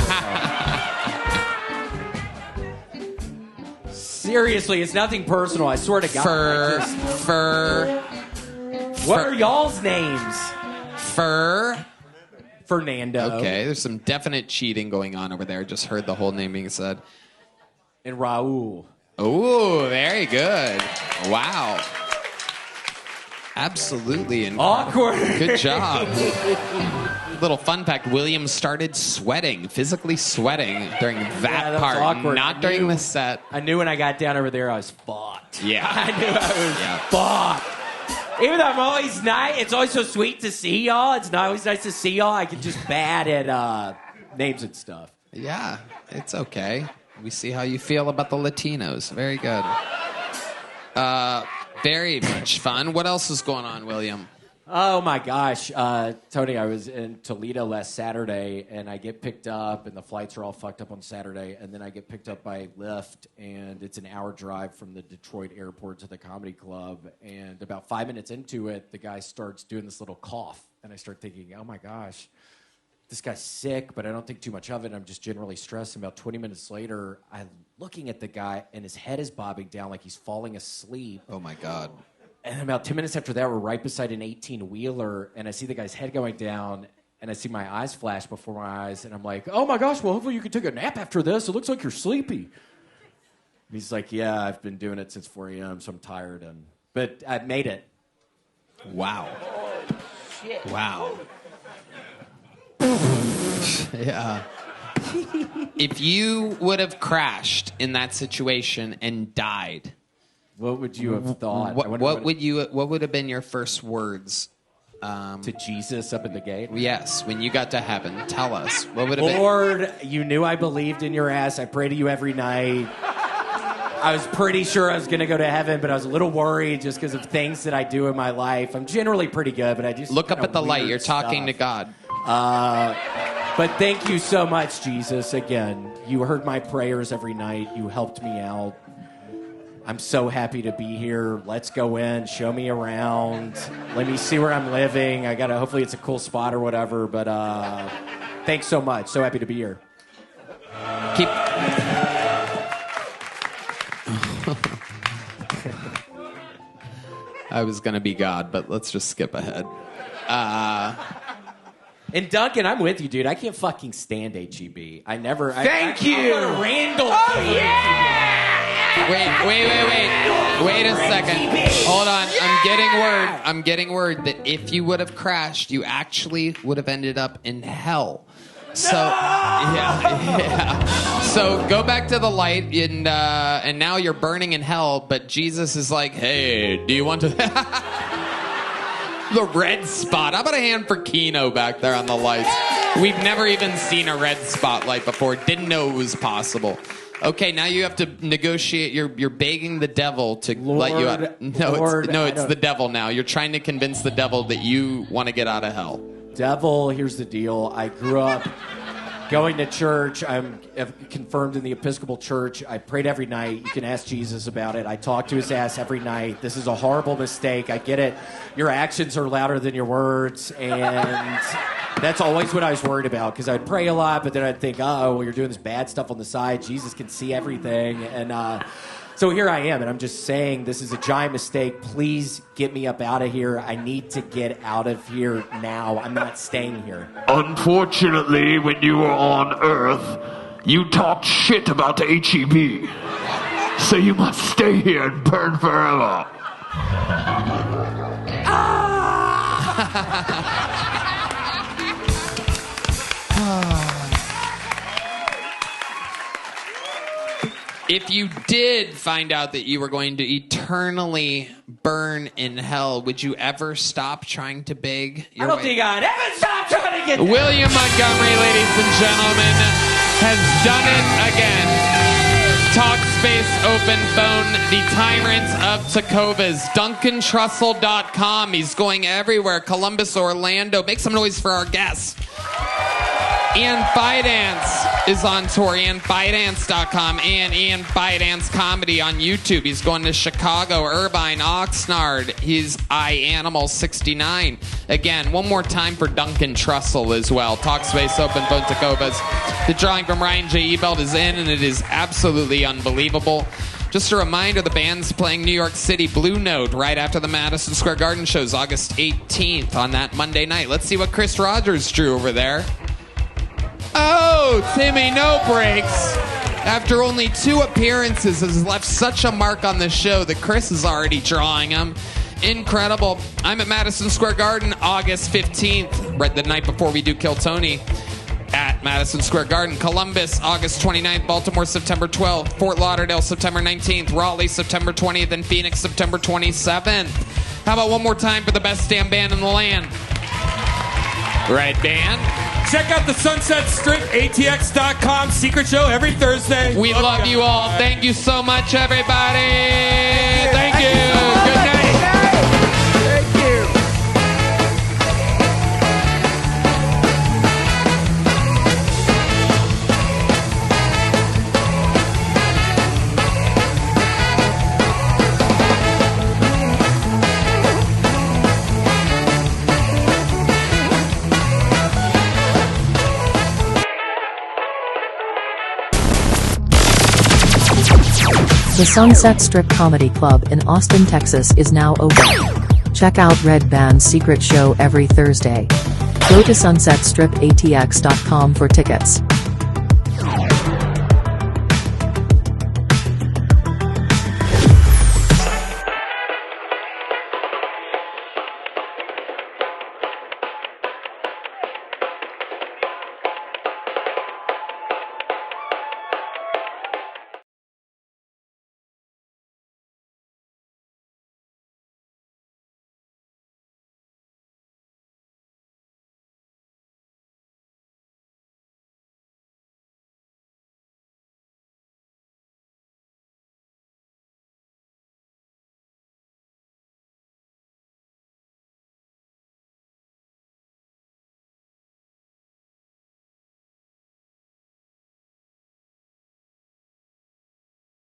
Seriously, it's nothing personal. I swear to God. What are y'all's names? Fernando. Okay, there's some definite cheating going on over there. Just heard the whole name being said. And Raul. Oh, very good. Wow. Absolutely incredible. Awkward. Good job. Little fun fact, William started physically sweating during that part, awkward. not during the set. I knew when I got down over there I was fucked. Yeah. I knew I was fucked. Even though I'm always nice, it's always so sweet to see y'all. It's not always nice to see y'all. I can just bad at names and stuff. Yeah, it's okay. We see how you feel about the Latinos. Very good. Very much fun. What else is going on, William? Oh my gosh, Tony, I was in Toledo last Saturday, and I get picked up, and the flights are all fucked up on Saturday, and then I get picked up by Lyft, and it's an hour drive from the Detroit airport to the comedy club, and about 5 minutes into it, the guy starts doing this little cough, and I start thinking, oh my gosh, this guy's sick, but I don't think too much of it. I'm just generally stressed. And about 20 minutes later, I'm looking at the guy, and his head is bobbing down like he's falling asleep. Oh my God. And And about 10 minutes after that, we're right beside an 18-wheeler, and I see the guy's head going down, and I see my eyes flash before my eyes, and I'm like, oh my gosh, well, hopefully you can take a nap after this. It looks like you're sleepy. And he's like, yeah, I've been doing it since 4 a.m., so I'm tired. But I made it. Wow. Shit. Wow. Yeah. If you would have crashed in that situation and died, what would you have thought? What would have been your first words? To Jesus up in the gate? Yes, when you got to heaven. Tell us. What would have been? Lord, you knew I believed in your ass. I pray to you every night. I was pretty sure I was going to go to heaven, but I was a little worried just because of things that I do in my life. I'm generally pretty good, but I just look up at the light. You're talking to God. But thank you so much, Jesus. Again, you heard my prayers every night. You helped me out. I'm so happy to be here. Let's go in. Show me around. Let me see where I'm living. Hopefully it's a cool spot or whatever. But thanks so much. So happy to be here. Keep. I was going to be God, but let's just skip ahead. And Duncan, I'm with you, dude. I can't fucking stand HEB. I never. Thank you. I'll go to Randall. Oh, yeah! Wait a second. Hold on. I'm getting word that if you would have crashed, you actually would have ended up in hell. So yeah. So go back to the light, and now you're burning in hell. But Jesus is like, hey, do you want to? The red spot. How about a hand for Keno back there on the lights? We've never even seen a red spotlight before. Didn't know it was possible. Okay, now you have to negotiate. You're begging the devil to let you out. No, it's the devil now. You're trying to convince the devil that you want to get out of hell. Devil, here's the deal. I grew up going to church. I'm confirmed in the Episcopal Church. I prayed every night. You can ask Jesus about it. I talk to his ass every night. This is a horrible mistake. I get it. Your actions are louder than your words, and that's always what I was worried about, because I'd pray a lot, but then I'd think, oh, well, you're doing this bad stuff on the side. Jesus can see everything, and so here I am, and I'm just saying this is a giant mistake. Please get me up out of here. I need to get out of here now. I'm not staying here. Unfortunately, when you were on Earth, you talked shit about the HEB. So you must stay here and burn forever. If you did find out that you were going to eternally burn in hell, would you ever stop trying to beg your I don't way? think I'd ever stop trying to get there. William Montgomery, ladies and gentlemen, has done it again. Talkspace open phone, the tyrant of Tacovas, DuncanTrussell.com. He's going everywhere. Columbus, Orlando. Make some noise for our guests. Ian Fidance is on tour. IanFidance.com and Ian Fidance Comedy on YouTube. He's going to Chicago, Irvine, Oxnard. He's iAnimal69. Again, one more time for Duncan Trussell as well. Talkspace Open Phone Tacovas. The drawing from Ryan J. Ebelt is in, and it is absolutely unbelievable. Just a reminder, the band's playing New York City Blue Note right after the Madison Square Garden shows, August 18th on that Monday night. Let's see what Chris Rogers drew over there. Oh, Timmy No Breaks. After only 2 appearances, has left such a mark on the show that Chris is already drawing him. Incredible. I'm at Madison Square Garden August 15th, right the night before we do Kill Tony at Madison Square Garden. Columbus, August 29th. Baltimore, September 12th. Fort Lauderdale, September 19th. Raleigh, September 20th. And Phoenix, September 27th. How about one more time for the best damn band in the land? Red Band. Check out the Sunset Strip, ATX.com. Secret show every Thursday. We love you all. Thank you so much, everybody. Thank you. Good night. Thank you. The The Sunset Strip Comedy Club in Austin, Texas is now open. Check out Red Band's secret show every Thursday. Go to sunsetstripatx.com for tickets.